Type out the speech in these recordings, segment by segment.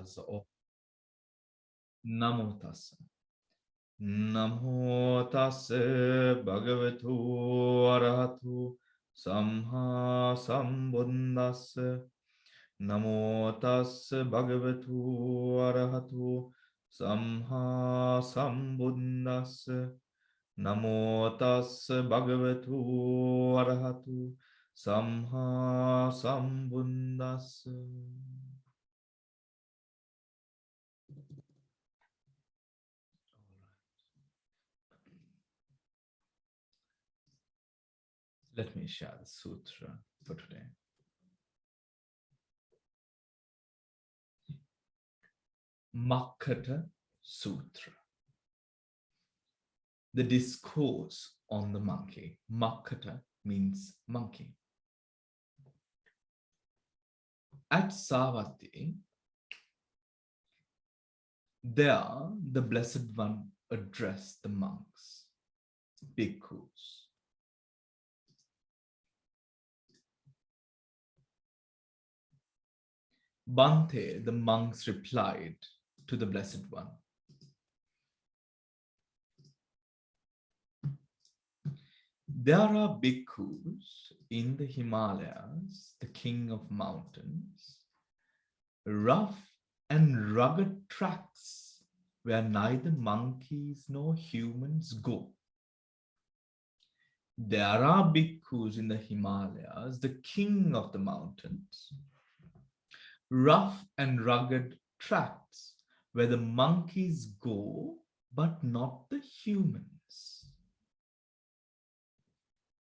as of Namo Tassa. Namo Tassa Bhagavatu Arahatu Samha Sambuddhassa. Namo Tassa Bhagavatu Arahatu Samha Sambuddhassa. Namo Tassa Bhagavatu Arahatu Samha Sambuddhassa. Let me share the sutra for today. Makkata Sutta. The discourse on the monkey. Makkata means monkey. At Savatthi, there the Blessed One addressed the monks, bhikkhus. Bhante, the monks replied to the Blessed One. There are bhikkhus in the Himalayas, the king of mountains, rough and rugged tracks where neither monkeys nor humans go. There are bhikkhus in the Himalayas, the king of the mountains, rough and rugged tracks where the monkeys go, but not the humans.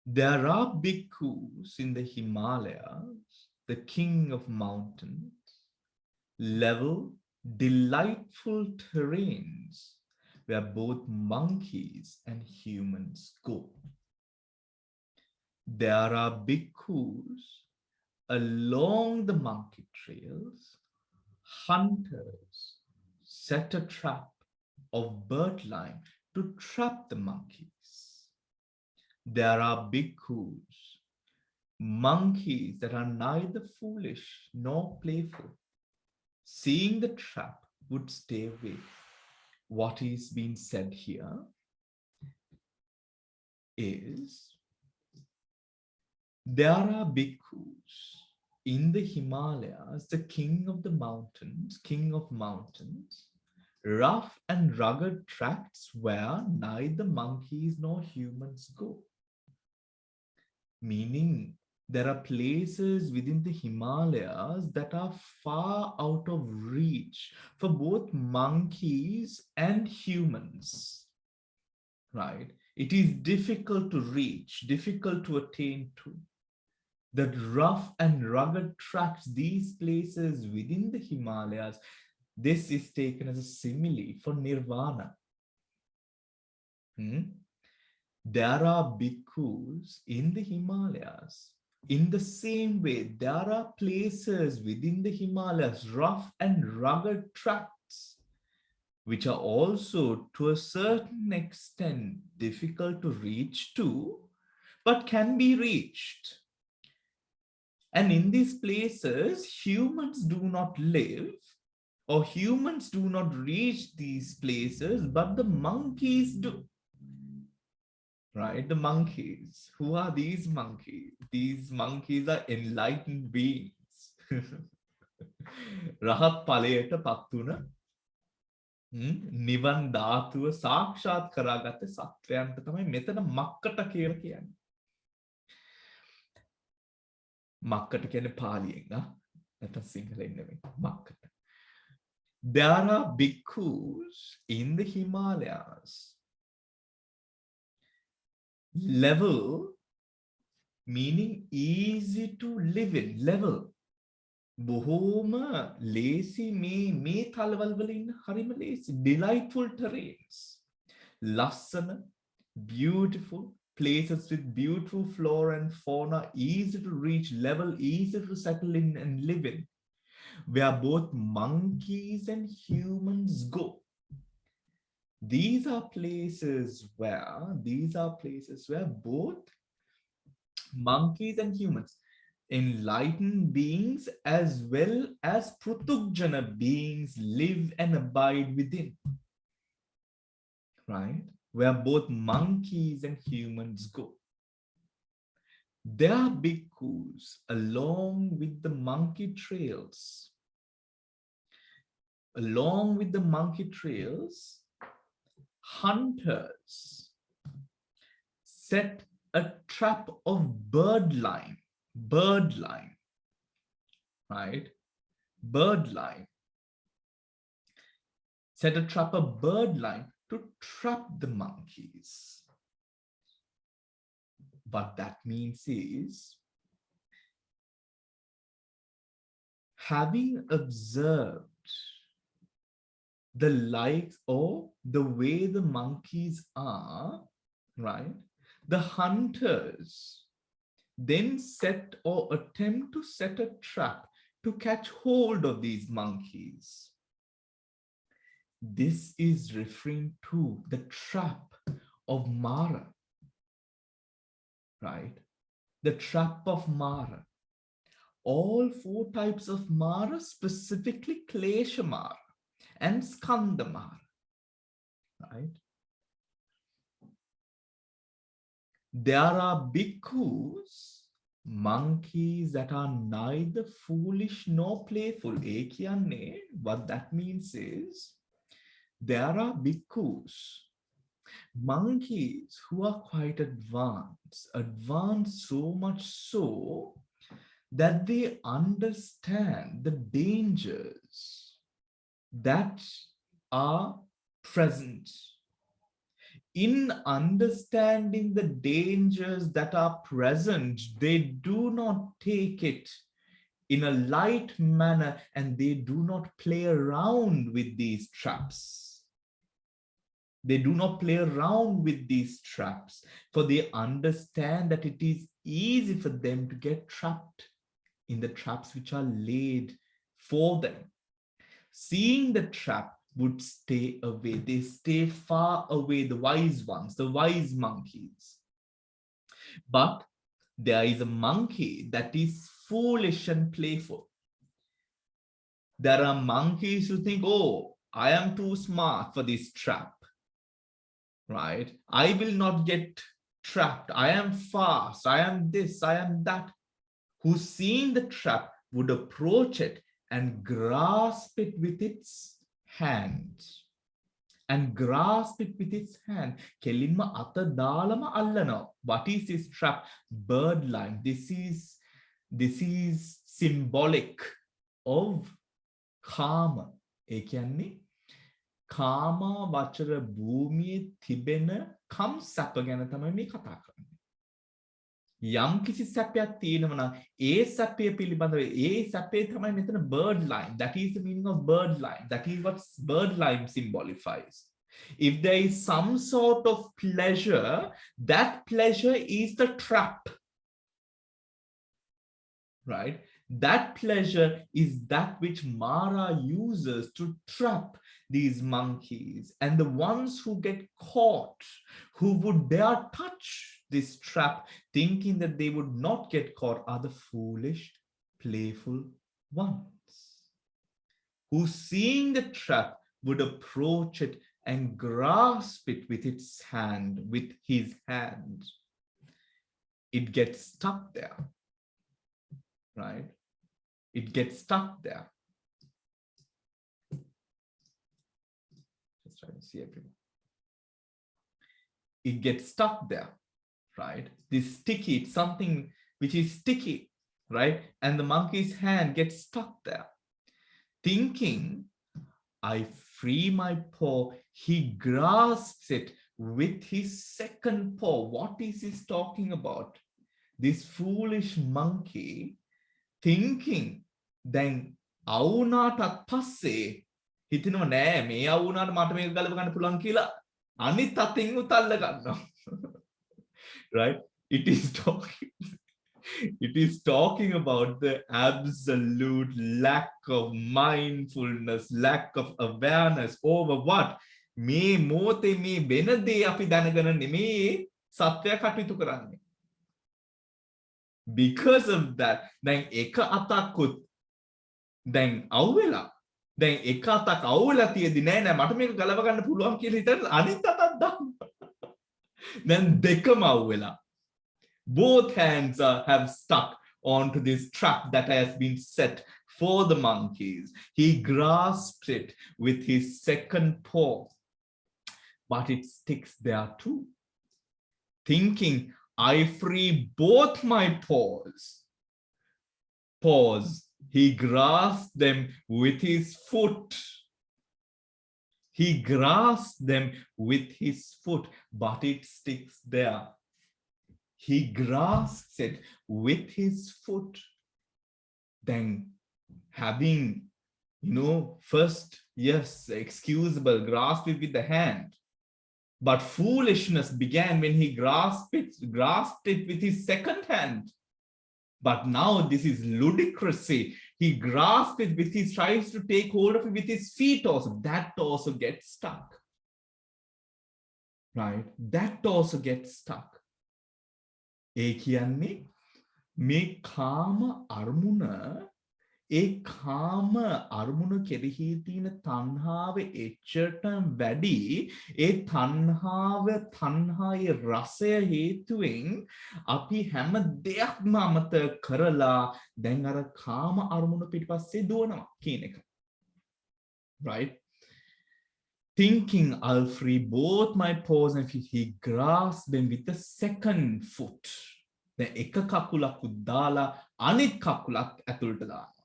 There are bhikkhus in the Himalayas, the king of mountains, level, delightful terrains where both monkeys and humans go. There are bhikkhus along the monkey trails. Hunters set a trap of birdlime to trap the monkeys. There are bhikkhus, monkeys that are neither foolish nor playful. Seeing the trap would stay away. What is being said here is there are bhikkhus in the Himalayas, the king of the mountains, king of mountains, rough and rugged tracts where neither monkeys nor humans go. Meaning there are places within the Himalayas that are far out of reach for both monkeys and humans, right? It is difficult to reach, difficult to attain to. That rough and rugged tracts, these places within the Himalayas, this is taken as a simile for nirvana. There are bhikkhus in the Himalayas. In the same way, there are places within the Himalayas, rough and rugged tracts, which are also to a certain extent difficult to reach to, but can be reached. And in these places, humans do not live, or humans do not reach these places, but the monkeys do. Right? The monkeys. Who are these monkeys? These monkeys are enlightened beings. Rahat paleta pattuna. Nivan dhatuwa sakshat karagate satvayanta තමයි මෙතන මක්කට කියලා කියන්නේ. මක්කට කියන්නේ පාලියෙන් නැත්නම් සිංහලෙන් නෙමෙයි. මක්කට. There are bhikkhus in the Himalayas. Level, meaning easy to live in, level. බොහෝම ලේසි මේ තලවල් වල ඉන්න හරිම ලේසි. Delightful terrains. ලස්සන, beautiful places with beautiful flora and fauna, easy to reach, level, easy to settle in and live in, where both monkeys and humans go. These are places where both monkeys and humans. enlightened beings as well as Pruthujjana beings live and abide within, right? Where both monkeys and humans go. There are bhikkhus along with the monkey trails. Along with the monkey trails, hunters set a trap of bird line, right? Bird line. Set a trap of bird line to trap the monkeys. What that means is, having observed the likes or the way the monkeys are, right? The hunters then set or attempt to set a trap to catch hold of these monkeys. This is referring to the trap of Māra, right? The trap of Māra. All four types of Māra, specifically Klesha Māra and Skandha Māra, right? There are bhikkhus, monkeys that are neither foolish nor playful. What that means is, there are bhikkhus, monkeys who are quite advanced so much so that they understand the dangers that are present. In understanding the dangers that are present, they do not take it in a light manner and they do not play around with these traps. They do not play around with these traps, for they understand that it is easy for them to get trapped in the traps which are laid for them. Seeing the trap would stay away. They stay far away, the wise ones, the wise monkeys. But there is a monkey that is foolish and playful. There are monkeys who think, oh, I am too smart for this trap, right? I will not get trapped. I am fast. I am this, I am that. Who, seeing the trap, would approach it and grasp it with its hand. And grasp it with its hand. Kelimma ata dalama allana. What is this trap? Bird line. This is symbolic of karma. ඒ කියන්නේ කාමා වචර භූමියේ තිබෙන කම් සැප ගැන තමයි මේ කතා කරන්නේ. යම් කිසි සැපයක් තියෙනවා නම් ඒ සැපය පිළිබඳව ඒ සැපේ තමයි මෙතන bird line. That is the meaning of bird line. That is what bird line symbolifies. If there is some sort of pleasure, that pleasure is the trap, right? That pleasure is that which Māra uses to trap these monkeys. And the ones who get caught, who would dare touch this trap, thinking that they would not get caught, are the foolish, playful ones, who, seeing the trap, would approach it and grasp it with its hand, with his hand. It gets stuck there, right? It gets stuck there. Just try to see everyone. It gets stuck there, right? This sticky, it's something which is sticky, right? And the monkey's hand gets stuck there. Thinking, I free my paw, he grasps it with his second paw. What is he talking about? This foolish monkey, thinking, then අවුනාටත් පස්සේ හිතෙනවා නෑ මේ අවුනාට මට මේක ගලව ගන්න පුළුවන් කියලා අනිත් අතින් උතල්ල ගන්නවා. Right? It is talking about the absolute lack of mindfulness, lack of awareness over what? මේ මොහොතේ මේ වෙන දේ අපි දැනගෙන නෙමේ සත්‍යය කටයුතු කරන්නේ. Because of that, then eka atakut then awela. Then eka atak awela tiyedi nෑ nෑ මට මේක ගලව ගන්න පුළුවන් කියලා හිතන අනිත් අතක් දාන්න. Then dekam awela. Both hands have stuck onto this trap that has been set for the monkeys. He grasped it with his second paw, but it sticks there too. Thinking, I free both my paws. He grasped them with his foot. He grasped them with his foot, but it sticks there. He grasps it with his foot. Then having, first, yes, excusable, grasp it with the hand. But foolishness began when he grasped it with his second hand. But now this is ludicrousy. He grasped it with his, tries to take hold of it with his feet also. That also gets stuck. Right? That also gets stuck. ඒ කියන්නේ මේ කාම අරමුණ ඒ කාම අරමුණ කෙරෙහි තියෙන තණ්හාව එච්චරට වැඩි ඒ තණ්හාවේ රසය හේතුවෙන් අපි හැම දෙයක්ම අමතක කරලා දැන් අර කාම අරමුණ පිටපස්සේ දුවනවා කියන එක. Right? Thinking I'll free both my paws and feet, he grasped them with the second foot. The eka kakulak udala anit kakulak atulta දානවා.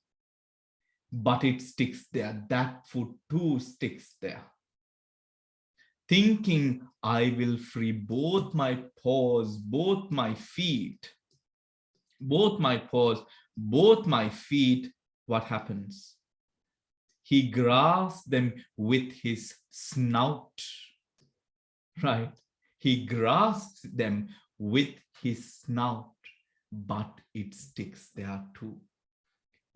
But it sticks there. That foot too sticks there. Thinking I will free both my paws, both my feet, both my paws, both my feet, what happens? He grasps them with his snout, right? He grasps them with his snout, but it sticks there too.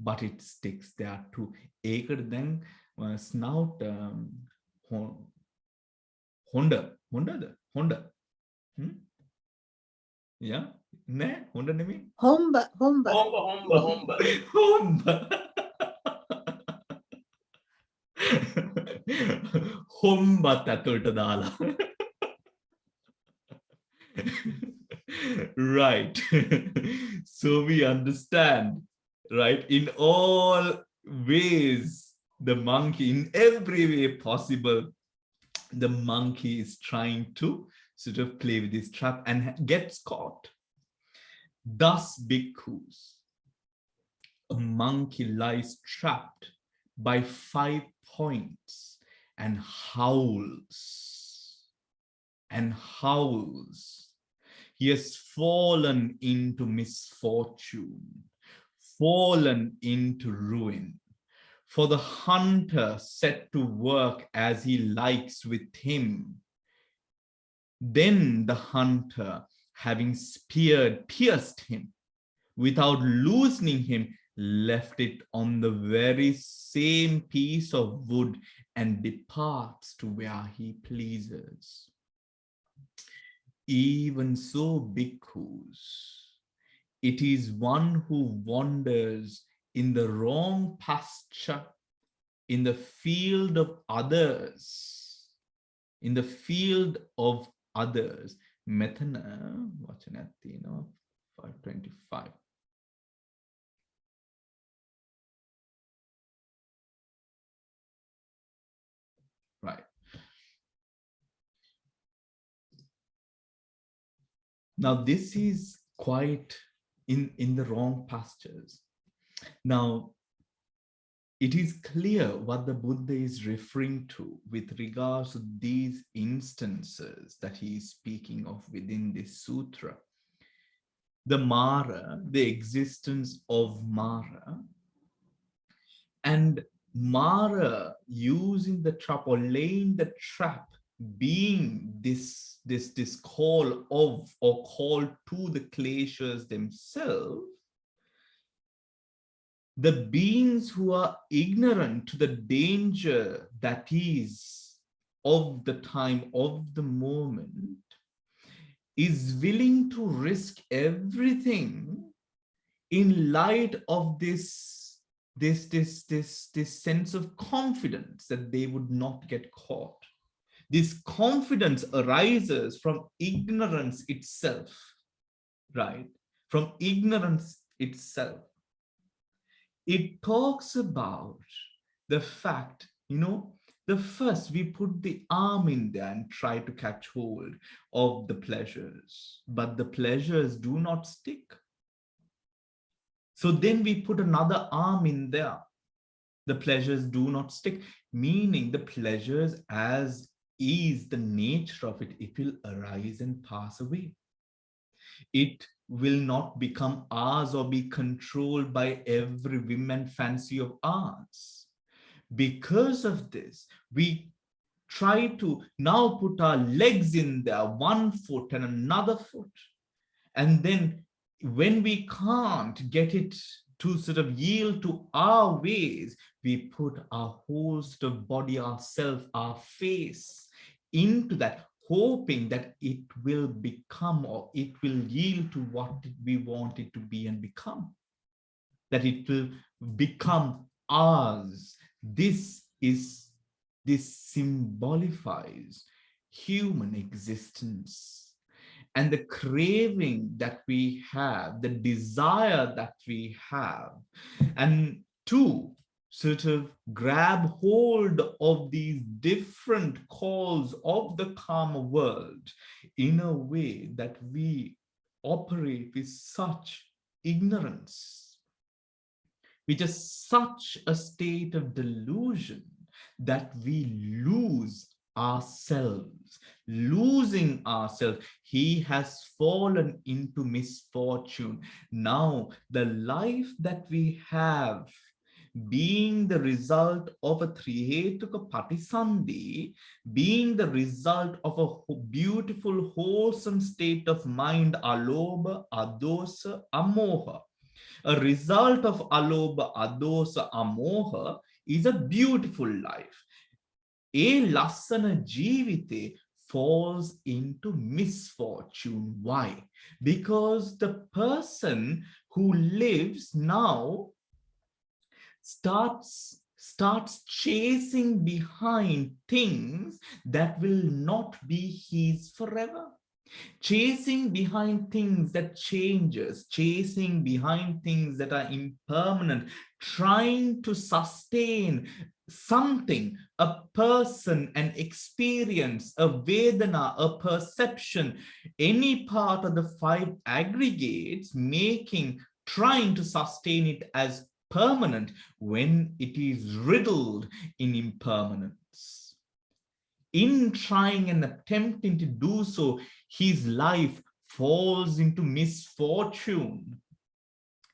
But it sticks there too. ඒකට දැන් snout Honda. Yeah? නෑ Honda නෙමෙයි. Homba. හොම්බත් ඇතුළට දාලා. Right. So we understand, right? In all ways, the monkey, in every way possible, the monkey is trying to sort of play with this trap and gets caught. Thus, bhikkhus, a monkey lies trapped by 5 points and howls. He has fallen into misfortune, fallen into ruin. For the hunter set to work as he likes with him. Then the hunter, having pierced him, without loosening him, left it on the very same piece of wood and departs to where he pleases. Even so, bhikkhus, it is one who wanders in the wrong pasture, in the field of others, Methana, වචනයක් තියෙනවා 525. Right. Now this is quite in the wrong pastures. Now, it is clear what the Buddha is referring to with regards to these instances that he is speaking of within this sutra. The Māra, the existence of Māra, and Māra using the trap or laying the trap, being this call of or call to the kleshas themselves. The beings who are ignorant to the danger that is of the time, of the moment, is willing to risk everything in light of this sense of confidence that they would not get caught. This confidence arises from ignorance itself, right? From ignorance itself. It talks about the fact, the first we put the arm in there and try to catch hold of the pleasures, but the pleasures do not stick. So then we put another arm in there. The pleasures do not stick, meaning the pleasures, as is the nature of it, it will arise and pass away. It will not become ours or be controlled by every whim and fancy of ours. Because of this, we try to now put our legs in there, one foot and another foot. And then when we can't get it to sort of yield to our ways, we put our whole sort of body, ourself, our face into that, hoping that it will become, or it will yield to what we want it to be and become, that it will become ours. This symbolifies human existence. And the craving that we have, the desire that we have, and to sort of grab hold of these different calls of the karma world in a way that we operate with such ignorance, with just such a state of delusion, that we lose ourselves. Losing ourselves, he has fallen into misfortune. Now, the life that we have, being the result of a trihetuka patisandhi, being the result of a beautiful, wholesome state of mind, alobha, adosa, amoha. A result of alobha, adosa, amoha is a beautiful life. A lassana jivite falls into misfortune. Why? Because the person who lives now starts chasing behind things that will not be his forever. Chasing behind things that changes, chasing behind things that are impermanent, trying to sustain something, a person, an experience, a vedana, a perception, any part of the five aggregates, trying to sustain it as permanent when it is riddled in impermanence. In trying and attempting to do so, his life falls into misfortune.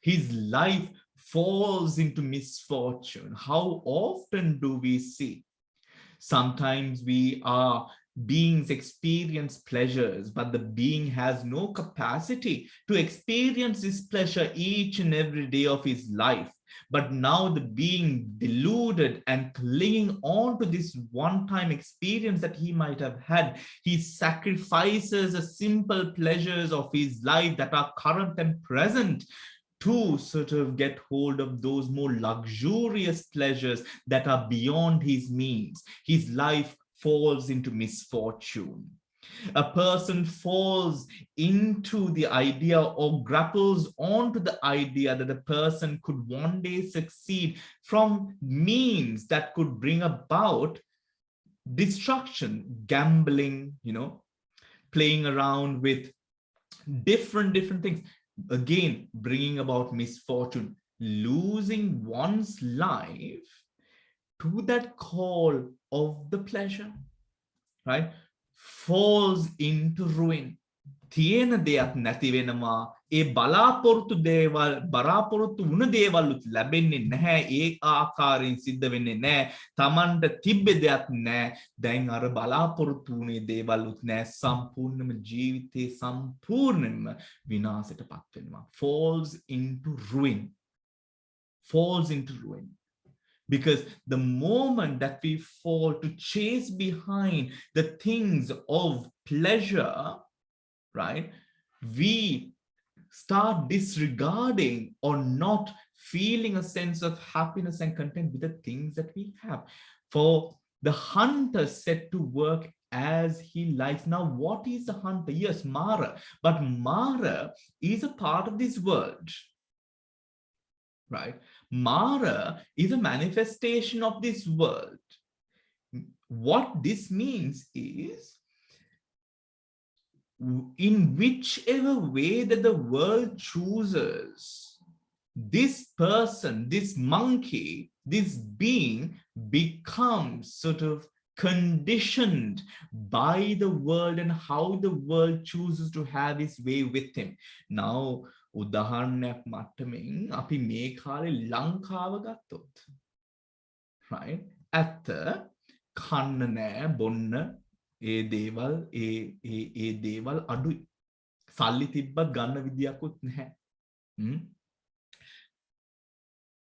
His life falls into misfortune. How often do we see? Sometimes beings experience pleasures, but the being has no capacity to experience this pleasure each and every day of his life. But now the being deluded and clinging on to this one-time experience that he might have had, he sacrifices the simple pleasures of his life that are current and present to sort of get hold of those more luxurious pleasures that are beyond his means. His life falls into misfortune. A person falls into the idea or grapples onto the idea that a person could one day succeed from means that could bring about destruction, gambling, playing around with different things, again bringing about misfortune, losing one's life to that call of the pleasure, right? Falls into ruin. තියෙන දෙයක් නැති වෙනවා. ඒ බලාපොරොත්තු වුණ දේවල්ුත් ලැබෙන්නේ නැහැ. ඒ ආකාරයෙන් සිද්ධ වෙන්නේ නැහැ. Tamanට තිබ්බ දෙයක් නැහැ. දැන් අර බලාපොරොත්තු වුණේ දේවල්ුත් නැහැ. සම්පූර්ණයෙන්ම ජීවිතේ සම්පූර්ණයෙන්ම විනාශයටපත් වෙනවා. Falls into ruin. Falls into ruin. Because the moment that we fall to chase behind the things of pleasure, right, we start disregarding or not feeling a sense of happiness and content with the things that we have. For the hunter set to work as he likes. Now, what is the hunter? Yes, Māra. But Māra is a part of this world, right? Māra is a manifestation of this world. What this means is, in whichever way that the world chooses, this person, this monkey, this being becomes sort of conditioned by the world and how the world chooses to have its way with him. Now, උදාහරණයක් මට්ටමින් අපි මේ කාලේ ලංකාව ගත්තොත්, right? ඇත්ත කන්න නෑ බොන්න ඒ දේවල් ඒ දේවල් අඩුයි. සල්ලි තිබ්බත් ගන්න විදියක්වත් නැහැ.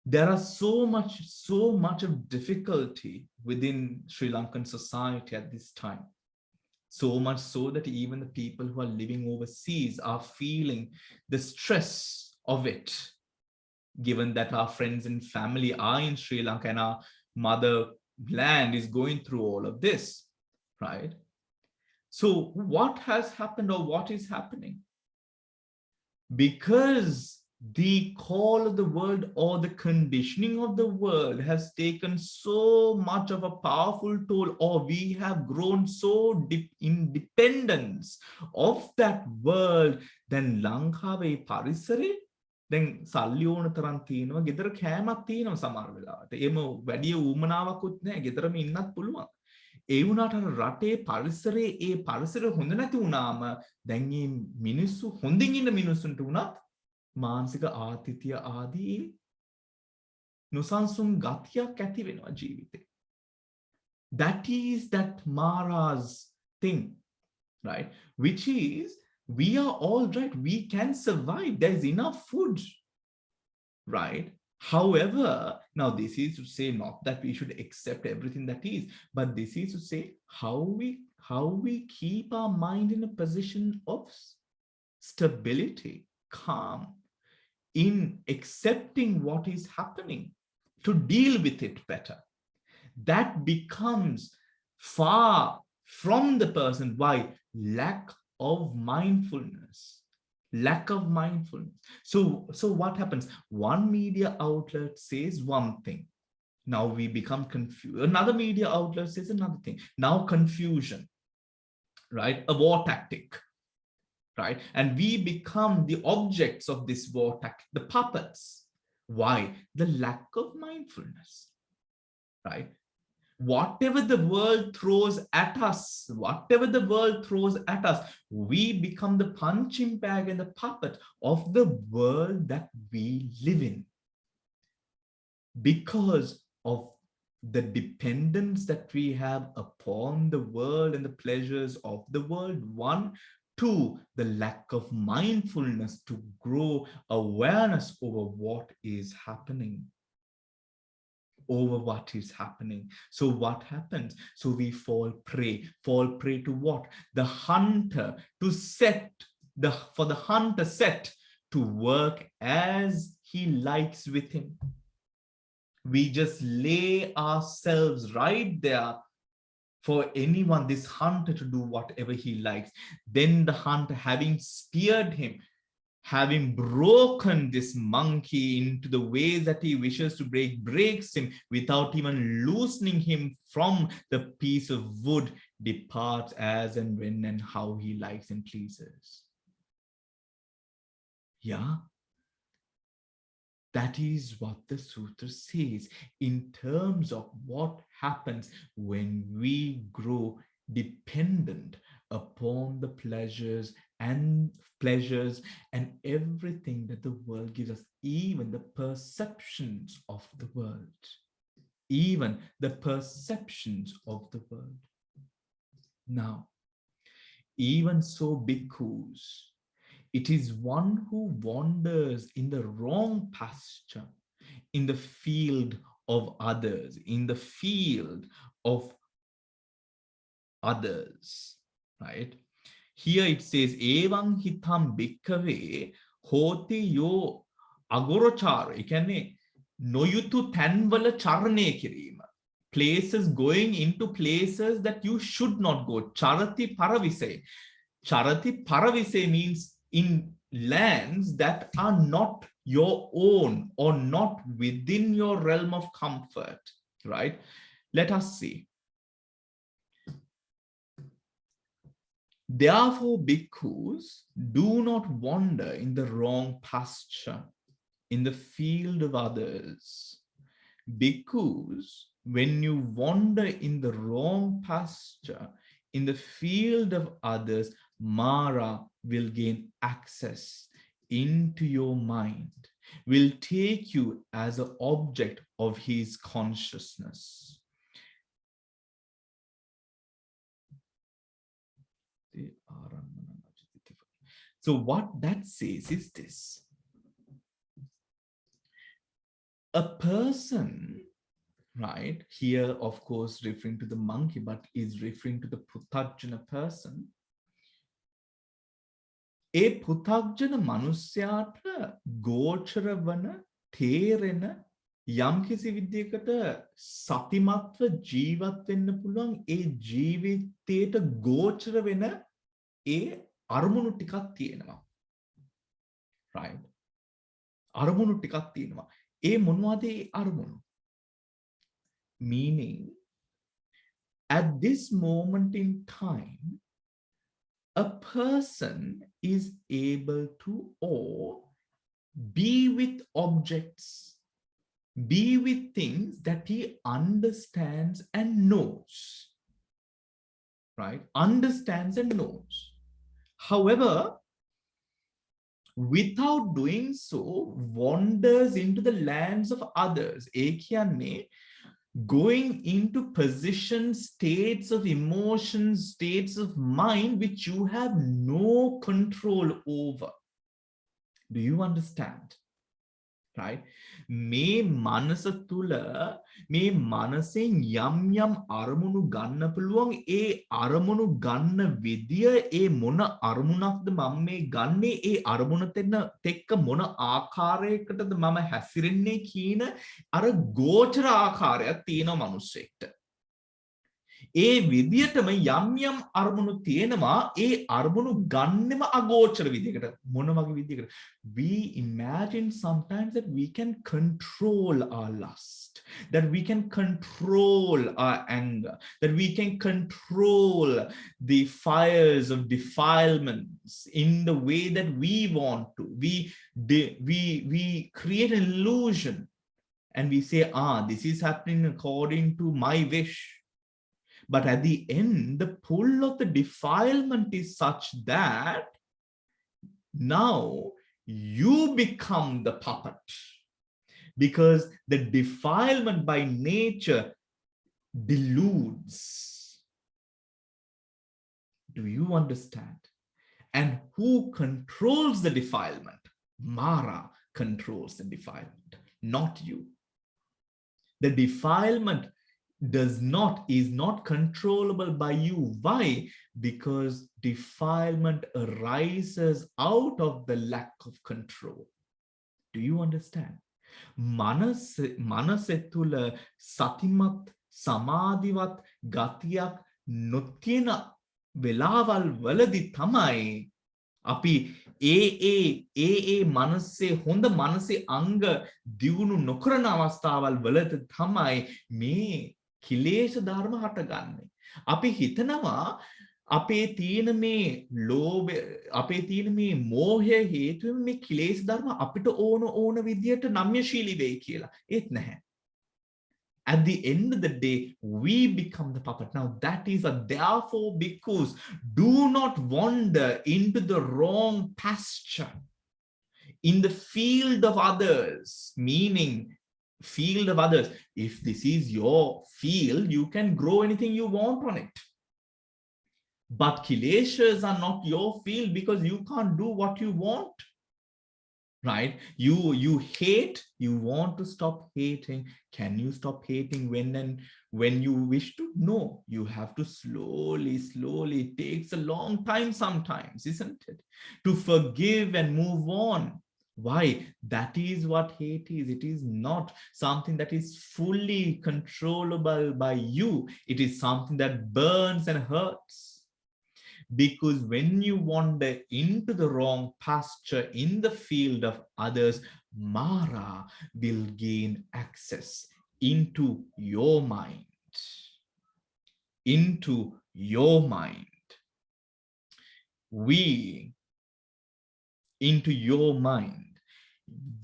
There are so much of difficulty within Sri Lankan society at this time. So much so that even the people who are living overseas are feeling the stress of it, given that our friends and family are in Sri Lanka and our motherland is going through all of this, right? So what has happened, or what is happening? Because the call of the world or the conditioning of the world has taken so much of a powerful toll, or we have grown so deep in dependence of that world, then Lankave parisare, then සල්ලි ඕන තරම් තියෙනවා, ගෙදර කෑමක් තියෙනවා සමහර වෙලාවට. එහෙම වැඩි ඌමනාවකුත් නැහැ, ගෙදරම ඉන්නත් පුළුවන්. ඒ වුණාට අර රටේ පරිසරයේ ඒ පරිසරය හොඳ නැති වුණාම දැන් මේ මිනිස්සු හොඳින් ඉන්න මිනිස්සුන්ට උනත් මානසික ආතතිය ආදී නොසන්සුන් ගතියක් ඇති වෙනවා ජීවිතේ. That is that Māra's thing, right? Which is, we are all right, we can survive, there's enough food, right? However, now this is to say not that we should accept everything that is, but this is to say how we keep our mind in a position of stability, calm, in accepting what is happening, to deal with it better. That becomes far from the person. Why? Lack of mindfulness. Lack of mindfulness. So what happens? One media outlet says one thing. Now we become confused. Another media outlet says another thing. Now confusion, right? A war tactic, right? And we become the objects of this war tactic, the puppets. Why? The lack of mindfulness, right? Whatever the world throws at us, we become the punching bag and the puppet of the world that we live in, because of the dependence that we have upon the world and the pleasures of the world. One, two, the lack of mindfulness to grow awareness over what is happening. So what happens? So we fall prey to what? The hunter, for the hunter set to work as he likes with him. We just lay ourselves right there for anyone, this hunter, to do whatever he likes. Then the hunter, having speared him, having broken this monkey into the ways that he wishes to break, breaks him without even loosening him from the piece of wood, departs as and when and how he likes and pleases. Yeah. That is what the sutra says in terms of what happens when we grow dependent upon the pleasures and everything that the world gives us, even the perceptions of the world. Now, even so, bhikkhus, it is one who wanders in the wrong pasture, in the field of others, right? Here it says, Evam hitam bhikkhave hoti yo agorochara. Ikane noyutu tanvala charane kirima. Places, going into places that you should not go. Charati paravise. Charati paravise means in lands that are not your own or not within your realm of comfort, right? Let us see. Therefore, bhikkhus, do not wander in the wrong pasture, in the field of others. Bhikkhus, when you wander in the wrong pasture, in the field of others, Māra will gain access into your mind, will take you as an object of his consciousness. So what that says is this. A person, right, here of course referring to the monkey, but is referring to the puthajjana person. ඒ පුතග්ජන මනුස්සයාට ගෝචර වන තේරෙන යම්කිසි විදියකට සතිමත්ව ජීවත් වෙන්න පුළුවන් ඒ ජීවිතයට ගෝචර වෙන ඒ අරමුණු ටිකක් තියෙනවා. right? අරමුණු ටිකක් තියෙනවා. ඒ මොනවද ඒ අරමුණු? Meaning, at this moment in time, a person is able to or be with objects, be with things that he understands and knows, right? Understands and knows. However, without doing so, wanders into the lands of others. ඒ කියන්නේ going into positions, states of emotions, states of mind which you have no control over. Do you understand? Right? මේ මනස තුල මේ මනසෙන් යම් යම් අරමුණු ගන්න පුළුවන්. ඒ අරමුණු ගන්න විදිය, ඒ මොන අරමුණක්ද මම මේ ගන්නේ, ඒ අරමුණත් එක්ක මොන ආකාරයකටද මම හැසිරෙන්නේ කියන අර ගෝචර ආකාරයක් තියෙනවා මිනිස්සෙක්ට. ඒ විදියටම යම් යම් අරමුණු තියෙනවා. ඒ අරමුණු ගන්නෙම අගෝචර විදියකට. මොන වගේ විදියකට? We imagine sometimes that we can control our lust, that we can control our anger, that we can control the fires of defilements in the way that we want to. We create an illusion and we say, this is happening according to my wish. But at the end, the pull of the defilement is such that now you become the puppet, because the defilement by nature deludes. Do you understand? And who controls the defilement? Māra controls the defilement, not you. The defilement is not controllable by you. Why? Because defilement arises out of the lack of control. Do you understand? මනස තුළ සතිමත් සමාධිවත් ගතියක් නොතියන වෙලාවල් වලදී තමයි අපි ඒ මනසේ හොඳ මනසේ අංග දියුණු නොකරන අවස්ථාවල් වලදී තමයි මේ කිලේශ ධර්ම හටගන්නේ. අපි හිතනවා අපේ තියෙන මේ ලෝභය, අපේ තියෙන මේ මෝහය හේතුවෙන් මේ කිලේශ ධර්ම අපිට ඕන විදියට නම්‍යශීලී වෙයි කියලා. ඒත් නැහැ. At the end of the day, we become the puppet. Now that is therefore, bhikkhus, do not wander into the wrong pasture, in the field of others, meaning field of others. If this is your field, you can grow anything you want on it. But kileshas are not your field because you can't do what you want. right? You hate, you want to stop hating. Can you stop hating when you wish to? No, you have to slowly. It takes a long time sometimes, isn't it, to forgive and move on. Why? That is what hate is. It is not something that is fully controllable by you. It is something that burns and hurts. Because when you wander into the wrong pasture in the field of others, Mara will gain access into your mind. Into your mind. We, into your mind,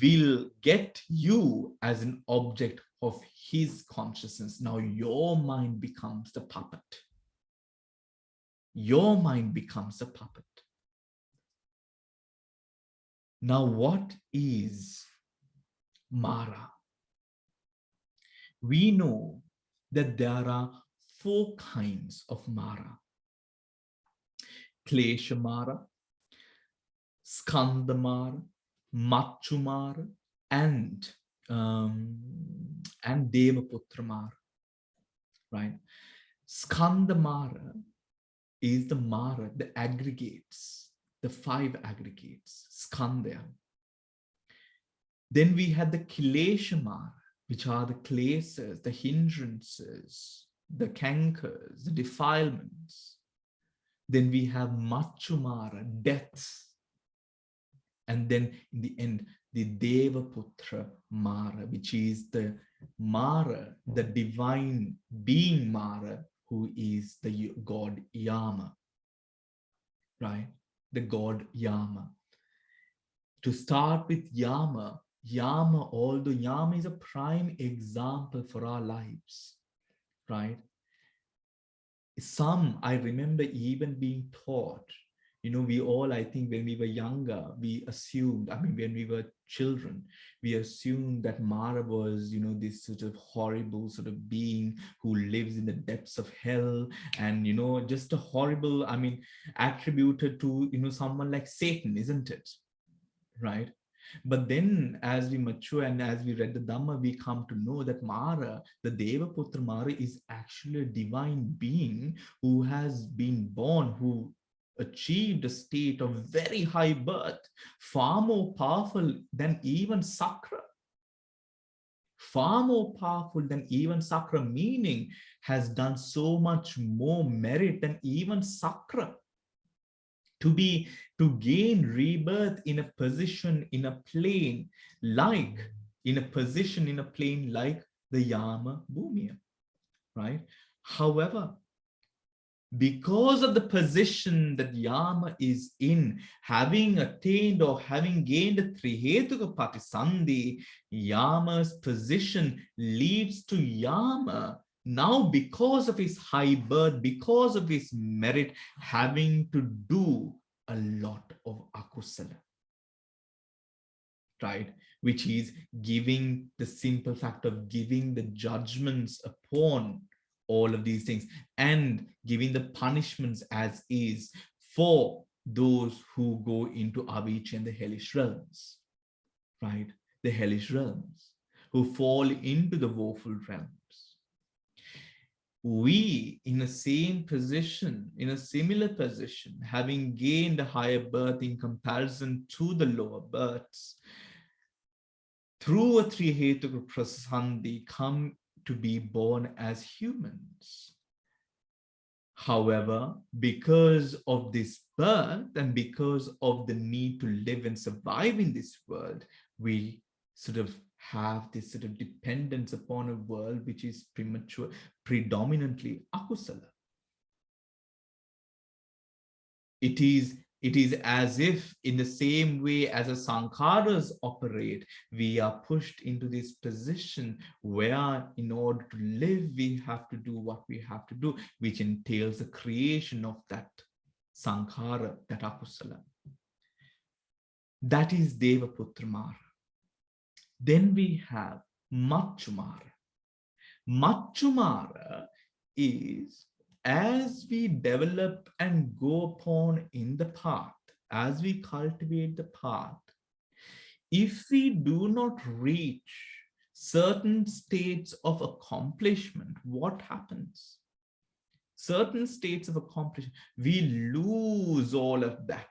will get you as an object of his consciousness. Now your mind becomes the puppet. Your mind becomes a puppet. Now, what is Māra? We know that there are four kinds of Māra: Klesha Māra, Skandha Māra, Machu Māra, and Devaputra Māra. Right? Skandha Māra is the Māra, the aggregates, the five aggregates, Skandha. Then we had the Kilesha Māra, which are the klesas, the hindrances, the cankers, the defilements. Then we have Machu Māra, deaths. And then in the end, the Devaputra Māra, which is the Māra, the divine being Māra, who is the god Yama, right? The god Yama. To start with Yama, although Yama is a prime example for our lives, right? I remember even being taught, we all, I think when we were younger, we assumed, when we were children, we assumed that Mara was, this sort of horrible sort of being who lives in the depths of hell, and, just a horrible, attributed to, someone like Satan, isn't it? Right? But then as we mature and as we read the Dhamma, we come to know that Māra, the Devaputra Māra, is actually a divine being who has been born, who achieved a state of very high birth, far more powerful than even Sakra. Far more powerful than even Sakra, meaning has done so much more merit than even Sakra. To gain rebirth in a position, in a plane, like the Yama Bhumya, right? However, because of the position that Yama is in, having attained or having gained a Trihetuka Patisandhi, Yama's position leads to Yama now, because of his high birth, because of his merit, having to do a lot of akusala, right? Which is giving the simple fact of giving the judgments upon all of these things and giving the punishments as is for those who go into Avicii and the hellish realms, right? The hellish realms, who fall into the woeful realms. We, in a similar position, having gained a higher birth in comparison to the lower births, through a Trihetuka Prasandhi, come to be born as humans. However, because of this birth and because of the need to live and survive in this world, we sort of have this sort of dependence upon a world which is predominantly akusala. It is as if in the same way as a sankharas operate, we are pushed into this position where in order to live, we have to do what we have to do, which entails the creation of that sankhara, that akusala. That is Devaputra Māra. Then we have Machu Māra. Machu Māra is, as we develop and go upon in the path, as we cultivate the path, If we do not reach certain states of accomplishment, what happens? Certain states of accomplishment, we lose all of that.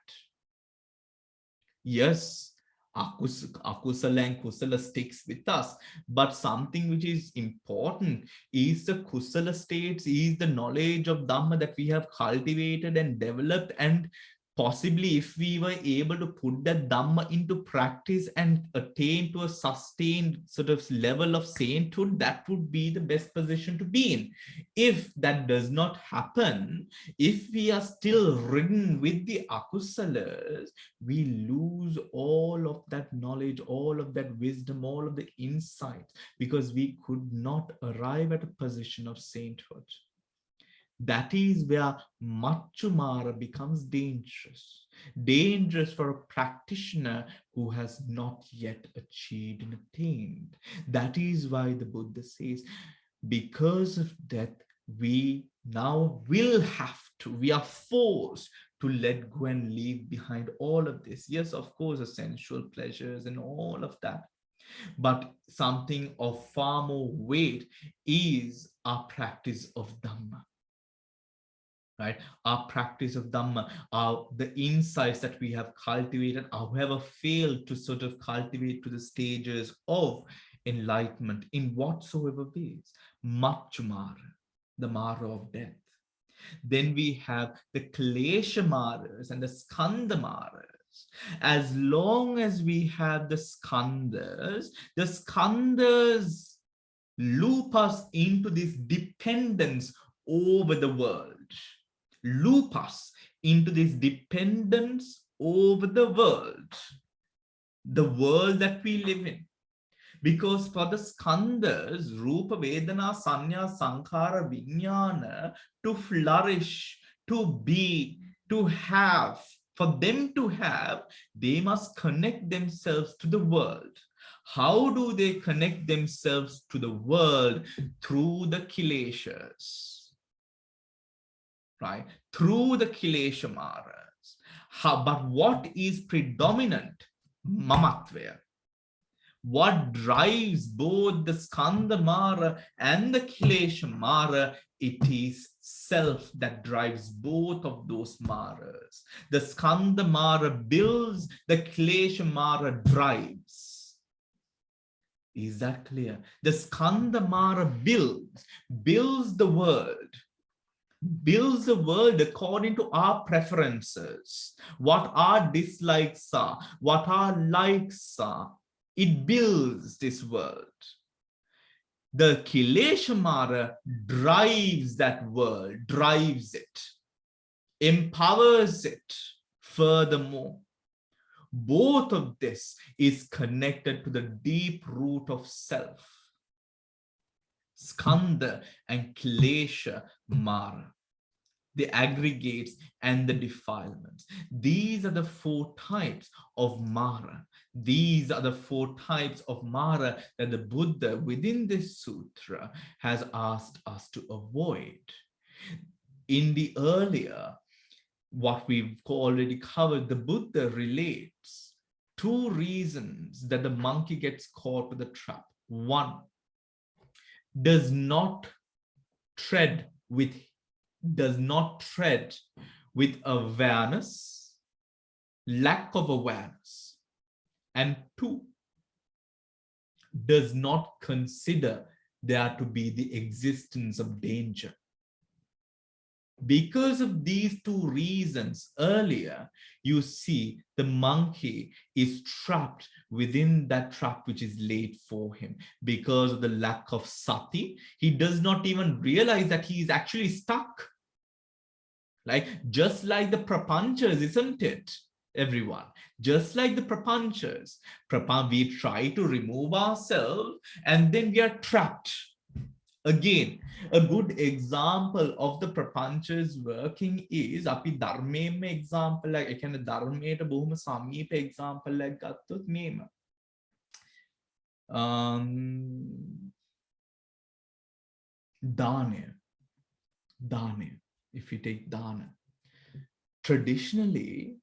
Yes, akusala and kusala sticks with us, but something which is important is the kusala states, is the knowledge of Dhamma that we have cultivated and developed, and possibly if we were able to put that Dhamma into practice and attain to a sustained sort of level of sainthood, that would be the best position to be in. If that does not happen, if we are still ridden with the akusalas, we lose all of that knowledge, all of that wisdom, all of the insight, because we could not arrive at a position of sainthood. That is where Māra becomes dangerous. Dangerous for a practitioner who has not yet achieved and attained. That is why the Buddha says, because of death, we now will have to, we are forced to let go and leave behind all of this. Yes, of course, the sensual pleasures and all of that. But something of far more weight is our practice of Dhamma. Right? Our practice of Dhamma, the insights that we have cultivated, however, failed to sort of cultivate to the stages of enlightenment in whatsoever ways. Māra, the Māra of death. Then we have the Klesha Māras and the Skanda Māras. As long as we have the skandhas loop us into this dependence over the world. Loop us into this dependence over the world that we live in. Because for the skandhas, Rupa, Vedana, Sanya, Sankhara, Vijnana, to flourish, to be, to have, for them to have, they must connect themselves to the world. How do they connect themselves to the world? Through the kileshas. Right? Through the kilesha maras. But what is predominant? Mamatva. What drives both the Skanda Māra and the Kilesha Māra? It is self that drives both of those Māras. The Skanda Māra builds, the Kilesha Māra drives. Is that clear? The Skanda Māra builds the world. Builds the world according to our preferences, what our dislikes are, what our likes are. It builds this world. The Kilesha Māra drives that world, drives it, empowers it furthermore. Both of this is connected to the deep root of self. Skanda and Kilesha Māra, the aggregates and the defilements. These are the four types of Māra. These are the four types of Māra that the Buddha within this sutra has asked us to avoid. In the earlier, what we've already covered, the Buddha relates two reasons that the monkey gets caught with a trap. One, does not tread with awareness, lack of awareness. And two, does not consider there to be the existence of danger. Because of these two reasons, earlier, you see the monkey is trapped within that trap which is laid for him. Because of the lack of sati, he does not even realize that he is actually stuck. Like, just like the prapanchas, isn't it, everyone? Just like the prapanchas. We try to remove ourselves and then we are trapped. Again, a good example of the prapanchas working is api dharmeme example like ekane dharmයට බොහොම සමීප example like ගත්තොත් මේම දානය if you take dana, traditionally,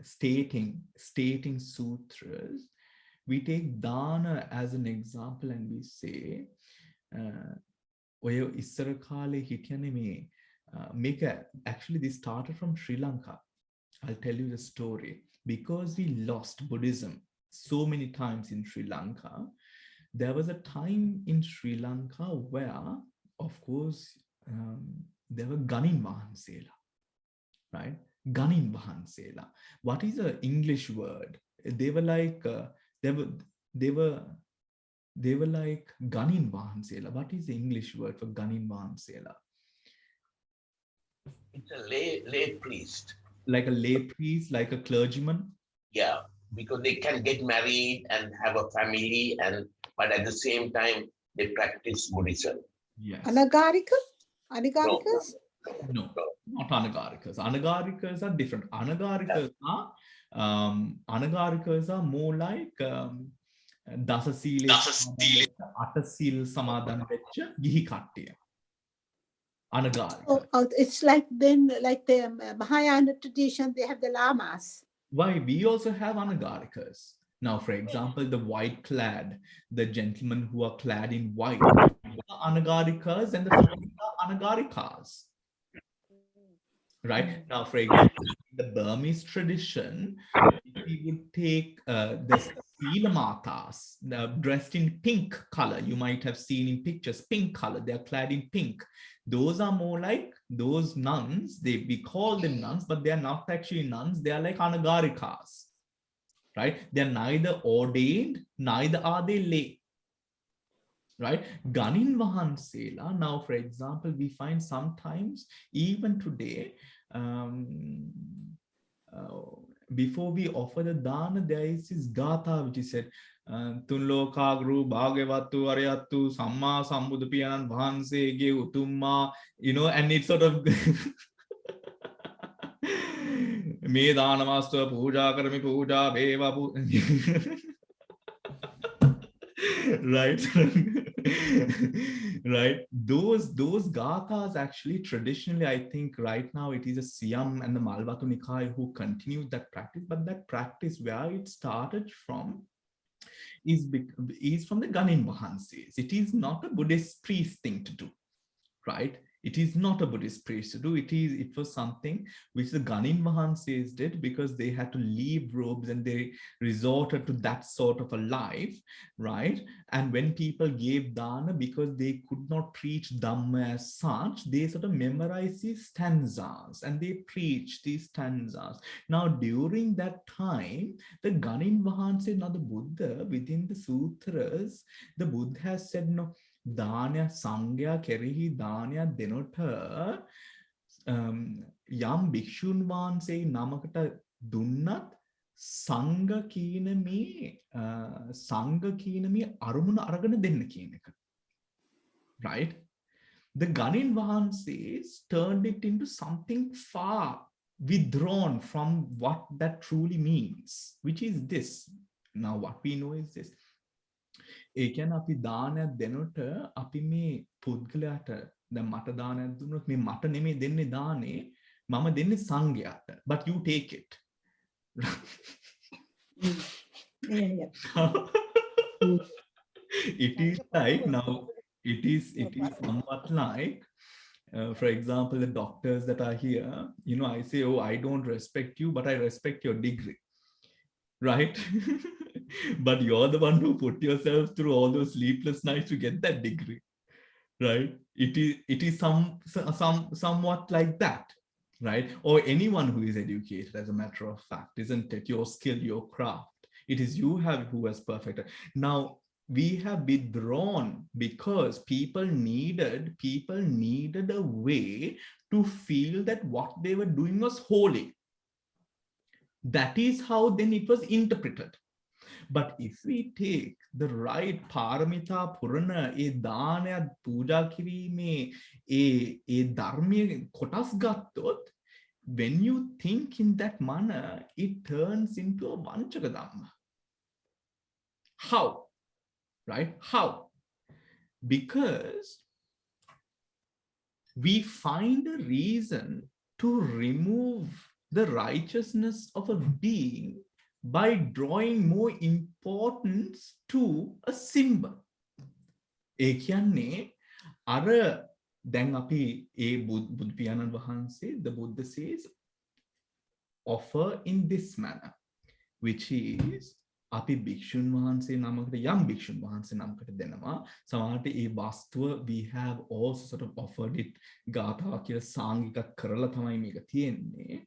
stating sutras, we take dana as an example and we say, ඔය ඉස්සර කාලේ හිටියනේ මේ මේක actually this started from Sri Lanka. I'll tell you the story. Because we lost Buddhism so many times in Sri Lanka, there was a time in Sri Lanka where, of course, there were Ganin Vahansela, right? Ganin Vahansela. What is an English word? They were like, they were like Ganin Vahansela. What is the English word for Ganin Vahansela? It's a lay priest. Like a lay priest, like a clergyman? Yeah, because they can get married and have a family, but at the same time, they practice Buddhism. Yes. Anagarikas? Anagarikas? No, not anagarikas. Anagarikas are different. Anagarikas are more like Dasasile Atasil Samadan Vecha Gihi Kattiya. Anagarika. Oh, it's like then, like the Mahayana tradition, they have the lamas. Why? We also have anagarikas. Now, for example, the white clad, the gentlemen who are clad in white, anagarikas, and the anagarikas. Right? Now, for example, in the Burmese tradition, we would take the Sila Matas dressed in pink color. You might have seen in pictures, pink color. They are clad in pink. Those are more like those nuns. We call them nuns, but they are not actually nuns. They are like anagarikas, right? They are neither ordained, neither are they lay. Right? Ganin Vahansela, now, for example, we find sometimes, even today, before we offer the dana, there is this gatha which is said, Tunlokagru, Bhagavatu, Aryatu, Samma, Sambuddha Piyanan, Vahansege, Utumma, and it's sort of Me Danamaster, Puja, Karami Puja, Beva right. Right, those gathas actually traditionally, I think right now it is a Siam and the Malvatu Nikai who continued that practice, but that practice where it started from is from the Ganin Vahanses. It is not a Buddhist priest thing to do, right? It is not a Buddhist priest to do. It was something which the Ganin Vahanses did because they had to leave robes and they resorted to that sort of a life, right? And when people gave dana, because they could not preach Dhamma as such, they sort of memorized these stanzas and they preached these stanzas. Now, during that time, the Ganin Vahanse, now the Buddha, within the sutras, the Buddha has said, no, Danya Sangya Kerihi Danya Denota Yam Bhikshun Vanse Namakata Dunnat Sangha Kinami Arumuna Aragana Denna Kinaka. Right? The Ganin Vahanses turned it into something far withdrawn from what that truly means, which is this. Now, what we know is this. ඒ කියන්නේ අපි දානයක් දෙනකොට අපි මේ පුද්ගලයාට දැන් මට දානයක් දුන්නොත් මේ මට නෙමෙයි දෙන්නේ දානේ මම දෙන්නේ සංඝයාට, but you take it. It is like, now it is somewhat like, for example, the doctors that are here, I say, oh, I don't respect you, but I respect your degree. Right? But you're the one who put yourself through all those sleepless nights to get that degree, right? It is somewhat like that, right? Or anyone who is educated, as a matter of fact, isn't it? Your skill, your craft, it is you who has perfected. Now, we have withdrawn because people needed a way to feel that what they were doing was holy. That is how then it was interpreted. But if we take the right paramita purana, dana puja kirime, dharmiya kotas gattot, when you think in that manner, it turns into a vanchaka dhamma. How? Right? How? Because we find a reason to remove the righteousness of a being by drawing more importance to a symbol. ඒ කියන්නේ අර දැන් අපි ඒ බුදු පියාණන් වහන්සේ, the Buddha says offer in this manner, which is අපි භික්ෂුන් වහන්සේ නමකට යම් භික්ෂුන් වහන්සේ නමකට දෙනවා. සමහරට ඒ වස්තුව we have also sort of offered it ගාථා කියලා සාංගිකක් කරලා තමයි මේක තියෙන්නේ.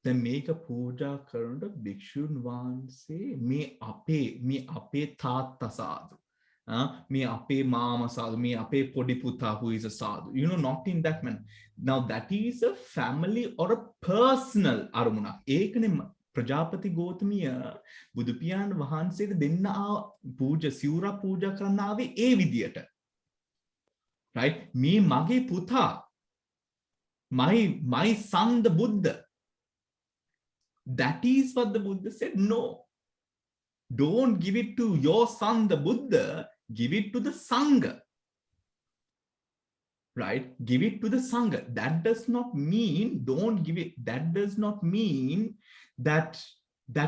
දැන් මේක පූජා කරනකොට භික්ෂුන් වහන්සේ මේ අපේ තාත්තා සාදු, me ape mama sadhu, me ape podiputa who is a sadhu. You know, not in that manner. Now that is a family or a personal arumuna. Ekane Prajapati Gotamiya Budupiyan Vahanse denna puja Siura puja karanaave e vidiyata. Right? Me mage putha. My son the Buddha. That is what the Buddha said. No. Don't give it to your son the Buddha. Give it to the Sangha. Right? Give it to the Sangha. That does not mean don't give it. That does not mean that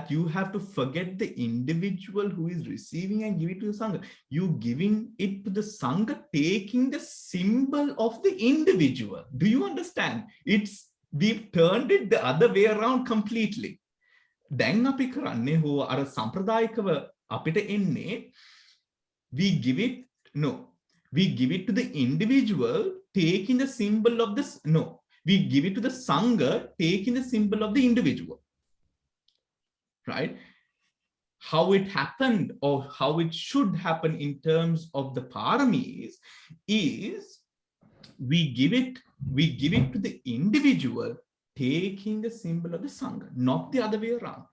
you have to forget the individual who is receiving and give it to the Sangha. You giving it to the Sangha, taking the symbol of the individual. Do you understand? We've turned it the other way around completely. දැන් අපි කරන්නේ හෝ අර සම්ප්‍රදායිකව අපිට එන්නේ we give it to the individual taking the symbol of this. No, we give it to the Sangha taking the symbol of the individual. Right? How it happened or how it should happen in terms of the paramis is we give it to the individual taking the symbol of the Sangha, not the other way around.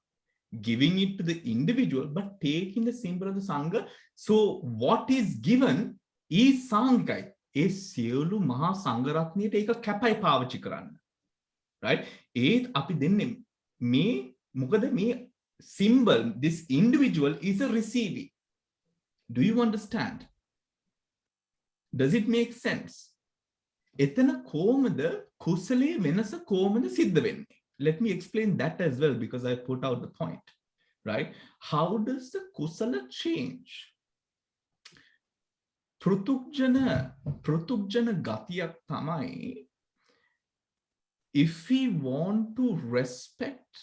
Giving it to the individual, but taking the symbol of the Sangha. So what is given is Sanghai. A සියලු මහා සංඝරත්නයට ඒක කැපයි පාවිච්චි කරන්න. Right? ඒත් අපි දෙන්නේ මේ මොකද මේ symbol, this individual is a receiving. Do you understand? Does it make sense? එතන කොහොමද කුසලයේ වෙනස කොහොමද සිද්ධ වෙන්නේ? Let me explain that as well because I put out the point. Right? How does the kusala change? Prutujjana gatiyak tamai. If we want to respect,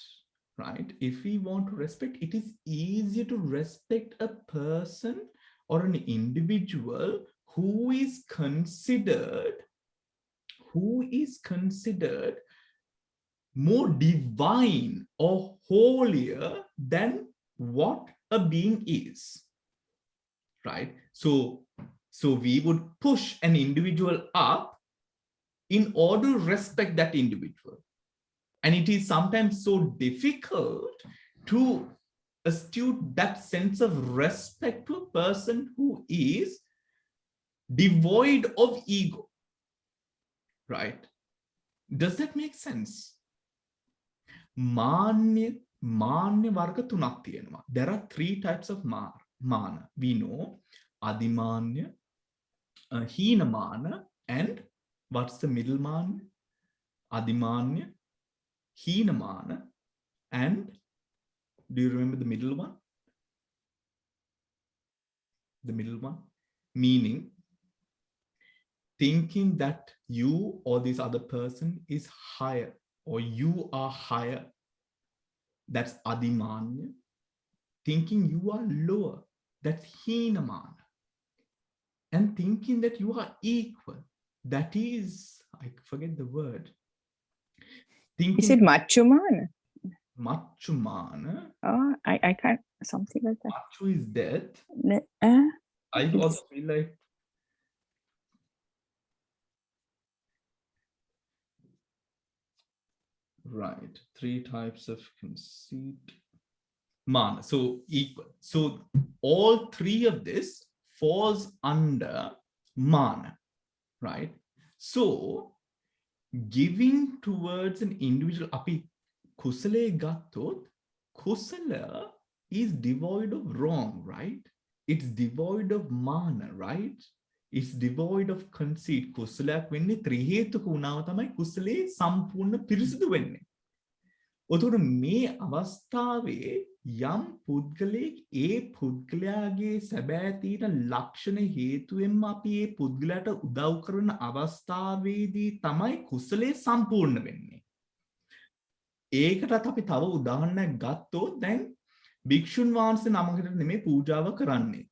right? If we want to respect, it is easier to respect a person or an individual who is considered more divine or holier than what a being is. Right? So we would push an individual up in order to respect that individual. And it is sometimes so difficult to eschew that sense of respect to a person who is devoid of ego. Right? Does that make sense? Manya varga tunak tiyenwa. There are three types of mana. We know adimanya, hina mana, and what's the middle mana? Adimanya, hina mana, and do you remember the middle one? The middle one, meaning thinking that you or this other person is higher or you are higher. That's adimanya. Thinking you are lower. That's hinamana. And thinking that you are equal. That is, I forget the word. Thinking, is it machumana? Machumana. Oh, I can't, something like that. Machu is death. I also feel like right, three types of conceit. Mana, so equal. So all three of this falls under mana, right? So giving towards an individual, api kusale gatot, kusala is devoid of wrong, right? It's devoid of mana, right? It's devoid of conceit. කුසලයක් වෙන්නේ ත්‍රි හේතුක වුණාම තමයි කුසලයේ සම්පූර්ණ පිරිසිදු වෙන්නේ. ඔතකොට මේ අවස්ථාවේ යම් පුද්ගලයෙක් ඒ පුද්ගලයාගේ සැබෑ තියෙන ලක්ෂණ හේතුවෙන්ම අපි ඒ පුද්ගලයාට උදව් කරන අවස්ථාවේදී තමයි කුසලයේ සම්පූර්ණ වෙන්නේ. ඒකටත් අපි තව උදාහරණයක් ගත්තොත් දැන් භික්ෂුන් වහන්සේ නමකට නෙමෙයි පූජාව කරන්නේ.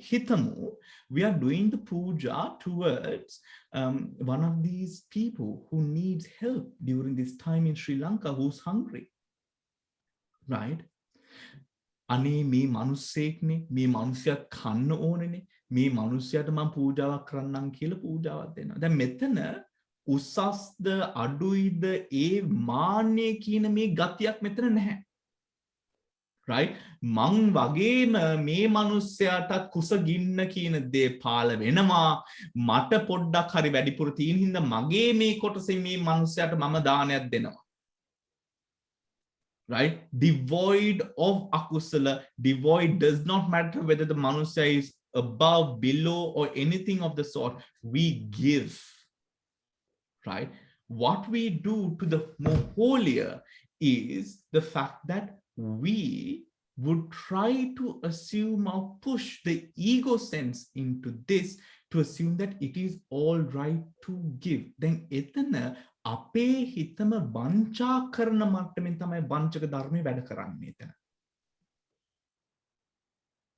හිතමු we are doing the puja towards one of these people who needs help during this time in Sri Lanka, who's hungry, right? අනේ මේ මිනිස්සෙක්නේ, මේ මිනිස්සයා කන්න ඕනේනේ, මේ මිනිස්සයාට මම පූජාවක් කරන්නම් කියලා පූජාවක් දෙනවා. දැන් මෙතන උසස්ද අඩුයිද ඒ මාන්නේ කියන මේ ගතියක් මෙතන නැහැ. right? මං වගේම මේ මිනිස්සයාට කුසගින්න කියන දේ පාල වෙනවා. මට පොඩ්ඩක් හරි වැඩිපුර තියෙන හින්දා මගේ මේ කොටසෙන් මේ මිනිස්සයාට මම දානයක් දෙනවා. right? Devoid of akusala. Devoid does not matter whether the manusya is above, below, or anything of the sort. We give, right? What we do to the more holier is the fact that we would try to assume or push the ego sense into this to assume that it is all right to give. Then etana අපේ හිතම වංචා කරන මට්ටමින් තමයි වංචක ධර්මයේ වැඩ කරන්නේ එතන.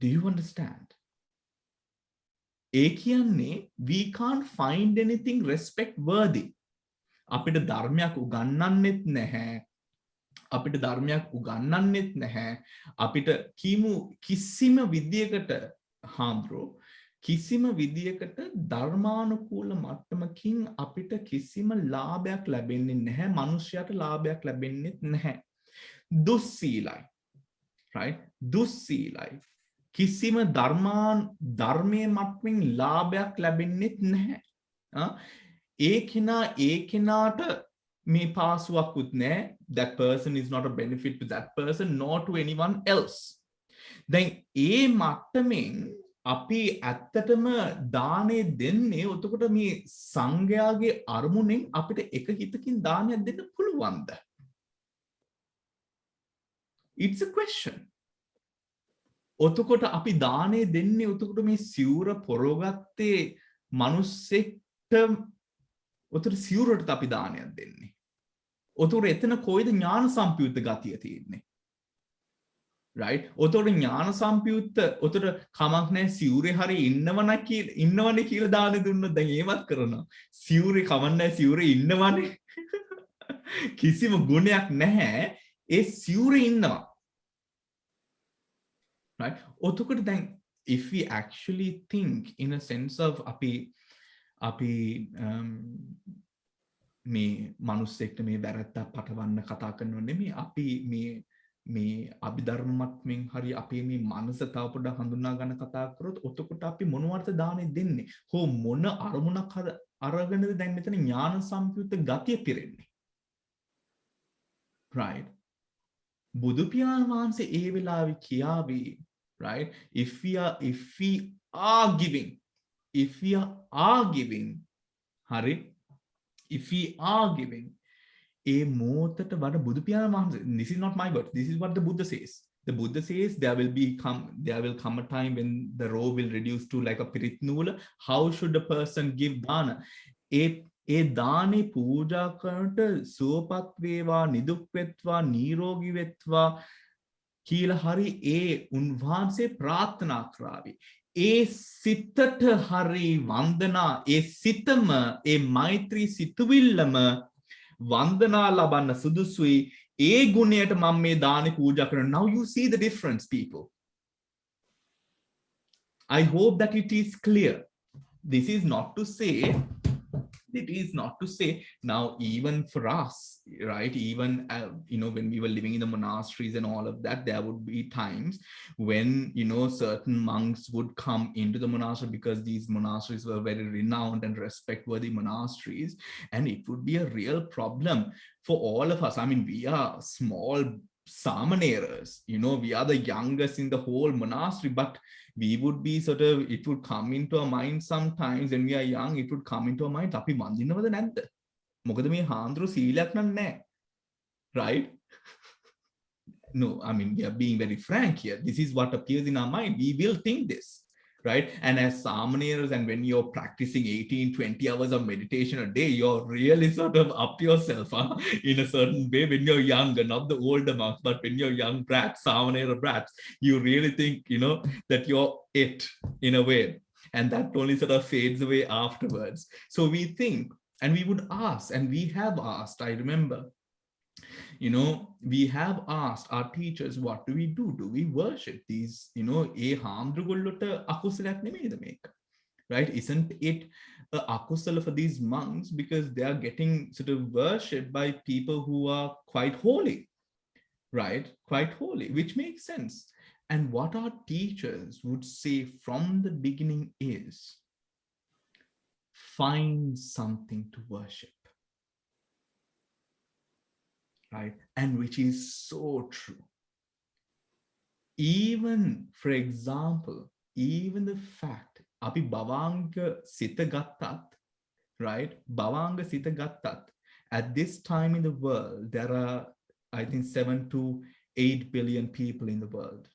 Do you understand? ඒ කියන්නේ we can't find anything respect worthy. අපිට ධර්මයක් උගන්වන්නෙත් නැහැ. අපිට ධර්මයක් උගන්වන්නෙත් නැහැ. අපිට කිසිම විදියකට හාමුදුරුවෝ කිසිම විදියකට ධර්මානුකූල මට්ටමකින් අපිට කිසිම ලාභයක් ලැබෙන්නේ නැහැ. මිනිස්යාට ලාභයක් ලැබෙන්නේ නැහැ. දුස්සීලයි. right? දුස්සීලයි. කිසිම ධර්මයේ මට්ටමින් ලාභයක් ලැබෙන්නේ නැහැ. ඒ කෙනාට මේ පාසුවක්වත් නැහැ. That person is not a benefit to that person nor to anyone else. දැන් ඒ මට්ටමින් අපි ඇත්තටම දානේ දෙන්නේ එතකොට මේ සංඝයාගේ අරමුණෙන් අපිට එක හිතකින් දානයක් දෙන්න පුළුවන්ද? It's a question. එතකොට අපි දානේ දෙන්නේ එතකොට මේ සිවුර පොරවගත්තේ මිනිස්සෙක්ට එතකොට සිවුරට අපි දානයක් දෙන්නේ. එතකොට එතන කොයිද ඥාන සම්පයුක්ත ගතිය තියෙන්නේ? right? ඔතකොට ඥාන සම්පයුක්ත ඔතකොට කමක් නැහැ සිවුරේ හරි ඉන්නවනේ කියලා දාන දුන්නොත් දැන් ඒවත් කරනවා. සිවුරේ කමක් නැහැ සිවුරේ ඉන්නවනේ. කිසිම ගුණයක් නැහැ. ඒ සිවුරේ ඉන්නවා. right? ඔතකොට දැන් if we actually think in a sense of අපි මේ මිනිස්සෙක්ට මේ වැරද්දක් පටවන්න කතා කරනව නෙමෙයි. අපි මේ අභිධර්ම මට්ටමින් හරි අපේ මේ මනස තව පොඩ්ඩක් හඳුනා ගන්න කතා කරොත් එතකොට අපි මොනවටද දානේ දෙන්නේ? හෝ මොන අරමුණක් අරගෙනද දැන් මෙතන ඥාන සම්පයුක්ත ගතිය පිරෙන්නේ? right? බුදු පියාණන් වහන්සේ ඒ වෙලාවේ කියාවි, right? if we are giving හරි if we are giving ඒ මොහොතට වඩා බුදු පියාණන් වහන්සේ, this is not my word, this is what the Buddha says. The Buddha says there will come a time when the robe will reduce to like a pirit nula. How should a person give dana? ඒ දානේ පූජා කරනට සුවපත් වේවා, නිදුක් වෙත්වා, නිරෝගී වෙත්වා කියලා හරි ඒ උන්වහන්සේ ප්‍රාර්ථනා කරાવી. ඒ සිතට හරි වන්දනා, ඒ සිතම ඒ මෛත්‍රී සිතුවිල්ලම වන්දනා ලබන්න සුදුසුයි. ඒ ගුණයට මම මේ දානේ පූජා කරනවා. Now you see the difference, people. I hope that it is clear. This is not to say now even for us, right? Even when we were living in the monasteries and all of that, there would be times when certain monks would come into the monastery because these monasteries were very renowned and respect-worthy monasteries, and it would be a real problem for all of us. I mean, we are small samaneras, we are the youngest in the whole monastery, but we would be it would come into our mind sometimes when we are young, it would come into our mind, අපි වඳිනවද නැද්ද? මොකද මේ හාමුදුරු සීලයක් නැහැ, right? No, I mean, we are being very frank here. This is what appears in our mind. We will think this, right? And as samaneras, and when you're practicing 18, 20 hours of meditation a day, you're really sort of up yourself in a certain way when you're younger, not the older monks, but when you're young brats, samanera brats, you really think, that you're it in a way. And that only sort of fades away afterwards. So we think, and we would ask, and we have asked, I remember, we have asked our teachers, what do we do? Do we worship these, right? Isn't it a akusala for these monks because they are getting sort of worshipped by people who are quite holy, right? Quite holy, which makes sense. And what our teachers would say from the beginning is, find something to worship. Right? And which is so true. Even, for example, even the fact, api bhavanga sita gattat, right? Bhavanga sita gattat. At this time in the world, there are, I think, 7 to 8 billion people in the world.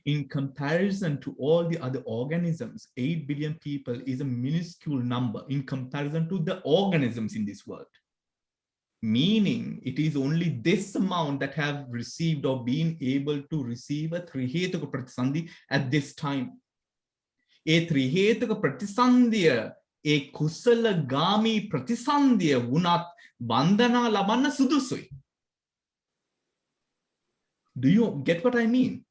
In comparison to all the other organisms, 8 billion people is a minuscule number in comparison to the organisms in this world. Meaning it is only this amount that have received or been able to receive a trihetaka pratisandhi at this time. A trihetaka pratisandhiya, a kusala gami pratisandhiya vunat bandhana labanna sudusui. Do you get what I mean?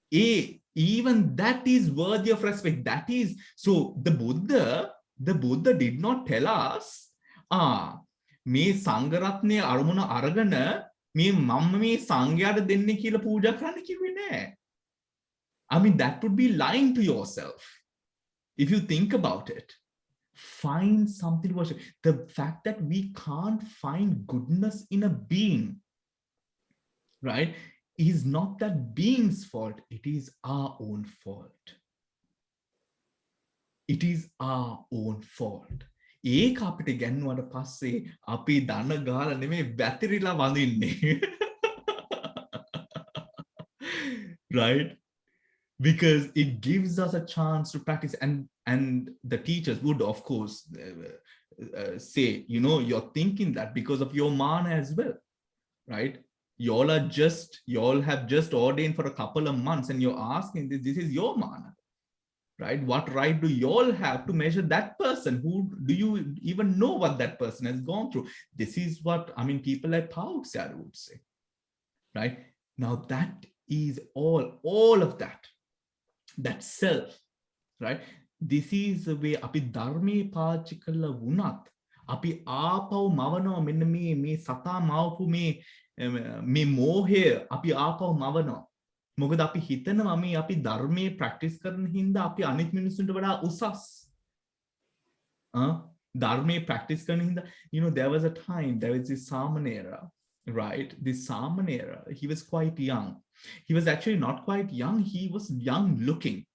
Even that is worthy of respect. That is, so the Buddha did not tell us, මේ සංඝරත්නය අරමුණ අරගෙන මේ මම මේ සංඝයාට දෙන්නේ කියලා පූජා කරන්න කිව්වේ නෑ. I mean, that would be lying to yourself. If you think about it, find something to worship. The fact that we can't find goodness in a being, right, is not that being's fault. It is our own fault. It is our own fault. ඒක අපිට ගැන්නුවට පස්සේ අපි දන ගාලා නෙමෙයි බැතිරිලා වඳින්නේ. Right? Because it gives us a chance to practice, and the teachers would of course say, you're thinking that because of your mana as well, right? Y'all have just ordained for a couple of months and you're asking this is your mana. Right? What right do you all have to measure that person? Who do you even know what that person has gone through? This is what, I mean, people like Pauksar would say, right? Now that is all of that self, right? This is the way api dharme pachikala vunat, api apav mavano menna me sata mawpu me mohe api apav mavano. මොකද අපි හිතනවා මේ අපි ධර්මයේ practice කරන හින්දා අපි අනිත් මිනිස්සුන්ට වඩා උසස්. ධර්මයේ ප්‍රැක්ටිස් කරන හින්දා, there was a time, there was this Samanera, right? This Samanera, he was quite young. He was actually not quite young, he was young looking.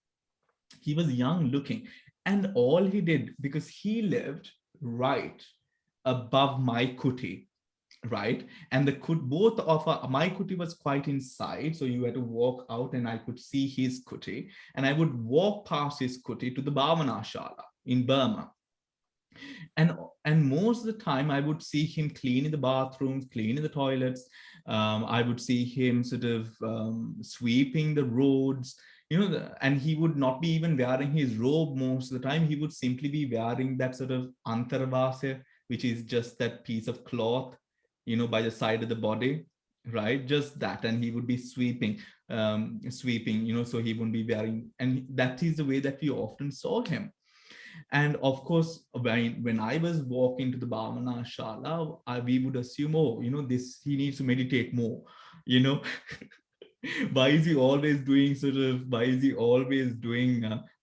And all he did, because he lived right above my kuti, right? And both of my kuti was quite inside, so you had to walk out and I could see his kuti, and I would walk past his kuti to the Bhavana Shala in Burma. And most of the time I would see him cleaning the bathrooms, cleaning the toilets. I would see him sort of sweeping the roads, and he would not be even wearing his robe most of the time. He would simply be wearing that sort of antarvasya, which is just that piece of cloth, by the side of the body, right? Just that, and he would be sweeping, so he wouldn't be wearing, and that is the way that we often saw him. And of course, when I was walking to the Bhavana Shala, we would assume, he needs to meditate more, Why is he always doing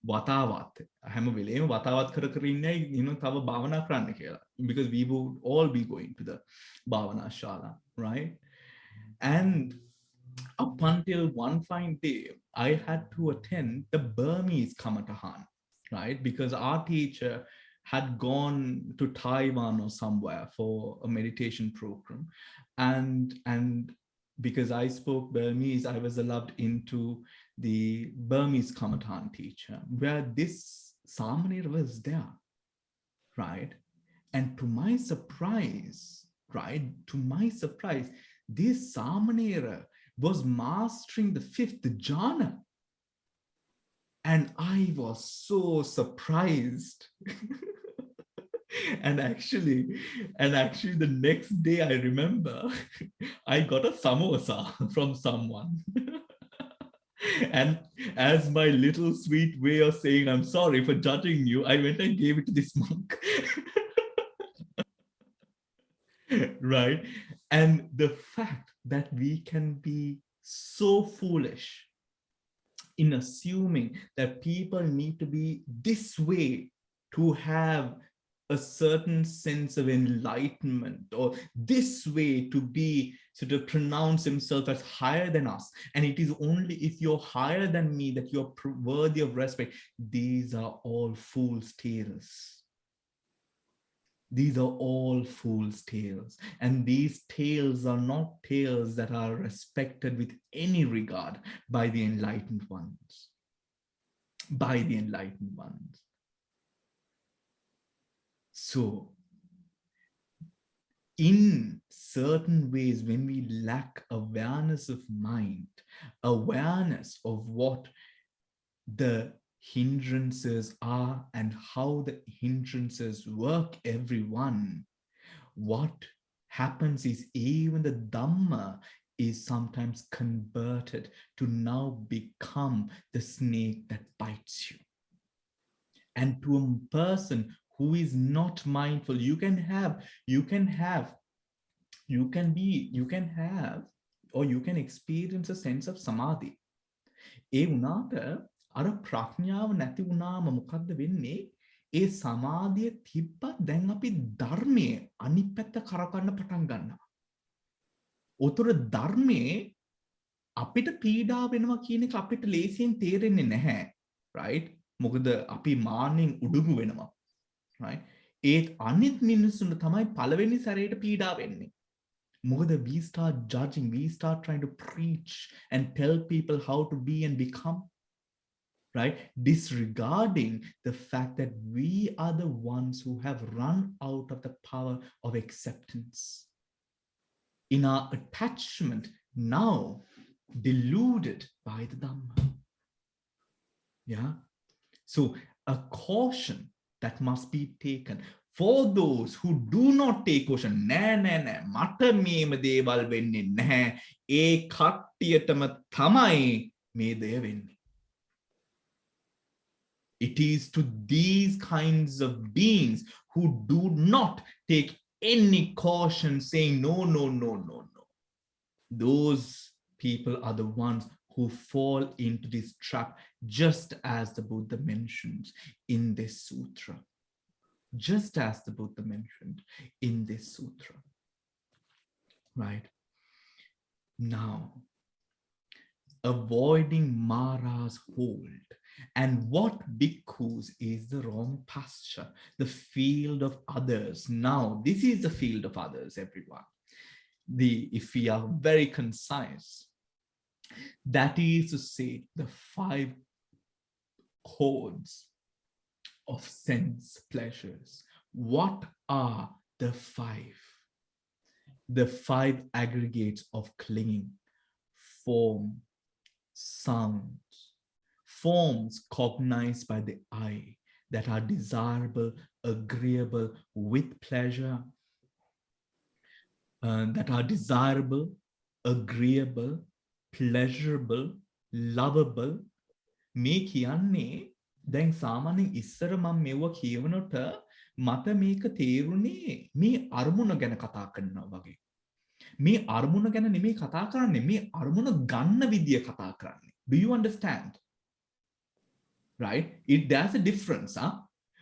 වතාවත්? හැම වෙලේම වතාවත් කර ඉන්නේ, තව භාවනා කරන්න කියලා. Because we would all be going to the Bhavana Shala, right? And up until one fine day, I had to attend the Burmese Kamatahan, right? Because our teacher had gone to Taiwan or somewhere for a meditation program, and because I spoke Burmese, I was allowed into the Burmese Kamatan teacher, where this Samanera was there, right? And to my surprise, right, to my surprise, this Samanera was mastering the 5th jhana. And I was so surprised. and actually the next day I remember I got a samosa from someone. And as my little sweet way of saying I'm sorry for judging you, I went and gave it to this monk. Right? And the fact that we can be so foolish in assuming that people need to be this way to have a certain sense of enlightenment, or this way to be sort of pronounce himself as higher than us, and it is only if you're higher than me that you're worthy of respect. These are all fool's tales. These are all fool's tales, and these tales are not tales that are respected with any regard by the enlightened ones. By the enlightened ones. So, in certain ways, when we lack awareness of mind, awareness of what the hindrances are and how the hindrances work, everyone, what happens is even the Dhamma is sometimes converted to now become the snake that bites you. And to a person who is not mindful, you can have, or you can experience a sense of samadhi. ඒ වුණාට අර ප්‍රඥාව නැති වුණාම මොකද්ද වෙන්නේ? ඒ සමාධිය තිබ්බත් දැන් අපි ධර්මයේ අනිත් පැත්ත කරකවන්න පටන් ගන්නවා. උතර ධර්මයේ අපිට පීඩා වෙනවා කියන එක අපිට ලේසියෙන් තේරෙන්නේ නැහැ. right? මොකද අපි මාන්නෙන් උඩුඟු වෙනවා. right? ඒත් අනිත් මිනිස්සුන්ට තමයි පළවෙනි සැරේට පීඩා වෙන්නේ. Moreover, we start judging, we start trying to preach and tell people how to be and become, right? Disregarding the fact that we are the ones who have run out of the power of acceptance. In our attachment, now deluded by the Dhamma. Yeah? So a caution that must be taken. For those who do not take caution, නෑ මට මේම දේවල් වෙන්නේ නැහැ. ඒ කට්ටියටම තමයි මේ දේ වෙන්නේ. It is to these kinds of beings who do not take any caution, saying no. Those people are the ones who fall into this trap, just as the Buddha mentions in this sutra. Just as the Buddha mentioned in this sutra. Right? Now, avoiding Māra's hold. And what bhikkhus is the wrong pasture, the field of others. Now, this is the field of others, everyone. If we are very concise, that is to say, the 5 chords of sense pleasures. What are the 5? The 5 aggregates of clinging: form, sound, forms cognized by the eye that are desirable, agreeable, with pleasure, that are desirable, agreeable, pleasurable, lovable. මේ කියන්නේ දැන් සාමාන්‍යයෙන් ඉස්සර මම මෙව කියවනකොට මට මේක තේරුනේ මේ අරමුණ ගැන කතා කරනවා වගේ. මේ අරමුණ ගැන නෙමෙයි කතා කරන්නේ, මේ අරමුණ ගන්න විදිය කතා කරන්නේ. Do you understand? Right? There's a difference, huh?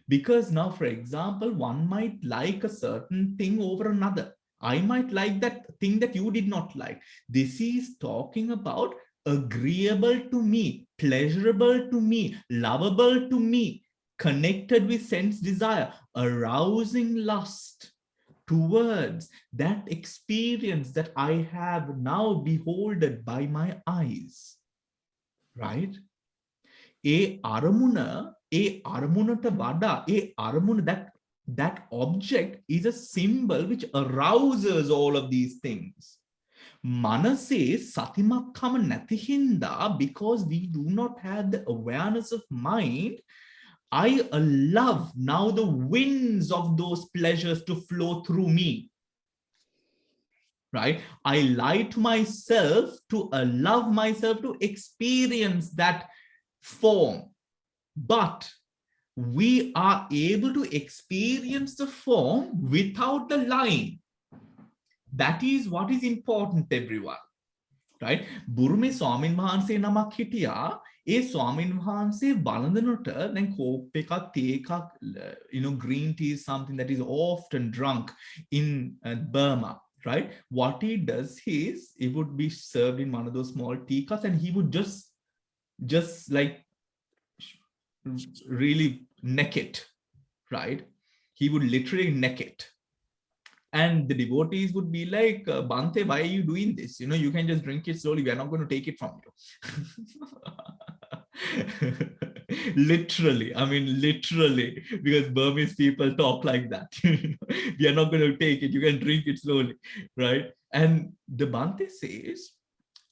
Because now, for example, one might like a certain thing over another. I might like that thing that you did not like. This is talking about agreeable to me, pleasurable to me, lovable to me, connected with sense desire, arousing lust towards that experience that I have now beholded by my eyes, right? That object is a symbol which arouses all of these things. Manase satimakkama nathi hinda, because we do not have the awareness of mind, I allow now the winds of those pleasures to flow through me. Right? I lie to myself to allow myself to experience that form. But we are able to experience the form without the lying. That is what is important, everyone. Right? Burume Swamin Wahanse namak hitiya. ඒ ස්වාමීන් වහන්සේ බලඳනට දැන් COPE එකක් තේ එකක් green tea is something that is often drunk in Burma, right? What he does is it would be served in one of those small teacups, and he would just like really neck it, right? He would literally neck it. And the devotees would be like, Bhante, why are you doing this? You can just drink it slowly. We are not going to take it from you. Literally, I mean, literally, because Burmese people talk like that. We are not going to take it. You can drink it slowly, right? And the Bhante says,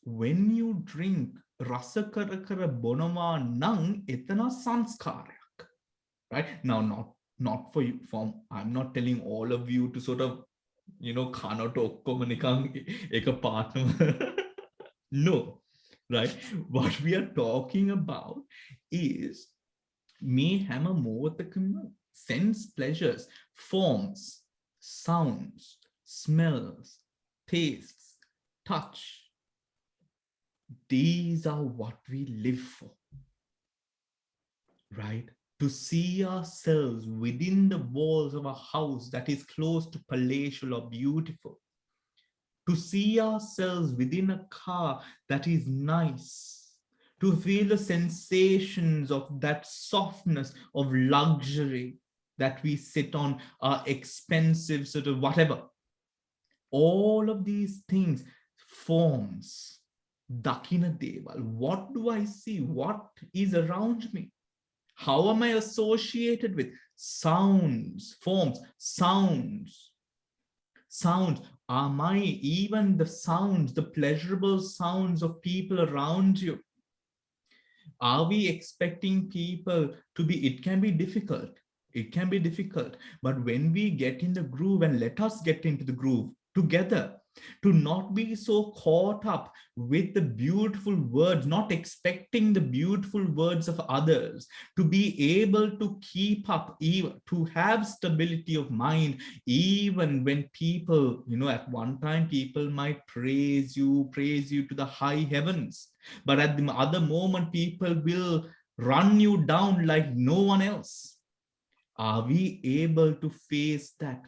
when you drink rasa kara kara bonama nang etana sanskarayak, right? Now, not for you. I'm not telling all of you to sort of, khanot okkoma nikan eka partner. No, right? What we are talking about is me hammer movatakam sense pleasures, forms, sounds, smells, tastes, touch. These are what we live for, right? To see ourselves within the walls of a house that is close to palatial or beautiful. To see ourselves within a car that is nice. To feel the sensations of that softness of luxury that we sit on our expensive sort of whatever. All of these things, forms, dakina deval. What do I see? What is around me? How am I associated with sounds, forms, sounds? Sounds. Am I even the sounds, the pleasurable sounds of people around you? Are we expecting people to be, it can be difficult. It can be difficult. But when we get in the groove, and let us get into the groove together, to not be so caught up with the beautiful words, not expecting the beautiful words of others, to be able to keep up, even to have stability of mind, even when people, at one time people might praise you to the high heavens, but at the other moment people will run you down like no one else. Are we able to face that?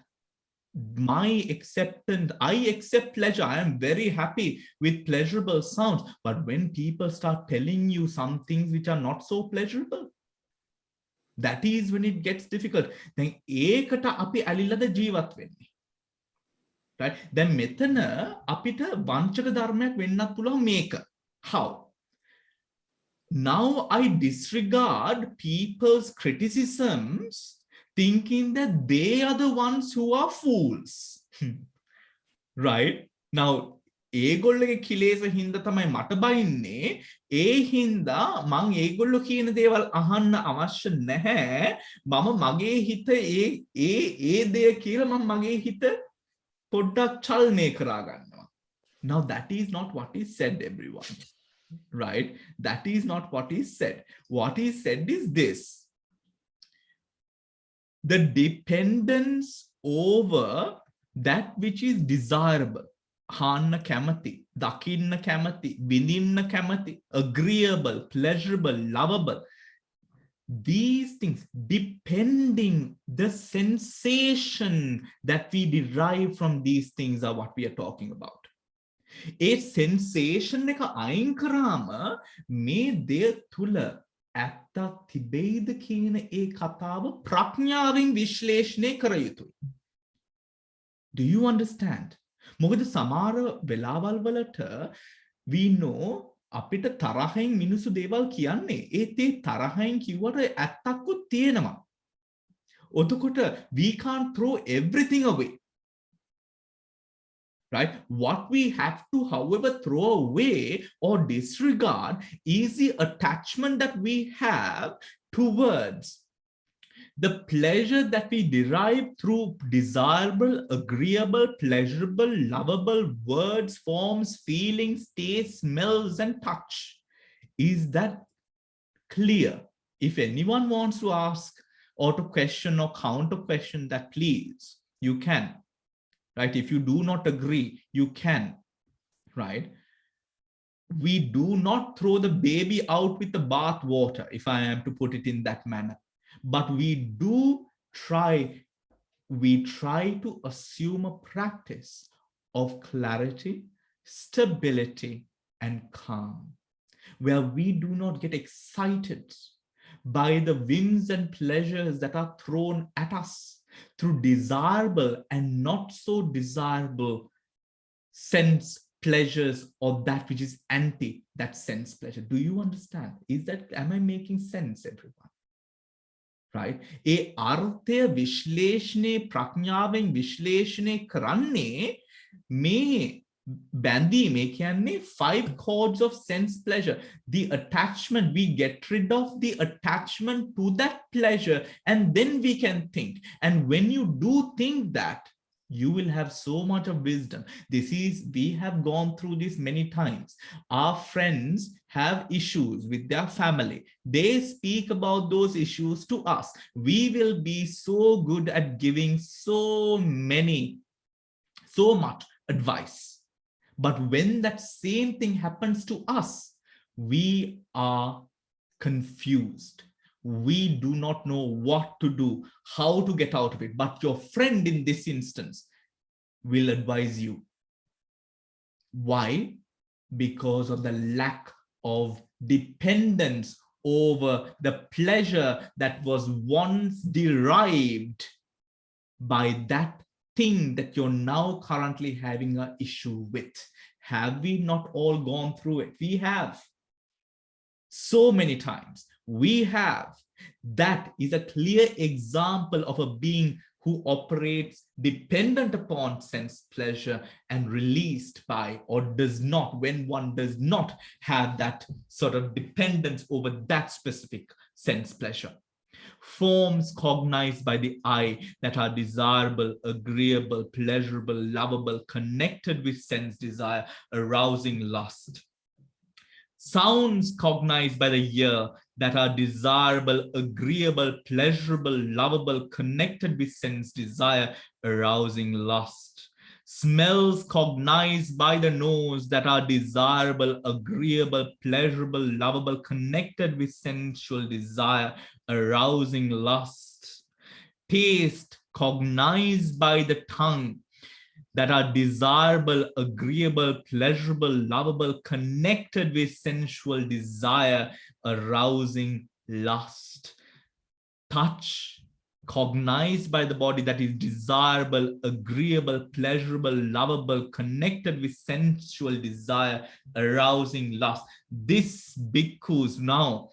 My acceptance, I accept pleasure. I am very happy with pleasurable sounds. But when people start telling you some things which are not so pleasurable, that is when it gets difficult. Then ekata api alilada jeevat wenni. Right? Then metana apita vanchaka dharmayak wennath puluwan meka. How? Now I disregard people's criticisms, thinking that they are the ones who are fools. Right? Now, ඒගොල්ලගේ කිලේශ හින්දා තමයි මට බයින්නේ. ඒ හින්දා මං ඒගොල්ලෝ කියන දේවල් අහන්න අවශ්‍ය නැහැ. මම මගේ හිත ඒ දෙය කියලා මම මගේ හිත පොඩ්ඩක් චලනය කරා ගන්නවා. Now that is not what is said, everyone. Right? That is not what is said. What is said is this. The dependence over that which is desirable, හාන්න කැමති, දකින්න කැමති, විඳින්න කැමති, agreeable, pleasurable, lovable, these things, depending the sensation that we derive from these things are what we are talking about. A sensation එක අයින් කරාම මේ දෙය තුල ඇත්තක් තිබෙයිද කියන ඒ කතාව ප්‍රඥාවෙන් විශ්ලේෂණය කර යුතුයි. Do you understand? මොකද සමහර වෙලාවල් වලට we know අපිට තරහෙන් මිනිස්සු දේවල් කියන්නේ ඒත් ඒ තරහෙන් කිව්වට ඇත්තක්කුත් තියෙනවා. එතකොට we can't throw everything away. Right? What we have to, however, throw away or disregard is the attachment that we have towards the pleasure that we derive through desirable, agreeable, pleasurable, lovable words, forms, feelings, tastes, smells, and touch. Is that clear? If anyone wants to ask or to question or counter question that, please, you can. Right? If you do not agree, you can. Right? We do not throw the baby out with the bath water, if I am to put it in that manner. But we try to assume a practice of clarity, stability, and calm, where we do not get excited by the whims and pleasures that are thrown at us through desirable and not so desirable sense pleasures, or that which is anti that sense pleasure. Do you understand? Am I making sense, everyone? Right? ඒ අර්ථය විශ්ලේෂණය ප්‍රඥාවෙන් විශ්ලේෂණය කරන්නේ මේ බැඳීමේ කියන්නේ 5 chords of sense pleasure. The attachment, we get rid of the attachment to that pleasure, and then we can think. And when you do think that, you will have so much of wisdom. We have gone through this many times. Our friends have issues with their family. They speak about those issues to us. We will be so good at giving so much advice. But when that same thing happens to us, we are confused. We do not know what to do, how to get out of it. But your friend in this instance will advise you. Why? Because of the lack of dependence over the pleasure that was once derived by that thing that you're now currently having an issue with. Have we not all gone through it? We have. So many times. We have. That is a clear example of a being who operates dependent upon sense pleasure and released by, or does not, when one does not have that sort of dependence over that specific sense pleasure. Forms cognized by the eye that are desirable, agreeable, pleasurable, lovable, connected with sense desire, arousing lust. Sounds cognized by the ear that are desirable, agreeable, pleasurable, lovable, connected with sense desire, arousing lust. Smells cognized by the nose that are desirable, agreeable, pleasurable, lovable, connected with sensual desire, arousing lust. Taste cognized by the tongue that are desirable, agreeable, pleasurable, lovable, connected with sensual desire, arousing lust. Touch, cognized by the body, that is desirable, agreeable, pleasurable, lovable, connected with sensual desire, arousing lust. This bhikkhus now,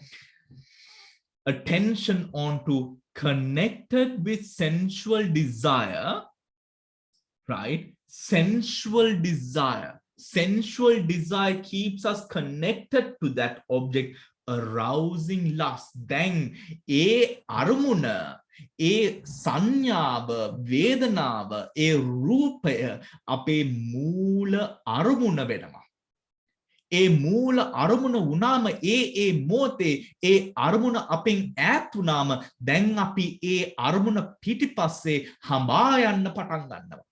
attention onto connected with sensual desire, right? Sensual desire. Sensual desire keeps us connected to that object, arousing lust. Then ඒ අරමුණ, ඒ සංඥාව, වේදනාව, ඒ රූපය අපේ මූල අරමුණ වෙනවා. ඒ මූල අරමුණ වුණාම ඒ මොහොතේ ඒ අරමුණ අපෙන් ඈත් වුණාම දැන් අපි ඒ අරමුණ පිටිපස්සේ හඹා යන්න පටන් ගන්නවා.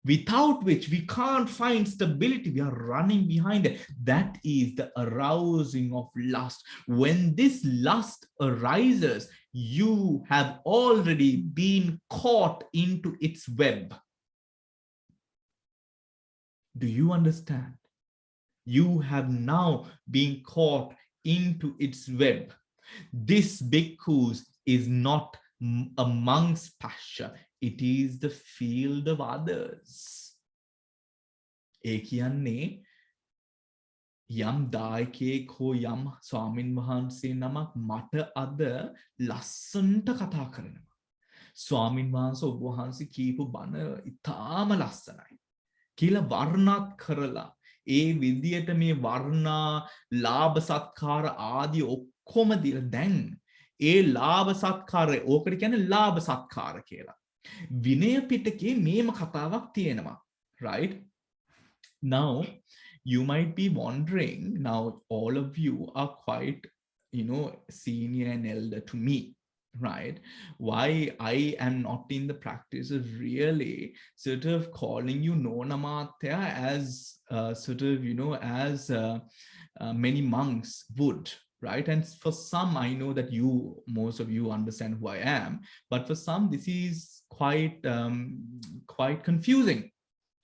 Without which we can't find stability. We are running behind it. That is the arousing of lust. When this lust arises, you have already been caught into its web. Do you understand? You have now been caught into its web. This bhikkhus is not a monk's pasture. It is the field of others. ඒ කියන්නේ යම් දායකයෙක් හෝ යම් ස්වාමින් වහන්සේ නමක් මට අද ලස්සන්ට කතා කරනවා. ස්වාමින් වහන්සේ ඔබ වහන්සේ කියපු බණ ඉතාම ලස්සනයි කියලා වර්ණත් කරලා ඒ විදියට මේ වර්ණා ලාභ සත්කාර ආදී ඔක්කොම දීලා දැන් ඒ ලාභ සත්කාර ඕකට කියන්නේ ලාභ සත්කාර කියලා. විනය පිටකේ මේම කතාවක් තියෙනවා. Right? Now you might be wondering, now all of you are quite, senior and elder to me, right? Why I am not in the practice of really sort of calling you Nonamatya as sort of, as many monks would, right? And for some, I know that most of you understand who I am, but for some, this is quite confusing,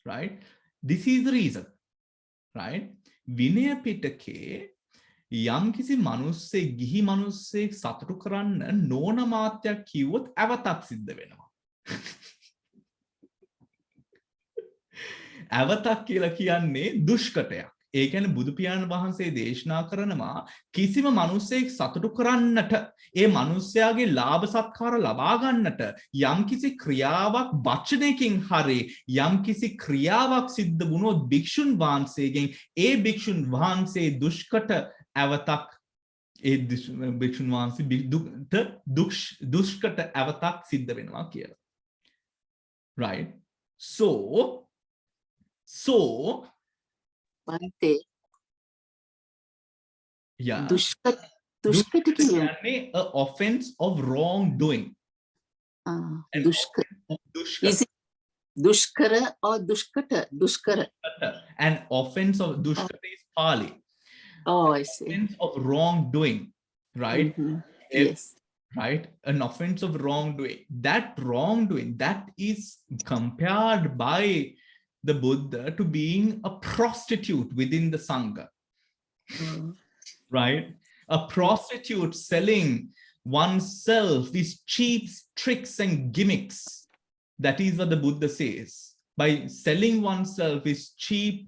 right? This is the reason. Right? විනය පිටකේ යම් කිසි මිනිස්සෙක් ගිහි මිනිස්සෙක් සතුටු කරන්න නෝන මාත්‍යක් කිව්වොත් අවතක් සිද්ධ වෙනවා. අවතක් කියලා කියන්නේ දුෂ්කටයක්. ඒ කියන්නේ බුදු පියාණන් වහන්සේ දේශනා කරනවා කිසිම මිනිස්සෙක් සතුටු කරන්නට ඒ මිනිස්යාගේ ලාභ සත්කාර ලබා ගන්නට යම් කිසි ක්‍රියාවක් වචනයකින් හරි යම් කිසි ක්‍රියාවක් සිද්ධ වුණොත් භික්ෂුන් වහන්සේගෙන් ඒ භික්ෂුන් වහන්සේ දුෂ්කට අවතක් ඒ භික්ෂුන් වහන්සේ දුෂ්කට අවතක් සිද්ධ වෙනවා කියලා. Right? So Bhante, yeah. Dushkata කියන්නේ a offense of wrongdoing. Is it dushkara or dushkata? Dushkara. An offense of dushkata is Pali. Oh, I see. Offense of wrongdoing, right? Yes. Right? An offense of wrongdoing. That wrongdoing, that is compared by the Buddha to being a prostitute within the Sangha. Right? A prostitute selling oneself these cheap tricks and gimmicks. That is what the Buddha says. By selling oneself these cheap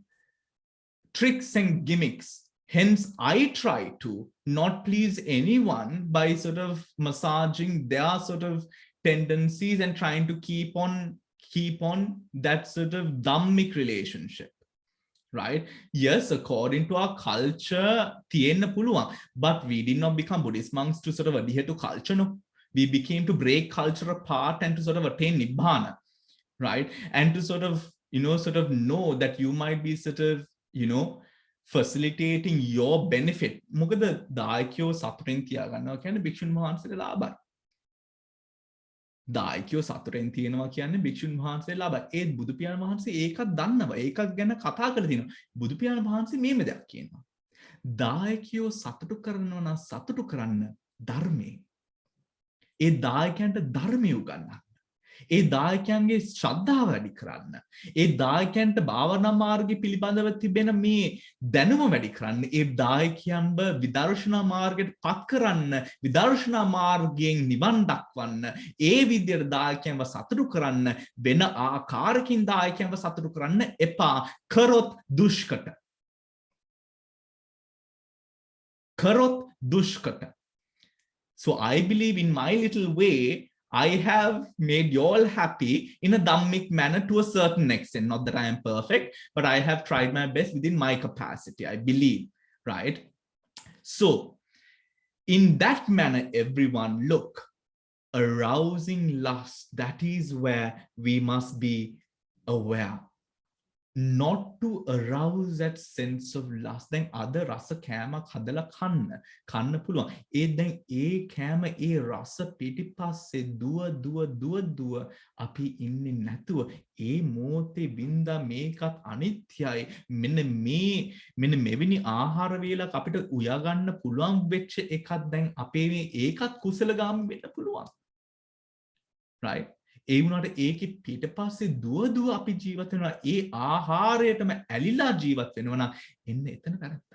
tricks and gimmicks. Hence, I try to not please anyone by sort of massaging their sort of tendencies and trying to keep on that sort of dhammic relationship. Right? Yes, according to our culture, තියෙන්න පුළුවන්. But we did not become Buddhist monks to sort of adhere to culture. No, we became to break culture apart and to sort of attain nibbana, right? And to sort of know that you might be sort of facilitating your benefit. මොකද දායකයෝ සතුටින් තියාගන්නවා කියන්නේ භික්ෂුන් වහන්සේලා ලාභයි. දායකයෝ සතුටෙන් තියෙනවා කියන්නේ භික්ෂුන් වහන්සේ ලාභයි. ඒත් බුදු පියාණන් වහන්සේ ඒකත් දන්නවා. ඒකත් ගැන කතා කරලා තිනවා. බුදු පියාණන් වහන්සේ මේම දෙයක් කියනවා. දායකයෝ සතුටු කරනවා නම් සතුටු කරන්න ධර්මයේ. ඒ දායකයන්ට ධර්මය උගන්වන්න. ඒ දායකයන්ගේ ශ්‍රද්ධාව වැඩි කරන්න. ඒ දායකයන්ට භාවනා මාර්ගය පිළිබඳව තිබෙන මේ දැනුම වැඩි කරන්න. ඒ දායකයන්ව විදර්ශනා මාර්ගයට පත් කරන්න. විදර්ශනා මාර්ගයෙන් නිවන් දක්වන්න. ඒ විදිහට දායකයන්ව සතුටු කරන්න. වෙන ආකාරකින් දායකයන්ව සතුටු කරන්න එපා. කරොත් දුෂ්කට. කරොත් දුෂ්කට. So I believe in my little way, I have made you all happy in a dhammic manner to a certain extent. Not that I am perfect, but I have tried my best within my capacity, I believe, right? So, in that manner, everyone, look, arousing lust, that is where we must be aware. Not to arouse that sense of lust. Then other rasa kama hadala kanna puluwan. Then e kama e rasa pitipasse duwa api inni nathuwa e mote binda mekat anithyai menna mevini ආහාර වේලක් අපිට උයා ගන්න පුළුවන් වෙච්ච එකක් දැන් අපේ මේ ඒකත් කුසලගාමී වෙන්න පුළුවන්. Right? ඒ වුණාට ඒකේ පිටපස්සේ දුව අපි ජීවත් වෙනවා. ඒ ආහාරයටම ඇලිලා ජීවත් වෙනවා නම් එන්න එතන වැරද්දක්.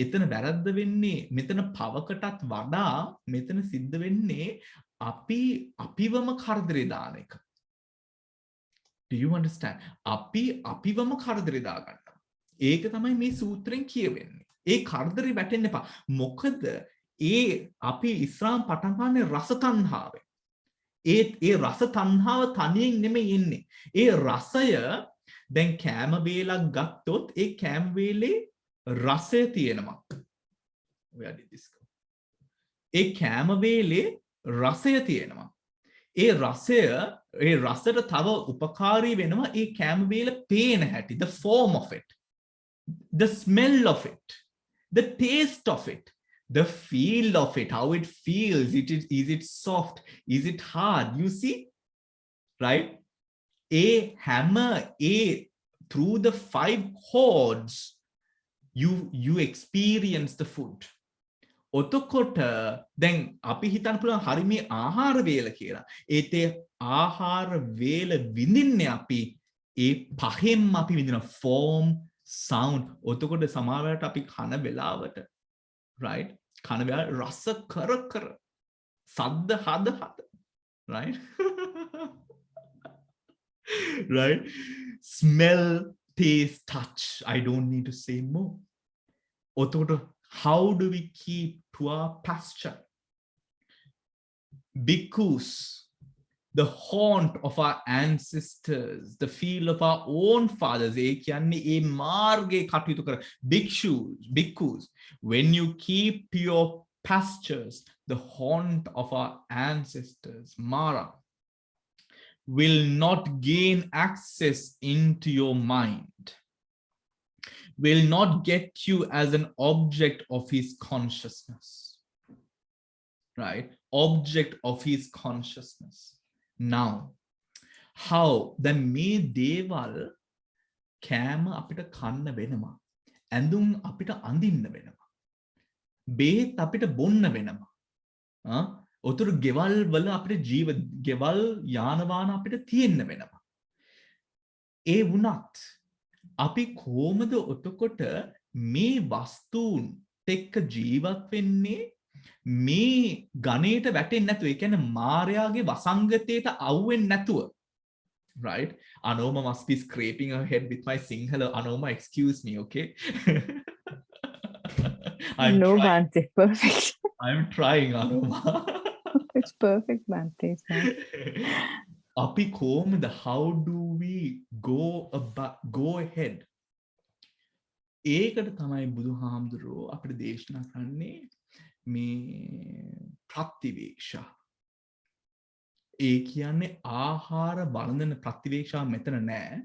එතන වැරද්ද වෙන්නේ මෙතන පවකටත් වඩා මෙතන සිද්ධ වෙන්නේ අපිවම කරදරේ දාන එක. Do you understand? අපිවම කරදරේ දා ගන්නවා. ඒක තමයි මේ සූත්‍රයෙන් කියවෙන්නේ. ඒ කරදරේ වැටෙන්න එපා. මොකද අපි ඉස්ලාම් පටන් ගන්න රස තණ්හාවෙන්. ඒ රස තණ්හාව තනියෙන් නෙමෙයි එන්නේ. ඒ රසය දැන් කෑම වේලක් ගත්තොත් ඒ කෑම වේලේ රසය තියෙනවා. Where did this go? ඒ කෑම වේලේ රසය තියෙනවා. ඒ රසට තව උපකාරී වෙනවා ඒ කෑම වේල පේන හැටි, the form of it, the smell of it, the taste of it, the feel of it, how it feels. Is it soft? Is it hard? You see? Right? A hammer, through the 5 chords, you experience the food. ඔතකොට දැන් අපි හිතන්න පුළුවන් හරි මේ ආහාර වේල කියලා. ඒත් ආහාර වේල විඳින්නේ අපි ඒ පහෙන්ම අපි විඳින form, sound. ඔතකොට සමහරවිට අපි කන වෙලාවට right? කන වෙලාවට රස කර සද්ද හද right? Right? Smell, taste, touch. I don't need to say more. ඔතකොට how do we keep to our pasture? Bhikkhus, the haunt of our ancestors, the field of our own fathers. Bhikkhus, when you keep your pastures, the haunt of our ancestors, Māra, will not gain access into your mind, will not get you as an object of his consciousness. Right? Object of his consciousness. Now, how the me deval කෑම අපිට කන්න වෙනවා. ඇඳුම් අපිට අඳින්න වෙනවා. බේත් අපිට බොන්න වෙනවා. ඔතුරු ගෙවල් වල අපිට ගෙවල් යාන වාහන අපිට තියෙන්න වෙනවා. ඒ වුණත් අපි කොහොමද ඔතකොට මේ වස්තුන් එක්ක ජීවත් වෙන්නේ මේ ගණේට වැටෙන්නේ නැතුව. ඒ කියන්නේ මායාවේ වසංගතයට අවු වෙන්නේ නැතුව. Right? Anoma must be scraping her head with my Sinhala. Anoma, excuse me, okay? No, Bhante, perfect. I'm trying, Anoma. It's perfect, Bhante. It's fine. Api komada, how do we go ahead? ඒකට තමයි බුදුහාමුදුරුවෝ අපිට දේශනා කරන්නේ මේ ප්‍රතිවේක්ෂා. ඒ කියන්නේ ආහාර වළඳන ප්‍රතිවේක්ෂා මෙතන නෑ.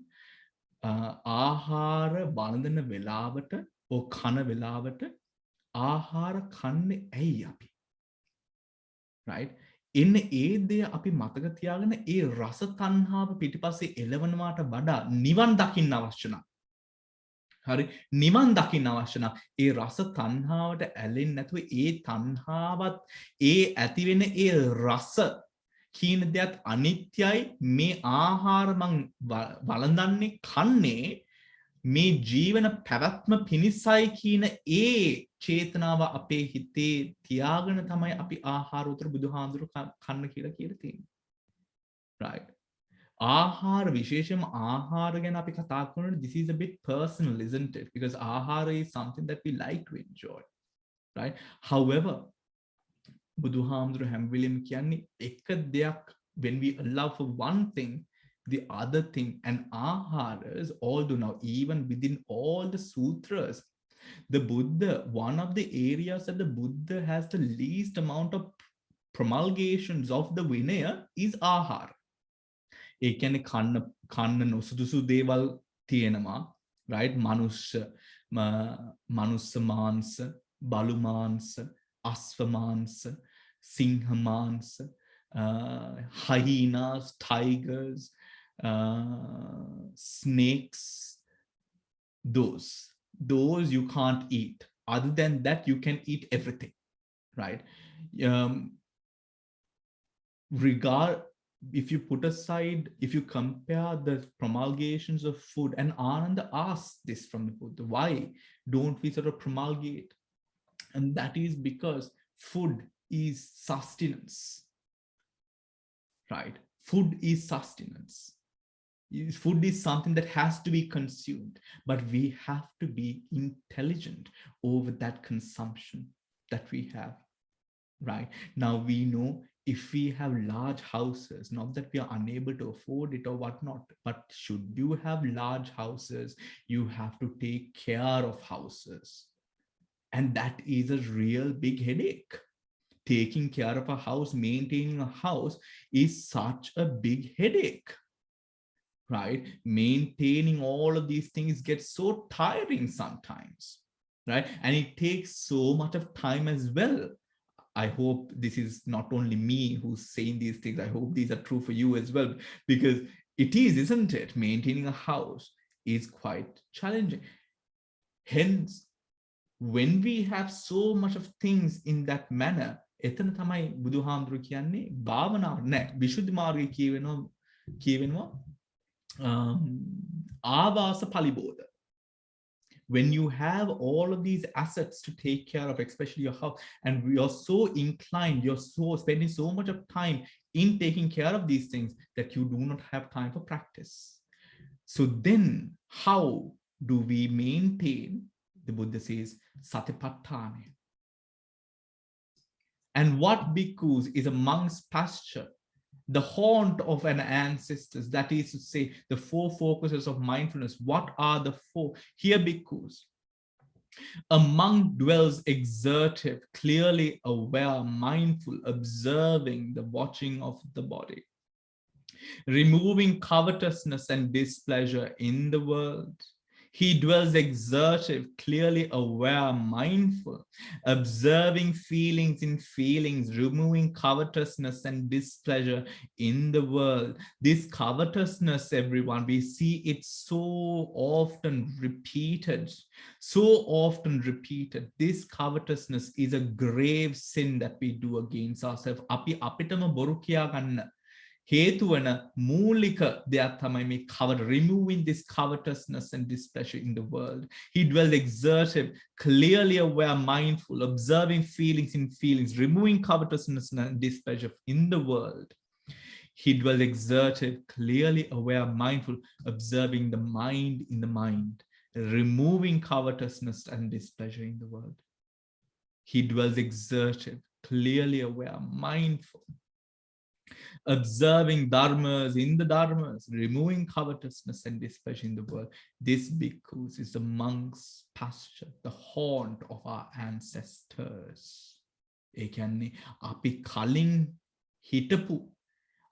ආහාර වළඳන වෙලාවට කන වෙලාවට ආහාර කන්නේ ඇයි අපි? Right? එන්න ඒ දේ අපි මතක තියාගෙන ඒ රස තණ්හාව පිටිපස්සේ එළවනවාට වඩා නිවන් දකින්න අවශ්‍ය නම්. හරි? නිවන් දකින්න අවශ්‍ය නම් ඒ රස තණ්හාවට ඇලෙන්නේ නැතුව ඒ තණ්හාවත් ඒ ඇති වෙන ඒ රස කියන දෙයත් අනිත්‍යයි. මේ ආහාර මං වළඳන්නේ කන්නේ මේ ජීවන පැවැත්ම පිණිසයි කියන ඒ චේතනාව අපේ හිතේ තියාගෙන තමයි අපි ආහාර උතර බුදුහාඳුරු කන්න කියලා තියෙන්නේ. Right? ආහාර විශේෂම ආහාර ගැන අපි කතා කරනකොට this is a bit personal, isn't it? Because ආහාර is something that we like to enjoy. Right? However, බුදුහාමුදුරු හැම වෙලෙම කියන්නේ එක දෙයක් when we allow for one thing, the other thing, and aharas, although now even within all the sutras, the Buddha, one of the areas that the Buddha has the least amount of promulgations of the Vinaya is ahara. ඒ කියන්නේ කන්න නොසුදුසු දේවල් තියෙනවා. Right? මනුස්ස මාංශ, බලු මාංශ, අස්ව මාංශ, සිංහ මාංශ, hyenas, tigers, snakes, those you can't eat. Other than that, you can eat everything. Right? if you put aside, if you compare the promulgations of food, and Ananda asks this from the Buddha, why don't we sort of promulgate? And that is because food is sustenance, right? Food is sustenance. Food is something that has to be consumed, but we have to be intelligent over that consumption that we have, right? Now we know if we have large houses, not that we are unable to afford it or whatnot, but should you have large houses, you have to take care of houses. And that is a real big headache. Taking care of a house, maintaining a house is such a big headache, right? Maintaining all of these things gets so tiring sometimes, right? And it takes so much of time as well. I hope this is not only me who's saying these things. I hope these are true for you as well, because it is, isn't it? Maintaining a house is quite challenging. Hence, when we have so much of things in that manner, එතන තමයි බුදුහාමුදුරු කියන්නේ භාවනාව නෑ විසුද්ධි මාර්ගය කියවෙනවා ආවාස පලිබෝධ. When you have all of these assets to take care of, especially your house, and you're so inclined, you're so spending so much of time in taking care of these things that you do not have time for practice. So then how do we maintain, the Buddha says, satipatthana? And what bhikkhus is a monk's pasture, the haunt of an ancestors, that is to say, the four focuses of mindfulness. What are the four? Here, bhikkhus. A monk dwells exertive, clearly aware, mindful, observing the watching of the body, removing covetousness and displeasure in the world. He dwells exertive, clearly aware, mindful, observing feelings in feelings, removing covetousness and displeasure in the world. This covetousness, everyone, we see it so often repeated, so often repeated. This covetousness is a grave sin that we do against ourselves. Api apitama boru kiya ganna. හේතුවන මූලික දෙයක් තමයි මේ removing this covetousness and displeasure in the world. He dwells exertive, clearly aware, mindful, observing feelings in feelings, removing covetousness and displeasure in the world. He dwells exertive, clearly aware, mindful, observing the mind in the mind, removing covetousness and displeasure in the world. He dwells exertive, clearly aware, mindful, observing dharmas in the dharmas, removing covetousness and displeasure in the world. This bhikkhus is the monk's pasture, the haunt of our ancestors. ඒ කියන්නේ අපි කලින් හිටපු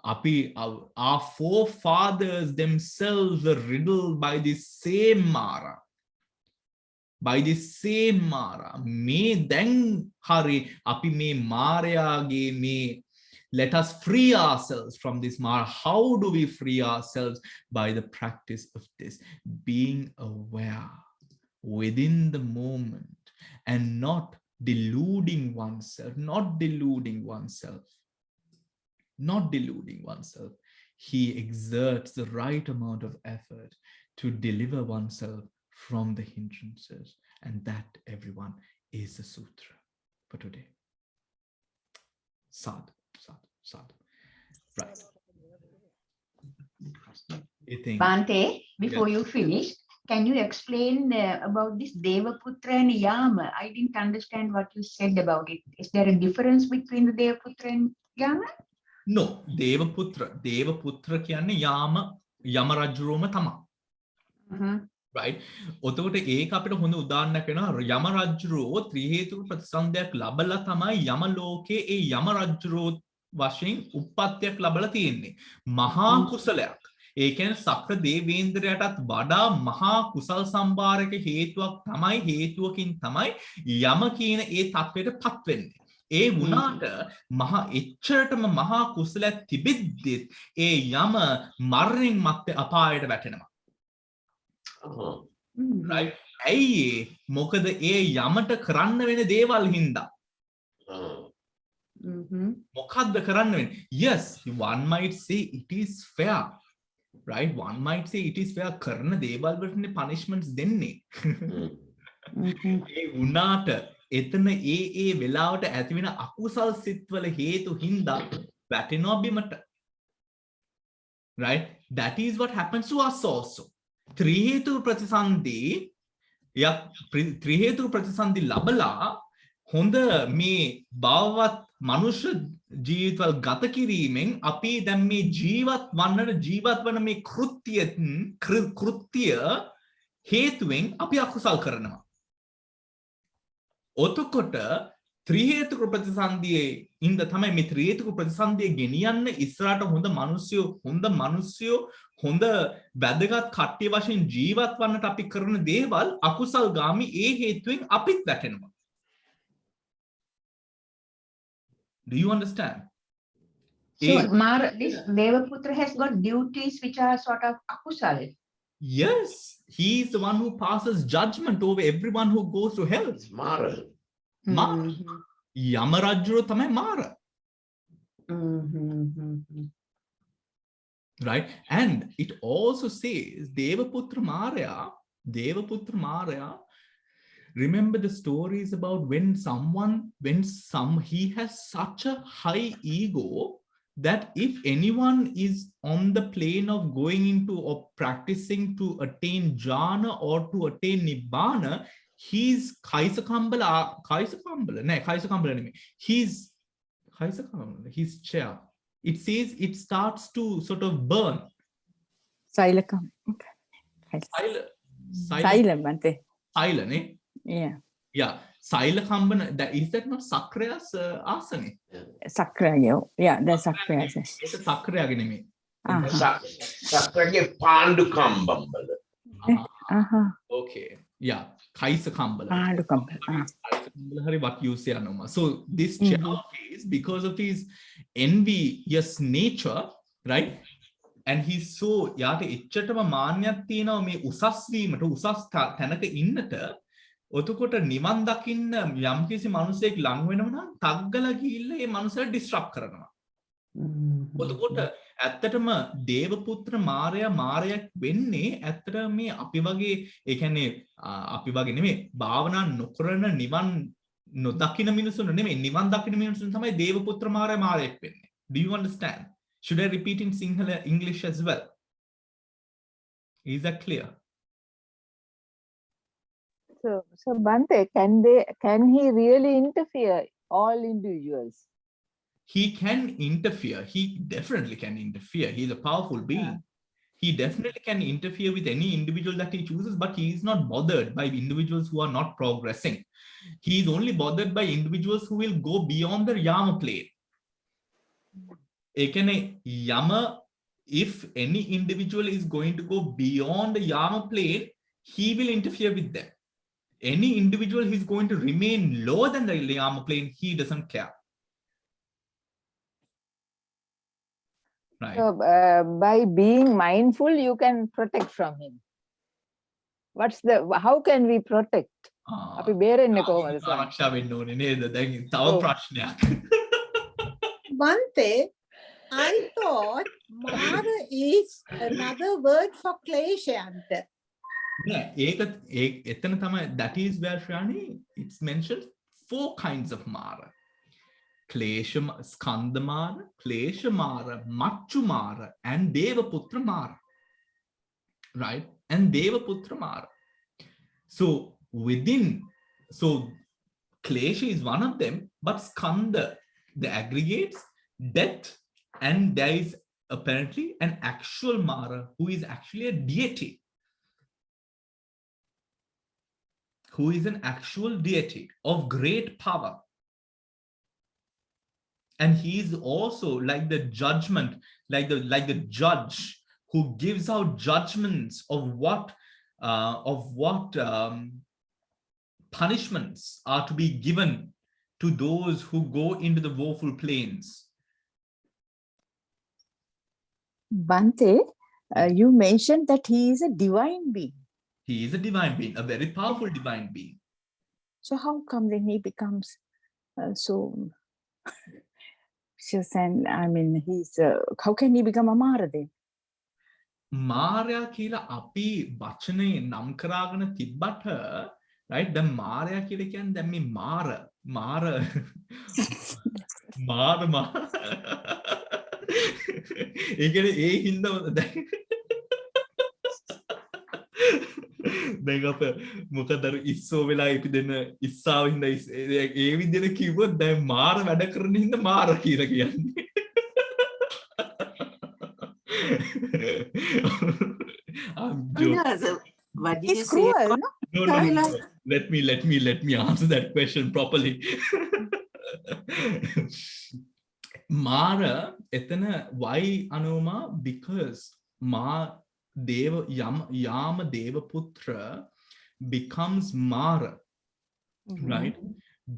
our forefathers themselves were riddled by this same Māra. By this same Māra. මේ දැන් හරි අපි මේ මාරයාගේ මේ let us free ourselves from this Māra. How do we free ourselves? By the practice of this, being aware within the moment and not deluding oneself, not deluding oneself. He exerts the right amount of effort to deliver oneself from the hindrances. And that, everyone, is the sutra for today. Sadhu. Right. Bhante, before you finish, can you explain about this Devaputra and Yama? I didn't understand what you said about it. Is there a difference between the Devaputra and Yama? No, Devaputra කියන්නේ Yama රජුරෝම තමයි. Right? ඔතකොට ඒක අපිට හොඳ උදාහරණයක් වෙනවා. යම රජුරෝ ත්‍රි හේතුක ප්‍රතිසන්දයක් ලබලා තමයි යම ලෝකේ ඒ යම රජුරෝ වශයෙන් උප්පත්තියක් ලබලා තියෙන්නේ. මහා කුසලයක්. ඒ කියන්නේ සක්‍ර දේවේන්ද්‍රයටත් වඩා මහා කුසල් සම්භාරක හේතුවකින් තමයි යම කියන ඒ තත්වයට පත් වෙන්නේ. ඒ වුණාට මහා එච්චරටම මහා කුසලයක් තිබෙද්දිත් ඒ යම මරණින් මත්තේ අපායට වැටෙනවා. Right? ඇයි මොකද ඒ යමට කරන්න වෙන දේවල් හින්දා. මොකද්ද කරන්න වෙන්නේ? Yes, one might say it is fair. Right? One might say it is fair. කරන දේවල් වලටනේ punishments දෙන්නේ. ඒ උනාට එතන ඒ වෙලාවට ඇති වෙන අකුසල් සිත්වල හේතු හින්දා වැටෙනවා බිමට. Right? That is what happens to us also. ත්‍රි හේතු ප්‍රතිසන්දි ලබලා හොඳ මේ භවවත් මනුෂ්‍ය ජීවිතවල ගත කිරීමෙන් අපි දැන් මේ ජීවත් වන මේ කෘත්‍ය හේතුවෙන් අපි අකුසල් කරනවා. ඔතකොට ත්‍රි හේතුක ප්‍රතිසන්දියේ ඉඳ තමයි මේ ත්‍රි හේතුක ප්‍රතිසන්දිය ගෙනියන්න ඉස්සරහට හොඳ මිනිස්සුયો හොඳ වැදගත් කට්ටිය වශයෙන් ජීවත් වන්නට අපි කරන දේවල් අකුසල් ගාමි ඒ හේතුවෙන් අපිත් වැටෙනවා. Do you understand? So, Māra, this Devaputra has got duties which are sort of akusal. Yes, he is the one who passes judgment over everyone who goes to hell. It's Māra. Yama Rajuru tamai Māra. Right? And it also says Devaputra Māra. Remember the stories about he has such a high ego that if anyone is on the plane of going into or practicing to attain jhana or to attain nibbana, he's his chair. It says it starts to sort of burn. Silakam. Silent, Bhante. Silent, eh? Yeah. Yeah. Saila Kambana, is that not Sakraya's asana? Sakraya. Yeah, that's Sakraya. It's a Sakraya නෙමෙයි. සක්‍රගේ පාණ්ඩු කම්බම්බල. Okay. Yeah. Kaisa Kambala. Hari what you say Anoma. So this child is because of his envious nature, right? And he's so යාට එච්චටම මාන්නයක් තියෙනවා මේ උසස් වීමට උසස් තැනක ඉන්නට. ඔතකොට නිවන් දකින්න යම්කිසි මිනිසෙක් ලං වෙනවා නම් තග්ගල ගිහිල්ලා ඒ මනුස්සයා ඩිස්ට්‍රප් කරනවා. ඔතකොට ඇත්තටම දේවපුත්‍ර මාරයක් වෙන්නේ ඇත්තට මේ අපි වගේ ඒ කියන්නේ අපි වගේ නෙමෙයි භාවනා නොකරන නිවන් නොදකින මිනිසුන් නෙමෙයි නිවන් දකින මිනිසුන් තමයි දේවපුත්‍ර මාරයක් වෙන්නේ. Do you understand? Should I repeat in Sinhala English as well? Is that clear? So Bhante, can he really interfere all individuals? He can interfere. He definitely can interfere. He is a powerful being. He definitely can interfere with any individual that he chooses, but he is not bothered by individuals who are not progressing. He is only bothered by individuals who will go beyond the yama plane. Yama, if any individual is going to go beyond the yama plane, he will interfere with them. Any individual who is going to remain lower than the yama plane, he doesn't care. Right. So by being mindful, you can protect from him. How can we protect? අපි බේරෙන්නේ කොහොමද? ආරක්ෂා වෙන්න ඕනේ නේද? දැන් තව ප්‍රශ්නයක්. Bhante, I thought Māra is another word for kleshanta. එතන තමයි that is where Shrani it's mentioned 4 kinds of Māra. Klesha Skandha Māra, Klesha Māra, Machu Māra, and Devaputra Māra. Right? And Devaputra Māra. So Klesha is one of them, but Skandha, the aggregates, death, and there is apparently an actual Māra who is actually a deity. Who is an actual deity of great power. And he is also like the judgment, like the judge who gives out judgments of what punishments are to be given to those who go into the woeful plains. Bhante, you mentioned that he is a divine being. He is a divine being, a very powerful divine being. So how come then he becomes so vicious and I mean, how can he become a Māra then? මාරයා කියලා අපි වචනේ නම් කරාගෙන තිබ්බට right දැන් මාරයා කියලා කියන්නේ දැන් මේ මාර ඒ කියන්නේ ඒ හින්දා දැන් අප මොකද අර ඉස්සෝ වෙලා ඉපදෙන ඉස්සාව හින්දා ඒ විදිහට කිව්වොත් දැන් මාර වැඩ කරන හින්දා මාර කියලා කියන්නේ I'm joking. What did you It's say? cruel, no? No. Let me answer that question properly. Māra, etana why anoma? Because Yama Devaputra becomes Māra, right?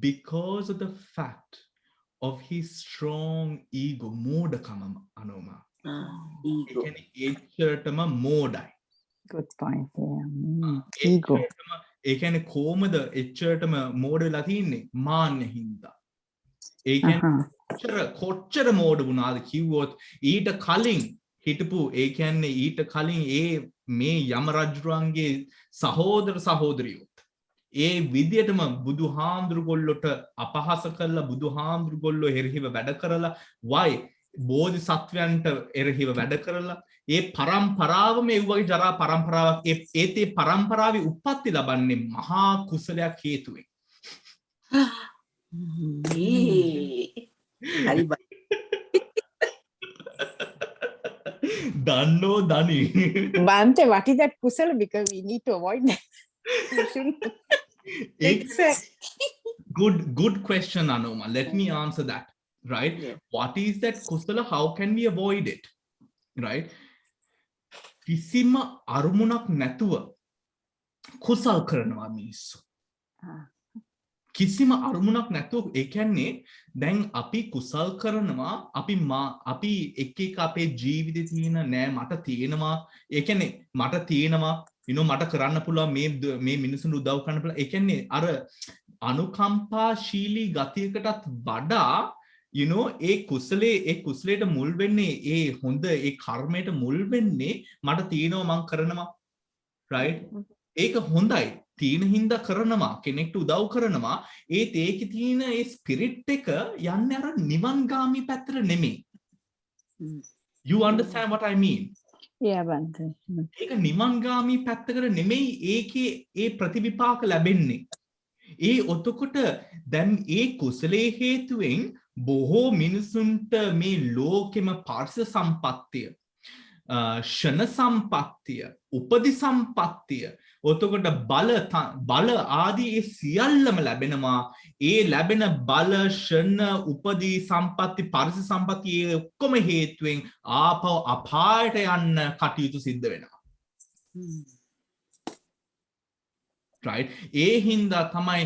Because of the fact of his strong ego, modakama anoma. Ego. Modai. Good point. Yeah. Ego. ඒ කියන්නේ කොහමද එච්චරටම මෝඩ වෙලා තින්නේ මාන්න හින්දා. ඒ කියන්නේ කොච්චර මෝඩ වුණාද කිව්වොත් ඊට කලින් හිටපු ඒ කියන්නේ ඊට කලින් ඒ මේ යම රජුරන්ගේ සහෝදර සහෝදරියොත් ඒ විදියටම බුදුහාමුදුරුගොල්ලොට අපහාස කරලා බුදුහාමුදුරුගොල්ලෝ එරෙහිව වැඩ කරලා වයි බෝධිසත්වයන්ට එරෙහිව වැඩ කරලා ඒ පරම්පරාවම ඒ වගේ ජරා පරම්පරාවක් ඒතේ පරම්පරාවේ උප්පත්ති ලබන්නේ මහා කුසලයක් හේතුවෙන්. හරි දන්නෝ දනි. Bhante, what is that kusala? Because we need to avoid that. Good question, Anoma. Let me answer that. Right? Yeah. What is that kusala? How can we avoid it? Right? කිසිම අරමුණක් නැතුව කුසල් කරනවා මිනිස්සු. කිසිම අරමුණක් නැතුව ඒ කියන්නේ දැන් අපි කුසල් කරනවා අපි එක එක අපේ ජීවිතේ තියෙන නෑ මට තියෙනවා ඒ කියන්නේ මට තියෙනවා මට කරන්න පුළුවන් මේ මිනිසුන්ට උදව් කරන්න පුළුවන් ඒ කියන්නේ අර අනුකම්පාශීලී ගතියකටත් වඩා ඒ කුසලයට මුල් වෙන්නේ ඒ හොඳ ඒ කර්මයට මුල් වෙන්නේ මට තියෙනවා මං කරනවා right ඒක හොඳයි තීන හින්දා කරනවා කෙනෙක්ට උදව් කරනවා ඒකේ තියෙන ඒ ස්පිරිට් එක යන්නේ අර නිවන්ගාමී පැත්තට නෙමෙයි. You understand what I mean? Yeah, Bhante. ඒක නිවන්ගාමී පැත්තකට නෙමෙයි ඒකේ ඒ ප්‍රතිවිපාක ලැබෙන්නේ. ඒ ඔතකොට දැන් ඒ කුසලයේ හේතුවෙන් බොහෝ මිනිසුන්ට මේ ලෝකෙම පාර්ශ සම්පත්තිය ෂණ සම්පත්තිය උපදි සම්පත්තිය ඔතකොට බල ආදී ඒ සියල්ලම ලැබෙනවා ඒ ලැබෙන බල ෂණ උපදි සම්පත්ති පාර්ශ සම්පත්ති ඒ ඔක්කොම හේතුවෙන් ආපහු අපායට යන්න කටයුතු සිද්ධ වෙනවා. right ඒ හින්දා තමයි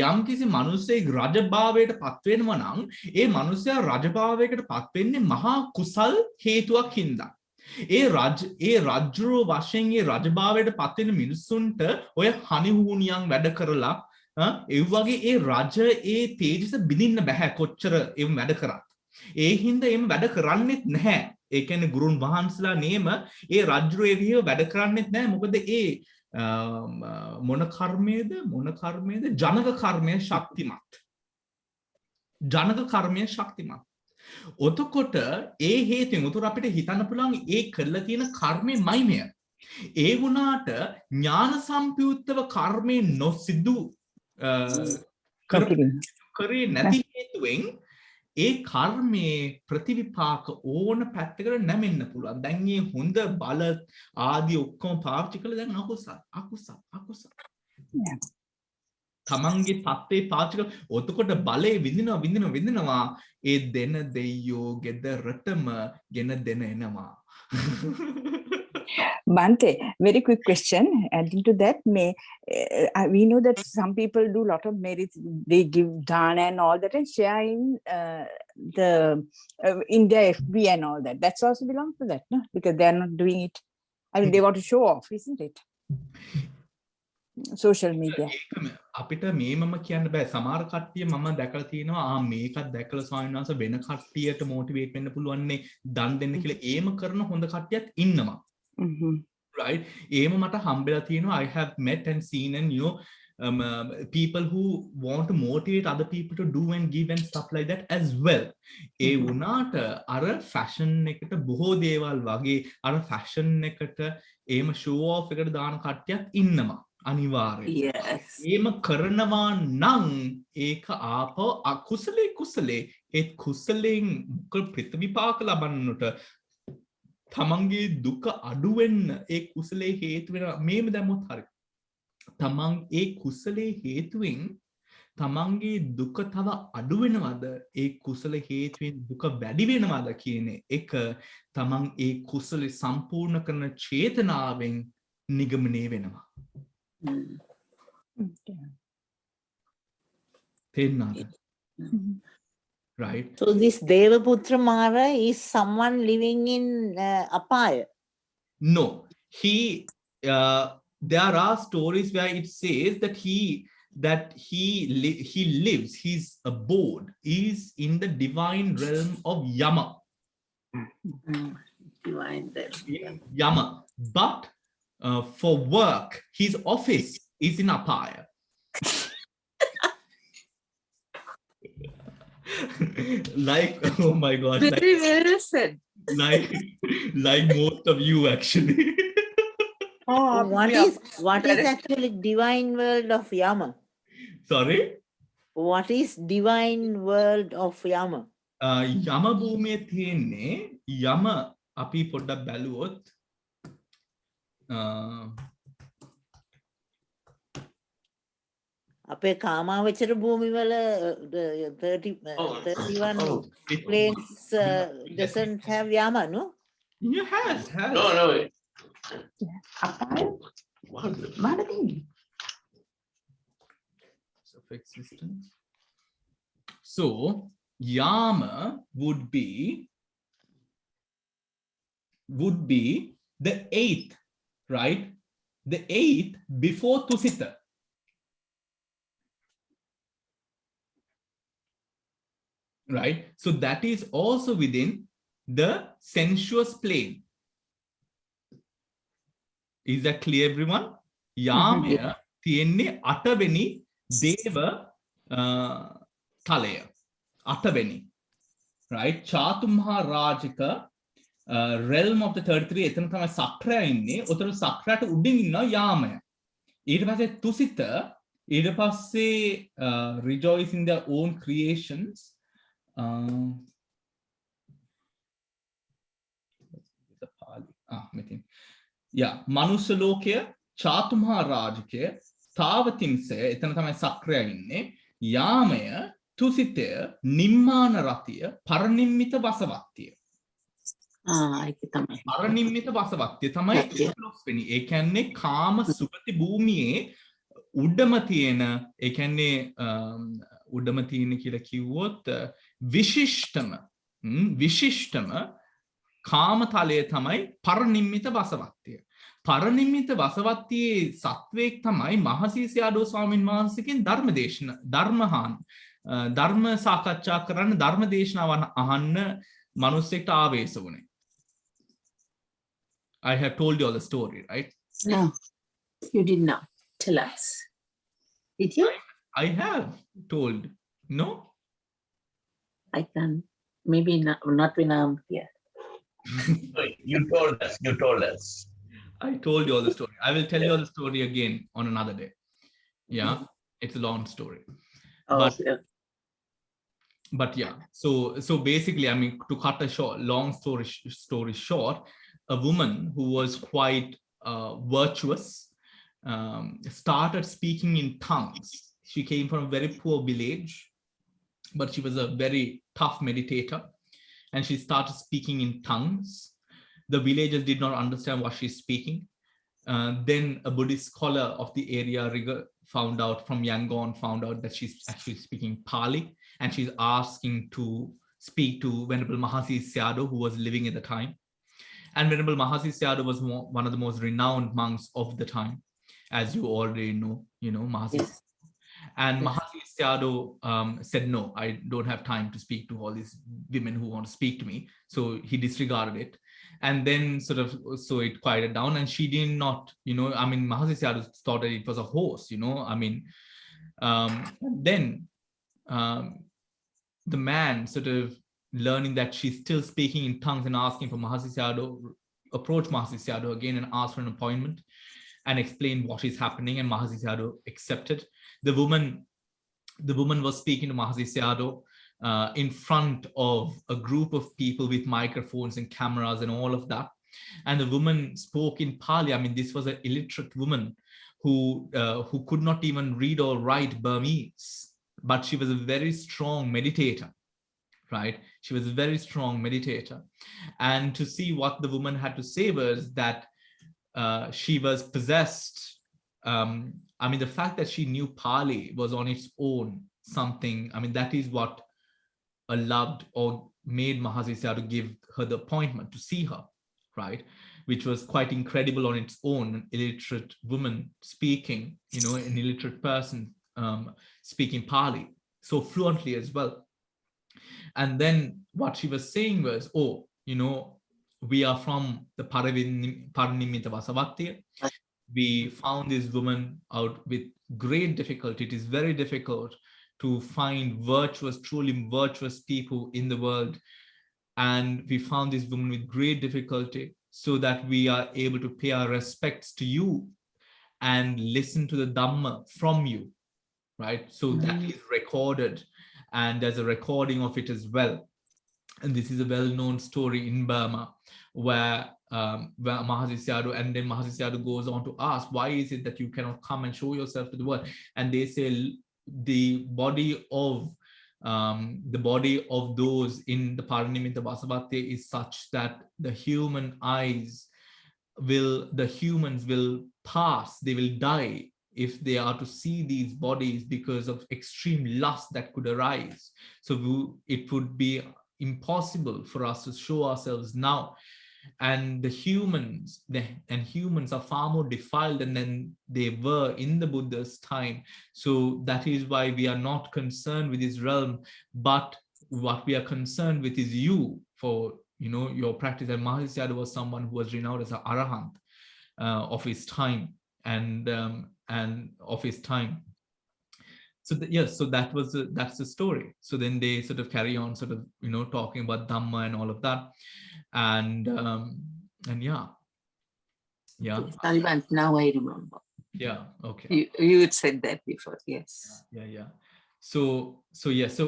යම්කිසි මිනිසෙක් රජභාවයට පත් වෙනවා නම් ඒ මිනිසයා රජභාවයකට පත් වෙන්නේ මහා කුසල් හේතුවක් හින්දා. ඒ රජ්ජුරුව වශයෙන් ඒ රජභාවයට පත් වෙන මිනිසුන්ට ඔය හනිහූනියන් වැඩ කරලා ඒ වගේ ඒ රජ ඒ තේජස බිඳින්න බෑ කොච්චර එම් වැඩ කරත්. ඒ හින්දා එම් වැඩ කරන්නෙත් නැහැ. ඒ කියන්නේ ගුරුන් වහන්සලා නේම ඒ රජ්ජුරුව එවිව වැඩ කරන්නෙත් නැහැ. මොකද ඒ මොන කර්මයේද ජනක කර්මය ශක්තිමත්. ඔතකොට ඒ හේතුවෙන් උතර අපිට හිතන්න පුළුවන් ඒ කරලා තියෙන කර්මෙ මයිමය. ඒ වුණාට ඥාන සම්පයුක්තව කර්මේ නොසිදු කරේ නැති හේතුවෙන් ඒ කර්මයේ ප්‍රතිවිපාක ඕන පැත්තකට නැමෙන්න පුළුවන්. දැන් මේ හොඳ බල ආදී ඔක්කොම පාවිච්චි කළා දැන් අකුසල. තමන්ගේ තත්ත්වේ පාවිච්චි කළා. ඔතකොට බලේ විඳිනවා. ඒ දෙන දෙයියෝ ගෙදරටම ගෙන දෙන එනවා. Bhante, very quick question. Adding to that, we know that some people do a lot of merits. They give dana and all that and share in their FB and all that. That's also belongs to that, no? Because they are not doing it. I mean, they want to show off, isn't it? social media. අපිට මේ මම කියන්න බෑ. සමහර කට්ටිය මම දැකලා තියෙනවා මේකත් දැකලා ස්වාමීන් වහන්සේ වෙන කට්ටියට මොටිවේට් වෙන්න පුළුවන් නේ දන් දෙන්න කියලා ඒම කරන හොඳ කට්ටියත් ඉන්නවා. Right? ඒම මට හම්බෙලා තියෙනවා. I have met and seen and people who want to motivate other people to do and give and stuff like that as well. ඒ වුණාට අර ෆැෂන් එකට බොහෝ දේවල් වගේ අර ෆැෂන් එකට ඒම show off එකට දාන කට්ටියත් ඉන්නවා. අනිවාර්යෙන්. Yes. ඒම කරනවා නම් ඒක ආපහු අකුසලේ ඒ කුසලෙන් ප්‍රතිවිපාක ලබන්නට තමන්ගේ දුක අඩු වෙන්න ඒ කුසලේ හේතු වෙනවා. මේම දැම්මොත් හරි. තමන් ඒ කුසලේ හේතුවෙන් තමන්ගේ දුක තව අඩු වෙනවද ඒ කුසල හේතුවෙන් දුක වැඩි වෙනවද කියන එක තමන් ඒ කුසලේ සම්පූර්ණ කරන චේතනාවෙන් නිගමනය වෙනවා. තේරුණාද? Right? So this Devaputra Māra is someone living in Apaya? No, there are stories where it says that he lives, his abode is in the divine realm of Yama. Divine realm. Yama. But for work, his office is in Apaya. Like, oh my gosh. Very well said. Like most of you actually. What is actually divine world of Yama? Sorry? What is divine world of Yama? යම භූමියේ තියෙන්නේ යම අපි පොඩ්ඩක් බැලුවොත් අපේ කාමාවචර භූමි වල 31 planes doesn't have Yama, no? Yeah, has. No. Māra thing. Of existence. So Yama would be the 8th, right? The 8th before Tusita. Right? So that is also within the sensuous plane. Is that clear, everyone? Yamaya තියෙන්නේ 8 වෙනි දේව තලය. 8 වෙනි. Right? චාතුම්හා Rajika realm of the 33 එතන තමයි සක්‍රය ඉන්නේ. උතර සක්‍රයට උඩින් ඉන්නවා යාමය. ඊට පස්සේ තුසිත ඊට පස්සේ rejoice in their own creations. මනුෂ්‍ය ලෝකය චාතුම්හා රාජිකය තාවතින්සය එතන තමයි සක්‍රය ඉන්නේ. යාමය තුසිතය නිම්මාන රතිය පරනිම්මිත වසවත්තිය. ඒක තමයි. පරනිම්මිත වසවත්තිය තමයි 11 වෙනි. ඒ කියන්නේ කාම සුගති භූමියේ උඩම තියෙන ඒ කියන්නේ උඩම තියෙන කියලා කිව්වොත් විශිෂ්ටම කාමතලය තමයි පරනිම්මිත වසවත්තිය. පරනිම්මිත වසවත්තියේ සත්වයක් තමයි මහසීසයාඩෝ ස්වාමීන් වහන්සේගෙන් ධර්ම සාකච්ඡා කරන්න ධර්ම දේශනාවන් අහන්න මිනිස්සෙක්ට ආවේශ වුණේ. I have told you all the story, right? No, you did not tell us. Did you? I have told. No? I can. Maybe not when I'm here. You told us. I told you all the story. I will tell you all the story again on another day. Yeah, it's a long story. But yeah, so basically, I mean, to cut a long story short, a woman who was quite virtuous started speaking in tongues. She came from a very poor village, but she was a very tough meditator, and she started speaking in tongues. The villagers did not understand what she's speaking. Then a Buddhist scholar of the area found out that she's actually speaking Pali, and she's asking to speak to Venerable Mahasi Sayadaw, who was living at the time. And Venerable Mahasi Sayadaw was one of the most renowned monks of the time. as you already know, Mahasi. Yes. And Yes. Mahasi Sayadaw said, no, I don't have time to speak to all these women who want to speak to me. So he disregarded it. And then so it quieted down, and she did not, Mahasi Sayadaw thought that it was a horse, then the man learning that she's still speaking in tongues and asking for Mahasi Sayadaw, approached Mahasi Sayadaw again and asked for an appointment and explained what is happening, and Mahasi Sayadaw accepted. The woman was speaking to Mahasi Sayadaw in front of a group of people with microphones and cameras and all of that. And the woman spoke in Pali. This was an illiterate woman who could not even read or write Burmese, but she was a very strong meditator, right? She was a very strong meditator. And to see what the woman had to say was that she was possessed. The fact that she knew Pali was on its own something. That is what allowed or made Mahasi Sayadaw give her the appointment to see her, right? Which was quite incredible on its own. An illiterate woman speaking, an illiterate person speaking Pali so fluently as well. And then what she was saying was, we are from the Parinimita Vasavatya. We found this woman out with great difficulty. It is very difficult to find truly virtuous people in the world. And we found this woman with great difficulty, so that we are able to pay our respects to you and listen to the Dhamma from you, right? So that is recorded, and there's a recording of it as well. And this is a well-known story in Burma, where Mahasi Sayadaw, and then Mahasi Sayadaw goes on to ask, why is it that you cannot come and show yourself to the world? And they say the body of those in the Parinimita Vasavatya is such that the humans will pass, they will die if they are to see these bodies, because of extreme lust that could arise. So it would be impossible for us to show ourselves now. And humans are far more defiled than they were in the Buddha's time. So that is why we are not concerned with this realm, but what we are concerned with is you, for your practice. And Mahasi Sayadaw was someone who was renowned as an arahant of his time, and of his time. So so that's the story. So then they carry on talking about Dhamma and all of that. And yeah. Taliban, now I remember. Yeah, okay. You had said that before, yes. Yeah. So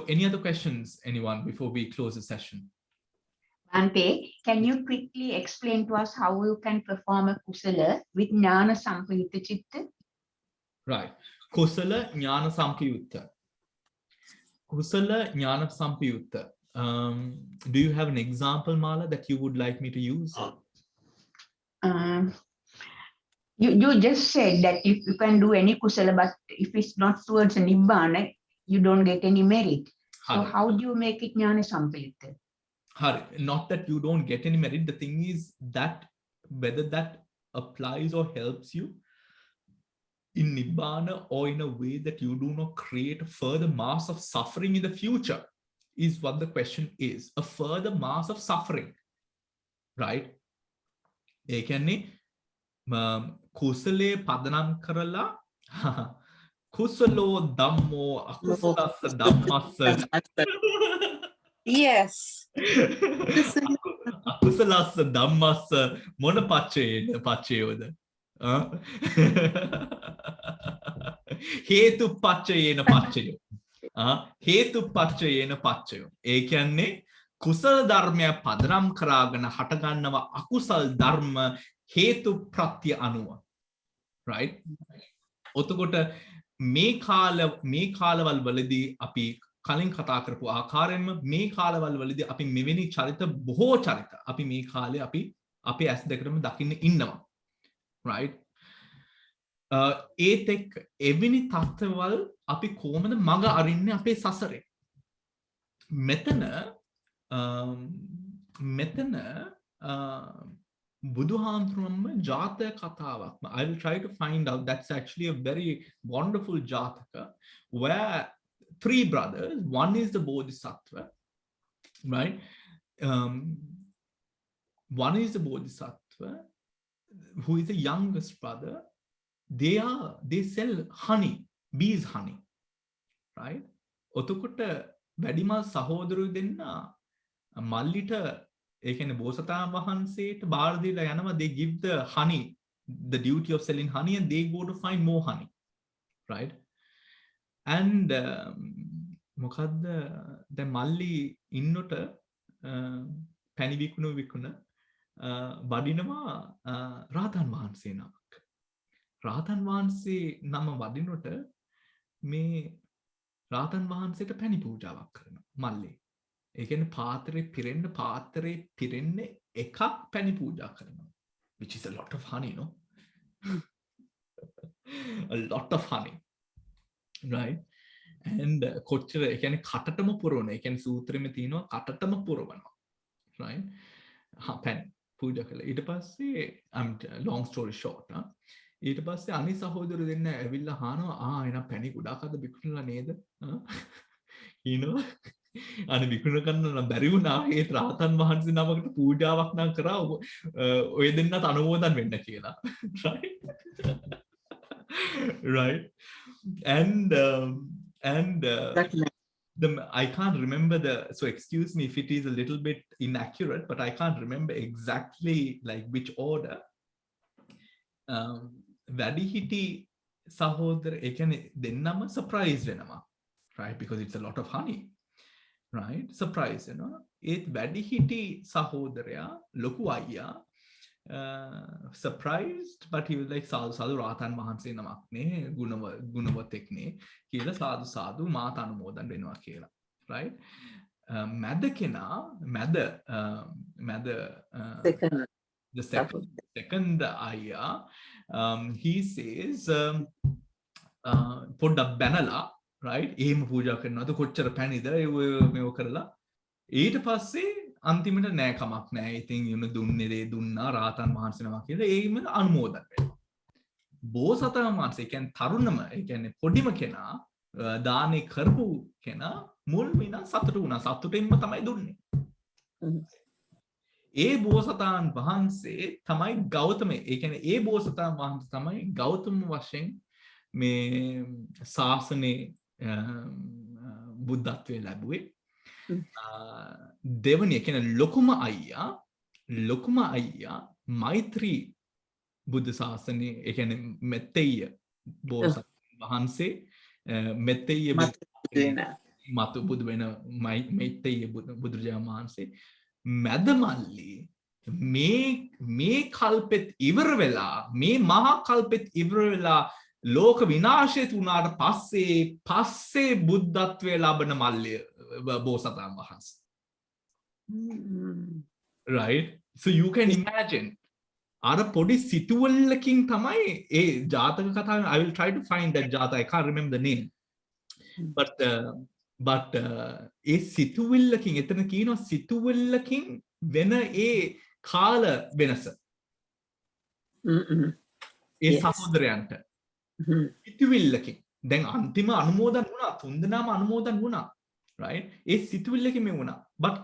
any other questions, anyone, before we close the session? Bhante, can you quickly explain to us how you can perform a kusala with jnana sampayutta chitta? Right. Kusala jnana sampayutta. Kusala jnana sampayutta. Do you have an example, Māra, that you would like me to use? You just said that if you can do any kusala, but if it's not towards a nibbana, you don't get any merit. So how do you make it jnana sampayutta? Not that you don't get any merit. The thing is that whether that applies or helps you in nibbana, or in a way that you do not create a further mass of suffering in the future, is what the question is. A further mass of suffering, right? Ekane kusale padanam karala kusalo dhammo akusalasa dhammasa. Yes. Akusalasa dhammasa mona pachayoda. Hetu pachayena pachayo. Hetu pachayena pachayo. ඒ කියන්නේ කුසල ධර්මය පදනම් කරගෙන හටගන්නව අකුසල් ධර්ම හේතු ප්‍රත්‍ය අනුව, right? ඔතකොට මේ කාලවල වලදී අපි කලින් කතා කරපු ආකාරයෙන්ම මේ කාලවල වලදී අපි මෙවැනි චරිත බොහෝ චරිත අපි මේ කාලේ අපි අපේ ඇස් දෙකටම දකින්න ඉන්නවා, right? ඒත් එක්ක එවැනි තත්ත්වවල අපි කොහොමද මඟ අරින්නේ අපේ සසරේ? මෙතන බුදුහාමුදුරුවන්ම ජාතක කතාවක්. I will try to find out. That's actually a very wonderful jataka where three brothers, one is the bodhisattva, right? One is the bodhisattva who is the youngest brother. They sell honey, bees honey, right? ඔතකොට වැඩිමල් සහෝදරයෝ දෙන්න මල්ලිට ඒ කියන්නේ බෝසතාණන් වහන්සේට බාර දීලා යනවා. They give the honey, the duty of selling honey, and they go to find more honey, right? And මොකද්ද දැන් මල්ලි ඉන්නොට පැණි විකුණ වඩිනවා රාතන් වහන්සේ නමක්. රාතන් වහන්සේ නම වඩිනොට මේ රාතන් වහන්සේට පැණි පූජාවක් කරනවා මල්ලි. ඒ කියන්නේ පාත්‍රේ පිරෙන්න එකක් පැණි පූජා කරනවා. Which is a lot of honey, no? A lot of honey. Right? And කොච්චර ඒ කියන්නේ කටටම පුරවන. ඒ කියන්නේ සූත්‍රෙම තියෙනවා කටටම පුරවනවා. Right? පැණි පූජා කළා. ඊට පස්සේ long story short, ඊට පස්සේ අනිත් සහෝදරයෝ දෙන්න ඇවිල්ලා අහනවා එනම් පැණි ගොඩාක් අද විකුණලා නේද? අනේ විකුණ ගන්න නම් බැරි වුණා. ඒ රාතන් වහන්සේ නමකට පූජාවක් නම් කරා ඔය දෙන්නත් අනුමෝදන් වෙන්න කියලා. Right? And I can't remember so excuse me if it is a little bit inaccurate, but I can't remember exactly like which order. වැඩිහිටි සහෝදර ඒ කියන්නේ දෙන්නම surprise වෙනවා, right? Because it's a lot of honey, right? Surprise වෙනවා. ඒත් වැඩිහිටි සහෝදරයා ලොකු අයියා surprised, but he was like සාදු රාතන් වහන්සේ නමක් නේ ගුණවතෙක් නේ කියලා සාදු මාත අනුමෝදන් වෙනවා කියලා, right? මැද කෙනා the second ayah, he says පොඩ්ඩක් බැනලා, right? එහෙම පූජා කරනවාද කොච්චර පැණිද මේව කරලා ඊට පස්සේ අන්තිමට නෑ කමක් නෑ ඉතින් දුන්නා රාතන් වහන්සේ නමක් කියලා ඒම අනුමෝදන් වෙනවා. බෝසතාණන් වහන්සේ කියන්නේ තරුණම ඒ කියන්නේ පොඩිම කෙනා දානේ කරපු කෙනා මුල් විනා සතුටු වුණා. සතුටෙන්ම තමයි දුන්නේ. ඒ බෝසතාණන් වහන්සේ තමයි ගෞතම ඒ කියන්නේ ඒ බෝසතාණන් වහන්සේ තමයි ගෞතම වශයෙන් මේ ශාසනේ බුද්ධත්වයේ ලැබුවේ. දෙවනිය කියන්නේ ලොකුම අයියා මෛත්‍රී බුද්ධ ශාසනේ ඒ කියන්නේ මෙත්තෙය බෝසතාණන් වහන්සේ මෙත්තෙය මතු බුදු වෙන මෙත්තෙය බුදුරජාණන් වහන්සේ මැද මල්ලි මේ කල්පෙත් ඉවර වෙලා මේ මහා කල්පෙත් ඉවර වෙලා ලෝක විනාශය වුණාට පස්සේ බුද්ධත්වයේ ලබන මල්ලිය බෝසතාණන් වහන්සේ. Right? So you can imagine අර පොඩි සිටුවල්ලකින් තමයි ඒ ජාතක කතාව. I will try to find that jataka. I can't remember the name. But ඒ සිටුවල්ලකින් එතන කියනවා සිටුවල්ලකින් වෙන ඒ කාල වෙනස. ඒ සහෝදරයන්ට සිටුවල්ලකින් දැන් අන්තිම අනුමෝදන් වුණා. තුන්දෙනාම අනුමෝදන් වුණා. Right? ඒ සිටුවල්ලකින් මේ වුණා. But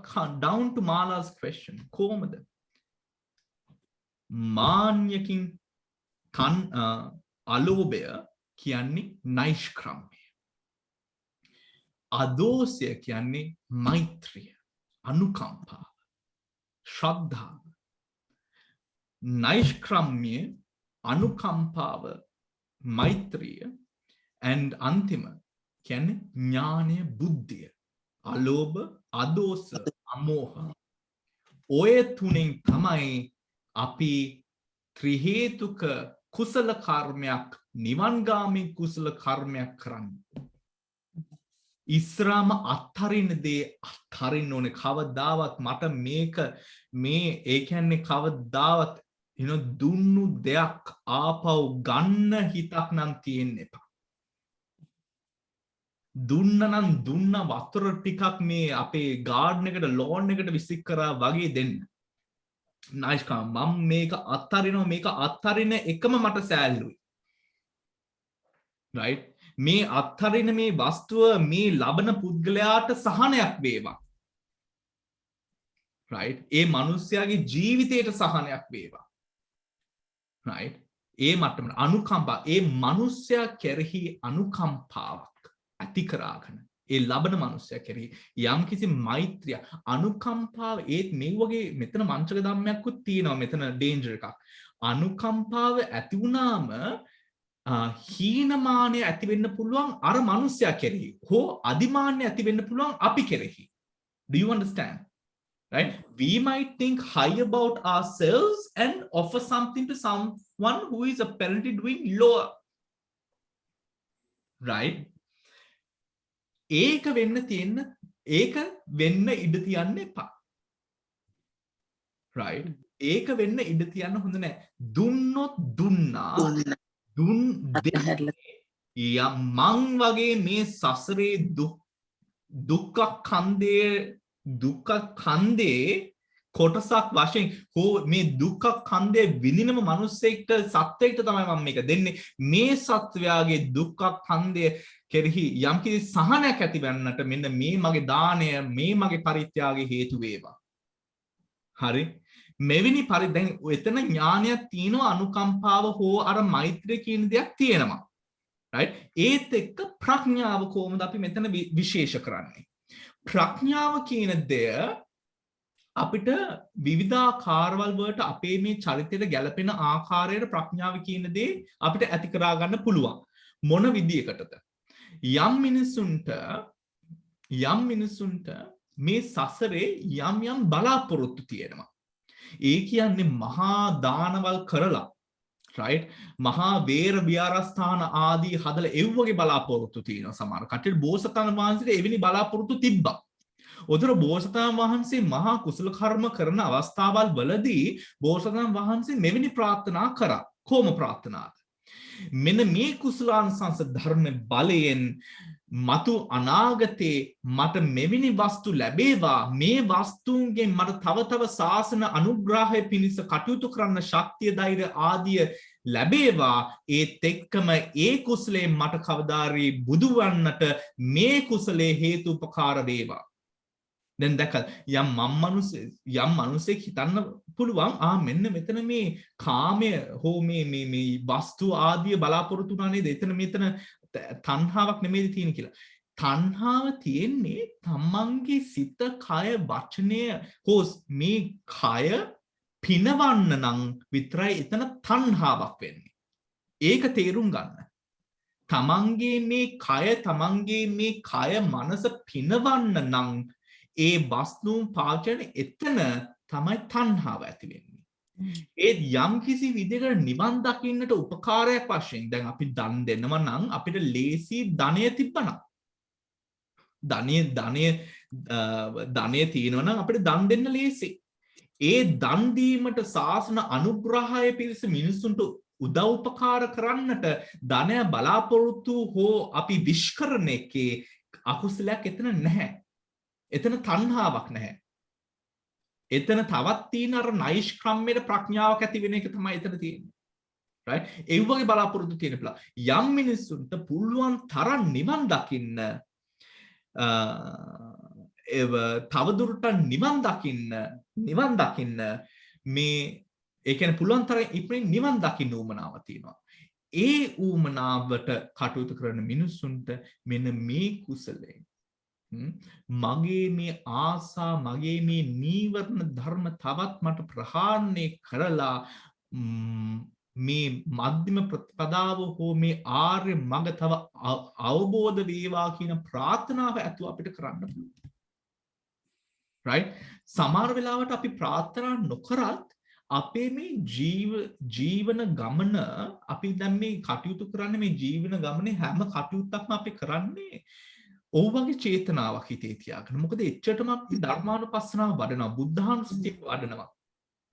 down to Māra's question. කොහොමද? මාන්‍යකින් අලෝභය කියන්නේ නෛෂ්ක්‍රම්‍ය. අදෝසය කියන්නේ මෛත්‍රිය, අනුකම්පාව, ශ්‍රද්ධාව. නෛෂ්ක්‍රම්‍ය, අනුකම්පාව, මෛත්‍රිය and අන්තිම කියන්නේ ඥානය, බුද්ධිය. අලෝභ, අදෝස, අමෝහ. ඔය තුනෙන් තමයි අපි ත්‍රි හේතුක කුසල කර්මයක් නිවන්ගාමී කුසල කර්මයක් කරන්නේ. ඉස්රාම අත්හරින්න දේ අත්හරින්න ඕනේ. කවදාවත් මට මේ ඒ කියන්නේ කවදාවත් දුන්නු දෙයක් ආපහු ගන්න හිතක් නම් තියෙන්න එපා. දුන්න වතුර ටිකක් මේ අපේ ගාඩන් එකට ලෝන් එකට විසික් කරා වගේ දෙන්න. nice calm. මම මේක අත්හරිනවා මේක අත්හරින එකම මට සෑල්ලුයි. right? මේ අත්හරින මේ වස්තුව මේ ලබන පුද්ගලයාට සහනයක් වේවා. right? ඒ මිනිස්යාගේ ජීවිතයට සහනයක් වේවා. right? ඒ මට්ටමට අනුකම්පා ඒ මිනිස්යා කෙරෙහි අනුකම්පාවක් ඇති කරාගෙන ඒ ලබන මිනිස්යා කෙරෙහි යම්කිසි මෛත්‍රිය අනුකම්පාව ඒත් මේ වගේ මෙතන මංචක ධම්මයක්කුත් තියෙනවා මෙතන ඩේන්ජර් එකක්. අනුකම්පාව ඇති වුණාම හීනමානය ඇති වෙන්න පුළුවන් අර මිනිස්යා කෙරෙහි හෝ අදිමාන්‍ය ඇති වෙන්න පුළුවන් අපි කෙරෙහි. Do you understand? Right? We might think high about ourselves and offer something to someone who is apparently doing lower. Right? ඒක වෙන්න ඉඩ තියන්න එපා. right? ඒක වෙන්න ඉඩ තියන්න හොඳ නැහැ. දුන්නොත් දුන්නා. දුන් මං වගේ මේ සසරේ දුක්ඛ කන්දේ කොටසක් වශයෙන් හෝ මේ දුක්ඛ කන්දේ විඳිනම මිනිස්සෙක්ට සත්වයකට තමයි මම මේක දෙන්නේ. මේ සත්වයාගේ දුක්ඛ කන්දේ කෙරෙහි යම්කිසි සහනයක් ඇති වෙන්නට මෙන්න මේ මගේ දාණය මේ මගේ පරිත්‍යාගයේ හේතු වේවා. හරි? මෙවැනි දැන් එතන ඥානයක් තියෙනවා අනුකම්පාව හෝ අර මෛත්‍රිය කියන දෙයක් තියෙනවා. right? ඒත් එක්ක ප්‍රඥාව කොහොමද අපි මෙතන විශේෂ කරන්නේ? ප්‍රඥාව කියන දෙය අපිට විවිධාකාරවල් වලට අපේ මේ චරිතයට ගැලපෙන ආකාරයට ප්‍රඥාව කියන දේ අපිට ඇති කරා ගන්න පුළුවන්. මොන විදියකටද? යම් මිනිසුන්ට මේ සසරේ යම් බලාපොරොත්තු තියෙනවා. ඒ කියන්නේ මහා දානවල් කරලා right? මහා වේර විහාරස්ථාන ආදී හදලා ඒ වගේ බලාපොරොත්තු තියෙනවා. සමහර කට්ටියට බෝසතාණන් වහන්සේට එවැනි බලාපොරොත්තු තිබ්බා. උතර බෝසතාණන් වහන්සේ මහා කුසල කර්ම කරන අවස්ථාවල් වලදී බෝසතාණන් වහන්සේ මෙවැනි ප්‍රාර්ථනා කරා. කොහොම ප්‍රාර්ථනාද? මෙන්න මේ කුසලාංශ ධර්ම බලයෙන් මතු අනාගතේ මට මෙවැනි වස්තු ලැබේවා. මේ වස්තුන්ගෙන් මට තව ශාසන අනුග්‍රහය පිණිස කටයුතු කරන්න ශක්තිය ධෛර්ය ආදිය ලැබේවා. ඒත් එක්කම ඒ කුසලයෙන් මට කවදාරි බුදු වන්නට මේ කුසලයේ හේතු උපකාර වේවා. දැන් දැක්කද යම් මිනිසෙක් හිතන්න පුළුවන් මෙන්න මෙතන මේ කාමය හෝ මේ වස්තු ආදිය බලාපොරොත්තු වුණා නේද? මෙතන තණ්හාවක් නෙමෙයි තියෙන්නේ කියලා. තණ්හාව තියෙන්නේ තමන්ගේ සිත කය වචනය හෝ මේ කය පිනවන්න නම් විතරයි එතන තණ්හාවක් වෙන්නේ. ඒක තේරුම් ගන්න. තමන්ගේ මේ කය මනස පිනවන්න නම් ඒ වස්තුන් පාචන එතන තමයි තණ්හාව ඇති වෙන්නේ. ඒත් යම් කිසි විදිහකට නිවන් දකින්නට උපකාරයක් වශයෙන් දැන් අපි දන් දෙනවා නම් අපිට ලේසි ධනය තිබ්බනම් ධනය තියෙනවා නම් අපිට දන් දෙන්න ලේසි. ඒ දන් දීමට ශාසන අනුග්‍රහය පිණිස මිනිසුන්ට උදව් උපකාර කරන්නට ධනය බලාපොරොත්තු හෝ අපි විශ්කරණ එකේ අකුසලයක් එතන නැහැ. එතන තණ්හාවක් නැහැ. එතන තවත් තියෙන අර නෛෂ්ක්‍රම්‍යයට ප්‍රඥාවක් ඇති වෙන එක තමයි එතන තියෙන්නේ. right? ඒ වගේ බලාපොරොත්තු තියෙන බලා. යම් මිනිස්සුන්ට පුළුවන් තරම් නිවන් දකින්න තවදුරටත් නිවන් දකින්න මේ ඒ කියන්නේ පුළුවන් තරම් ඉක්මනින් නිවන් දකින්න උවමනාව තියෙනවා. ඒ උවමනාවට කටයුතු කරන මිනිස්සුන්ට මෙන්න මේ කුසලයෙන් මගේ මේ ආසා මගේ මේ නීවරණ ධර්ම තවත් මට ප්‍රහාණය කරලා මේ මධ්‍යම ප්‍රතිපදාව හෝ මේ ආර්ය මඟ තව අවබෝධ වේවා කියන ප්‍රාර්ථනාව ඇතුව අපිට කරන්න පුළුවන්. right? සමහර වෙලාවට අපි ප්‍රාර්ථනා නොකරත් අපේ මේ ජීවන ගමන අපි දැන් මේ කටයුතු කරන්නේ මේ ජීවන ගමනේ හැම කටයුත්තක්ම අපි කරන්නේ ඕවගේ චේතනාවක් හිතේ තියාගෙන. මොකද එච්චරටම අපි ධර්මානුපස්සනාව වඩනවා, බුද්ධානුස්සතිය වඩනවා.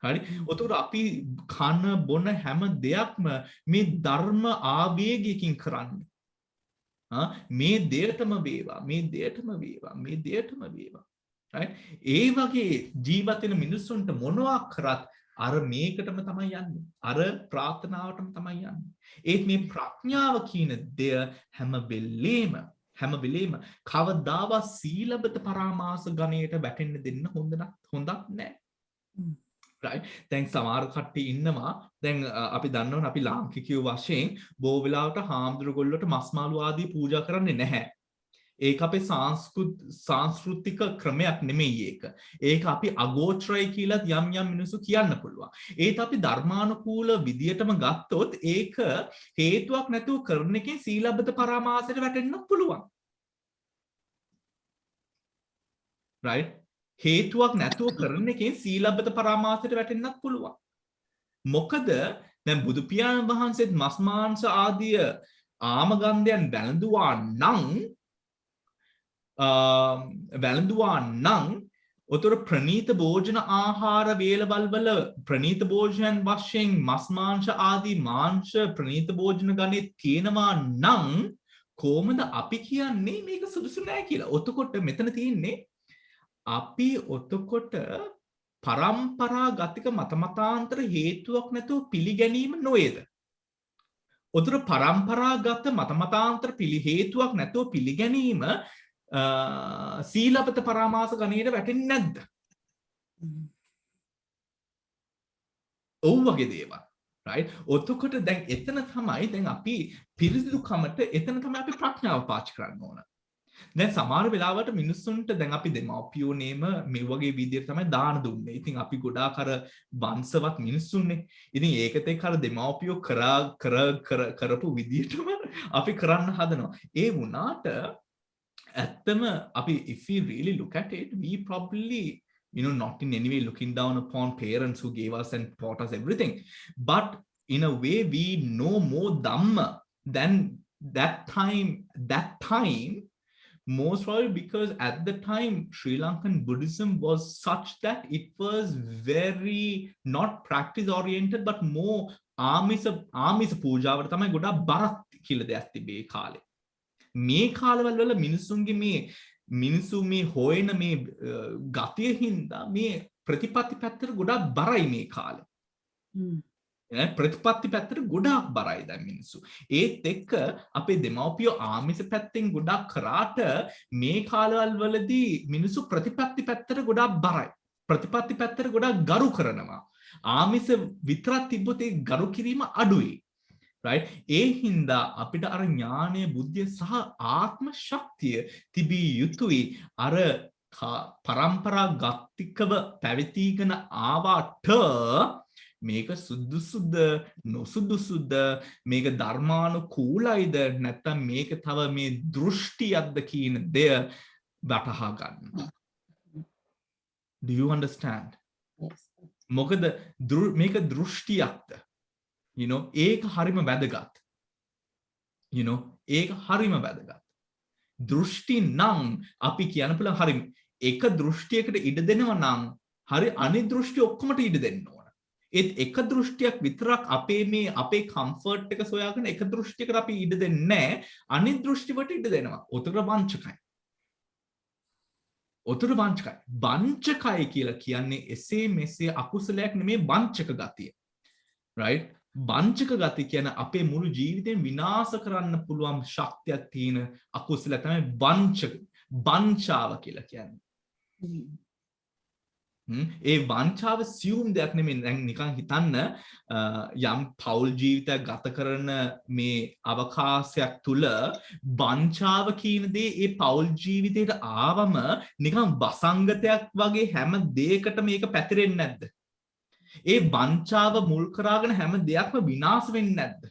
හරි? උතෝර අපි කන බොන හැම දෙයක්ම මේ ධර්ම ආවේගයකින් කරන්නේ. මේ දෙයටම වේවා, මේ දෙයටම වේවා, මේ දෙයටම වේවා. right? ඒ වගේ ජීවත් වෙන මිනිස්සුන්ට මොනවා කරත් අර මේකටම තමයි යන්නේ. අර ප්‍රාර්ථනාවටම තමයි යන්නේ. ඒත් මේ ප්‍රඥාව කියන දෙය හැම වෙලේම කවදාවත් සීලබත පරාමාස ගණයට වැටෙන්න දෙන්න හොඳක් නැහැ. right දැන් සමහර කට්ටිය ඉන්නවා දැන් අපි දන්නවනේ අපි ලාංකිකයෝ වශයෙන් බොහෝ වෙලාවට හාමුදුරුවෝල්ලට මස් මාළු ආදී පූජා කරන්නේ නැහැ. ඒක අපේ සංස්කෘතික ක්‍රමයක් නෙමෙයි ඒක. ඒක අපි අගෝචරයි කියලා යම් මිනිස්සු කියන්න පුළුවන්. ඒත් අපි ධර්මානුකූල විදියටම ගත්තොත් ඒක හේතුවක් නැතුව කරන එකෙන් සීලබ්බත පරාමාසයට වැටෙන්නත් පුළුවන්. right හේතුවක් නැතුව කරන එකෙන් සීලබ්බත පරාමාසයට වැටෙන්නත් පුළුවන්. මොකද දැන් බුදු පියාණන් වහන්සේත් මස් මාංශ ආදී ආමගන්ධයන් වැළඳුවා නම් උතර ප්‍රනීත භෝජන ආහාර වේලවල් වල ප්‍රනීත භෝජනයන් වශයෙන් මස් මාංශ ආදී මාංශ ප්‍රනීත භෝජන ගණේ තියෙනවා නම් කොහොමද අපි කියන්නේ මේක සුදුසු නෑ කියලා. ඔතකොට මෙතන තියෙන්නේ අපි ඔතකොට පරම්පරාගතික මතමතාන්තර හේතුවක් නැතුව පිළිගැනීම නොවේද? උතර පරම්පරාගත මතමතාන්තර හේතුවක් නැතුව පිළිගැනීම සීලබත පරාමාස ගණයට වැටෙන්නේ නැද්ද? ඔව් වගේ දේවල්. right ඔතකොට දැන් එතන තමයි දැන් අපි පිරිසිදුකමට එතන තමයි අපි ප්‍රඥාව පාවිච්චි කරන්න ඕන. දැන් සමහර වෙලාවට මිනිස්සුන්ට දැන් අපි දෙමව්පියෝනේම මේ වගේ විදිහට තමයි දාන දුන්නේ. ඉතින් අපි ගොඩාක් අර වංශවත් මිනිස්සුන්නේ. ඉතින් ඒකත් එක්ක අර දෙමව්පියෝ කරපු විදිහටම අපි කරන්න හදනවා. ඒ වුණාට ඇත්තම අපි if we really look at it we probably not in any way looking down upon parents who gave us and taught us everything, but in a way we know more dhamma than that time most probably because at the time Sri Lankan Buddhism was such that it was very not practice oriented but more ආමිස පූජාවට තමයි ගොඩක් බරක් කියලා දෙයක් තිබේ කාලේ. මේ කාලවල වල මිනිස්සු මේ හොයන මේ ගතිය හින්දා මේ ප්‍රතිපත්ති පැත්තට ගොඩක් බරයි මේ කාලේ. ප්‍රතිපත්ති පැත්තට ගොඩාක් බරයි දැන් මිනිස්සු. ඒත් එක්ක අපේ දෙමව්පියෝ ආමිස පැත්තෙන් ගොඩක් කරාට මේ කාලවල වලදී මිනිස්සු ප්‍රතිපත්ති පැත්තට ගොඩක් බරයි. ප්‍රතිපත්ති පැත්තට ගොඩක් ගරු කරනවා. ආමිස විතරක් තිබ්බොත් ඒ ගරු කිරීම අඩුයි. right ඒ හින්දා අපිට අර ඥානය බුද්ධිය සහ ආත්ම ශක්තිය තිබිය යුතුයි අර පරම්පරාගතිකව පැවතීගෙන ආවට මේක සුදුසුද නොසුදුසුද මේක ධර්මානුකූලයිද නැත්නම් මේක තව මේ දෘෂ්ටියක්ද කියන දෙය වටහා ගන්න. Do you understand? Yes. මොකද මේක දෘෂ්ටියක්ද? ඒක හරිම වැදගත්. ඒක හරිම වැදගත්. දෘෂ්ටි නම් අපි කියන්න පුළුවන් හරිම එක දෘෂ්ටියකට ඉඩ දෙනවා නම් හරි අනිත් දෘෂ්ටි ඔක්කොමට ඉඩ දෙන්න ඕන. ඒත් එක දෘෂ්ටියක් විතරක් අපේ කම්ෆර්ට් එක සොයාගෙන එක දෘෂ්ටියකට අපි ඉඩ දෙන්නේ නැහැ. අනිත් දෘෂ්ටි වලට ඉඩ දෙනවා. උතර වංචකයි. වංචකයි කියලා කියන්නේ එසේ මෙසේ අකුසලයක් නෙමේ වංචක ගතිය. right වංචක ගති කියන අපේ මුළු ජීවිතේම විනාශ කරන්න පුළුවන් ශක්තියක් තියෙන අකුසල තමයි වංචාව කියලා කියන්නේ. ඒ වංචාව සියුම් දෙයක් නෙමෙයි. දැන් නිකන් හිතන්න යම් පෞල් ජීවිතයක් ගත කරන මේ අවකාශයක් තුල වංචාව කියන දේ ඒ පෞල් ජීවිතේට ආවම නිකන් වසංගතයක් වගේ හැම දෙයකටම මේක පැතිරෙන්නේ නැද්ද? ඒ වංචාව මුල් කරාගෙන හැම දෙයක්ම විනාශ වෙන්නේ නැද්ද?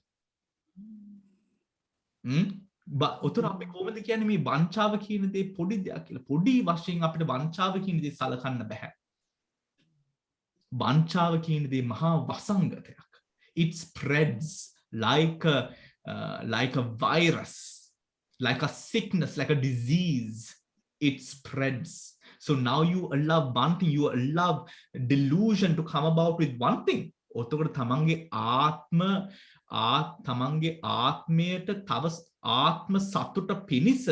උතර අපි කොහොමද කියන්නේ මේ වංචාව කියන දේ පොඩි දෙයක් කියලා. පොඩි වශයෙන් අපිට වංචාව කියන දේ සලකන්න බෑ. වංචාව කියන දේ මහා වසංගතයක්. It spreads like a virus, like a sickness, like a disease. It spreads. So now you allow one thing, you allow delusion to come about with one thing. ඔතකොට තමන්ගේ ආත්මයට තව ආත්ම සතුට පිණිස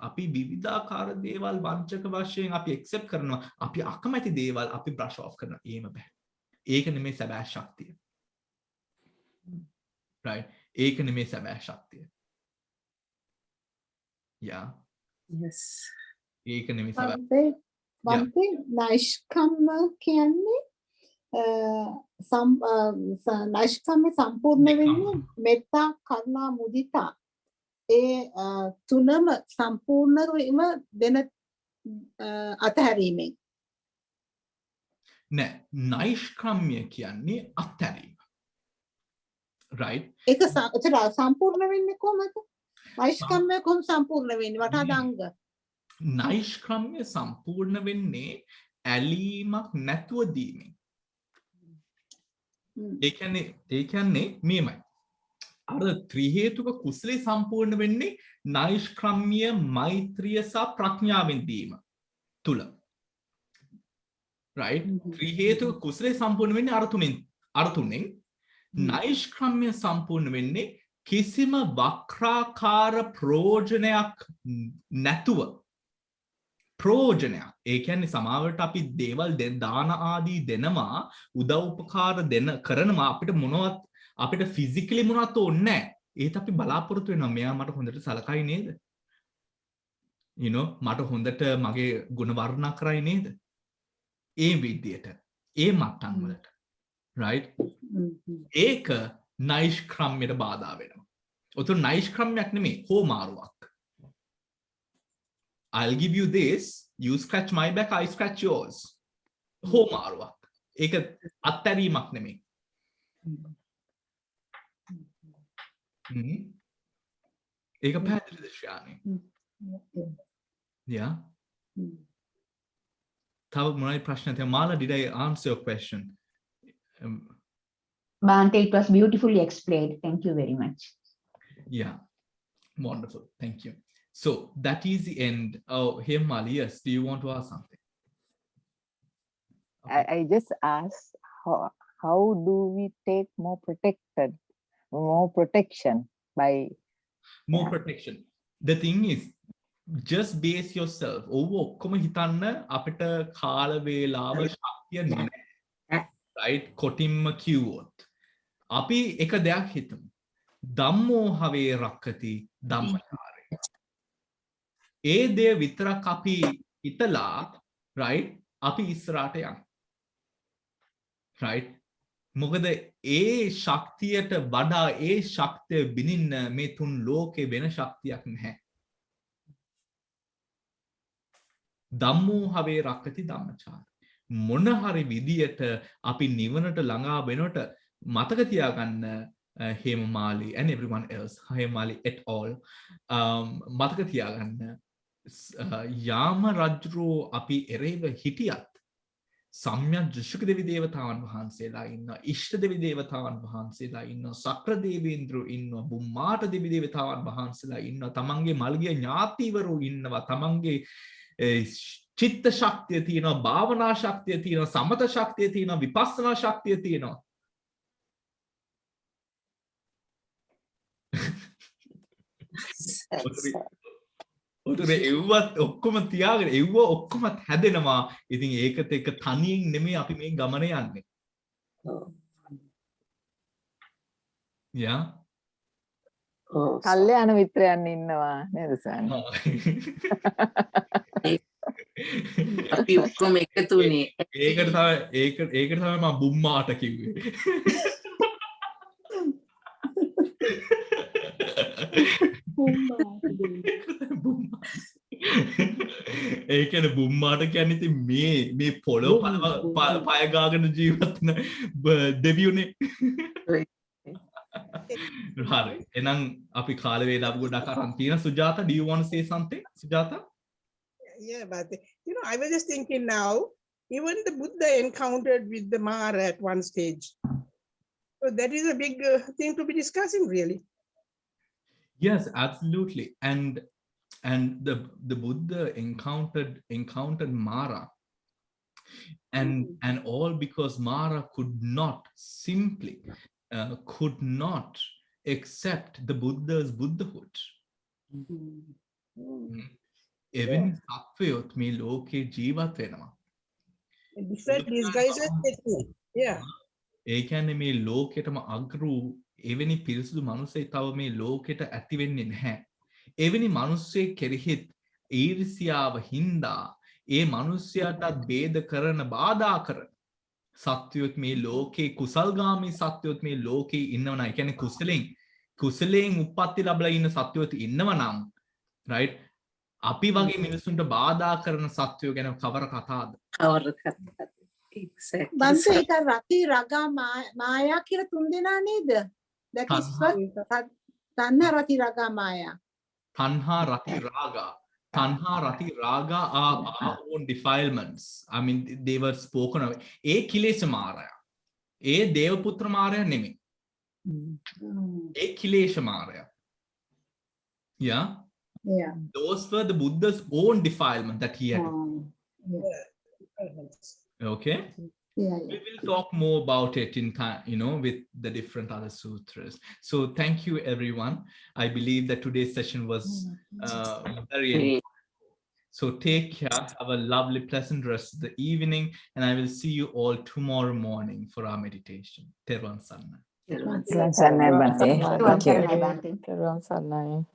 අපි විවිධාකාර දේවල් වංචක වශයෙන් අපි accept කරනවා. අපි අකමැති දේවල් අපි brush off කරනවා. එහෙම බෑ. ඒක නෙමේ සැබෑ ශක්තිය. Right? ඒක නෙමේ සැබෑ ශක්තිය. Yeah. Yes. ඒක නෙමේ සැබෑ. Bhante, නෛෂ්කම්ම කියන්නේ නෛෂ්කම්ම සම්පූර්ණ වෙන්නේ මෙත්තා කරුණා මුදිතා ඒ තුනම සම්පූර්ණවම දෙන අතහැරීමෙන්. නෑ, නෛෂ්ක්‍රම්‍ය කියන්නේ අත්හැරීම. Right? ඒක සම්පූර්ණ වෙන්නේ කොහමද? නෛෂ්කම්මය කොහොම සම්පූර්ණ වෙන්නේ? වටා දංග. නෛෂ්ක්‍රම්‍ය සම්පූර්ණ වෙන්නේ ඇලීමක් නැතුව දීමෙන්. ඒ කියන්නේ මේමයි. අර ත්‍රි හේතුක කුසලයේ සම්පූර්ණ වෙන්නේ නෛෂ්ක්‍රම්‍ය, මෛත්‍රිය සහ ප්‍රඥාවෙන් දීම තුල. Right? ත්‍රි හේතුක කුසලයේ සම්පූර්ණ වෙන්නේ අර තුනෙන්. නෛෂ්ක්‍රම්‍ය සම්පූර්ණ වෙන්නේ කිසිම වක්‍රාකාර ප්‍රයෝජනයක් නැතුව. ප්‍රයෝජනයක්. ඒ කියන්නේ සමාවට අපි දේවල් දාන ආදී දෙනවා, උදව් උපකාර කරනවා, අපිට ෆිසිකලි මොනවත් ඕනේ නැහැ. ඒත් අපි බලාපොරොත්තු වෙනවා මෙයා මට හොඳට සලකයි නේද? you know, මට හොඳට මගේ ගුණ වර්ණනා කරයි නේද? ඒ විදියට, ඒ මට්ටම් වලට. right? ඒක නෛෂ්ක්‍රම්‍යයට බාධා වෙනවා. උතුම් නෛෂ්ක්‍රම්‍යයක් නෙමෙයි, හෝමාරුවක්. I'll give you this, you scratch my back, I scratch yours. හෝමාරුවක්. ඒක අත්හැරීමක් නෙමෙයි. ඒක පැහැදිලිද ශ්‍රාවණි? Yeah. තව මොනවයි ප්‍රශ්න තියෙනවා? Māra, did I answer your question? Bhante, it was beautifully explained. Thank you very much. Yeah. Wonderful. Thank you. So that is the end. Oh, here, Māra, yes. Do you want to ask something? I just asked how do we take more protection by More protection. The thing is, just base yourself. ඔක්කොම හිතන්න අපිට කාල වේලාව ශක්තිය නැහැ. Right? කොටින්ම කිව්වොත්. අපි එක දෙයක් හිතමු. ධම්මෝ හවේ රක්කති ධම්මචාරය. ඒ දේ විතරක් අපි හිතලා, right? අපි ඉස්සරහට යන්න. Right? මොකද ඒ ශක්තියට වඩා ඒ ශක්තිය බිනින්න මේ තුන් ලෝකේ වෙන ශක්තියක් නැහැ. ධම්මෝ හවේ රක්කති ධම්මචාරය. මොන හරි විදියට අපි නිවනට ළඟා වෙනකොට මතක තියාගන්න Hemamali and everyone else, Hemamali et al. මතක තියාගන්න යාම රජුරෝ අපි එරෙහිව හිටියත් සම්‍යක් දෘෂ්ටික දෙවි දේවතාවන් වහන්සේලා ඉන්නවා, ඉෂ්ට දෙවි දේවතාවන් වහන්සේලා ඉන්නවා, සක්‍ර දේවේන්ද්‍රෝ ඉන්නවා, බුම්මාට දෙවි දේවතාවන් වහන්සේලා ඉන්නවා, තමන්ගේ මල්ගිය ඥාතිවරු ඉන්නවා, තමන්ගේ චිත්ත ශක්තිය තියෙනවා, භාවනා ශක්තිය තියෙනවා, සමත ශක්තිය තියෙනවා, විපස්සනා ශක්තිය තියෙනවා. උතුරේ එව්වත් ඔක්කොම තියාගෙන එව්ව ඔක්කොමත් හැදෙනවා. ඉතින් ඒකත් එක්ක තනියෙන් නෙමෙයි අපි මේ ගමන යන්නේ. යා. කල්යාණ මිත්‍රයන් ඉන්නවා නේද සාන? අපි ඔක්කොම එකතුනේ. ඒකට තමයි මම බුම්මාට කිව්වේ. ඒ කියන්නේ බුම්මාට කියන්නේ ඉතින් මේ පොළොව පය ගාගෙන ජීවත් වෙන දෙවියෝනේ. හරි. එහෙනම් අපි කාල වේලාව ගොඩක් අරන් තියෙන. Sujata, do you want to say something? Sujata? Yeah, but I was just thinking now, even the Buddha encountered with the Māra at one stage. So that is a big thing to be discussing, really. Yes, absolutely. And the Buddha encountered Māra, and all because Māra could not accept the Buddha's Buddhahood. Even සත්වයොත් මේ ලෝකේ ජීවත් වෙනවා. Different disguises they take. Yeah. ඒ කියන්නේ මේ ලෝකෙටම අග්‍රු එවැනි පිරිසුදු මනුස්සයෙක් තව මේ ලෝකෙට ඇති වෙන්නේ නැහැ. එවැනි මනුස්සයෙක් කෙරෙහිත් ඊර්ෂ්‍යාව හින්දා ඒ මනුස්සයාටත් ભેද කරන බාධා කරන සත්වයොත් මේ ලෝකේ කුසල්ගාමී සත්වයොත් මේ ලෝකේ ඉන්නව නයි. කියන්නේ කුසලයෙන් උප්පත්ති ලැබලා ඉන්න සත්වයොත් ඉන්නව නම් right අපි වගේ මිනිසුන්ට බාධා කරන සත්වයෝ ගැන කවර කතාවද? කවර කතාවද? Exactly. බන්ත ඒක රති රගා මායා කියලා තුන් දෙනා නේද? That is what තණ්හා රති රගා මායා. Tanha rati raga. Tanha rati raga are our own defilements. I mean, they were spoken of. ඒ කිලේශ මාරය. ඒ දේවපුත්‍ර මාරය නෙමෙයි. ඒ කිලේශ මාරය. Yeah. Yeah. Those were the Buddha's own defilement that he had. Okay. Yeah, We will talk more about it in time, you know, with the different other sutras. So thank you, everyone. I believe that today's session was very important. So take care. Have a lovely, pleasant rest of the evening, and I will see you all tomorrow morning for our meditation. Teruvan Sarana. Bhante. Tuan Thank you. Saranai, Bhante. Teruvan Saranai.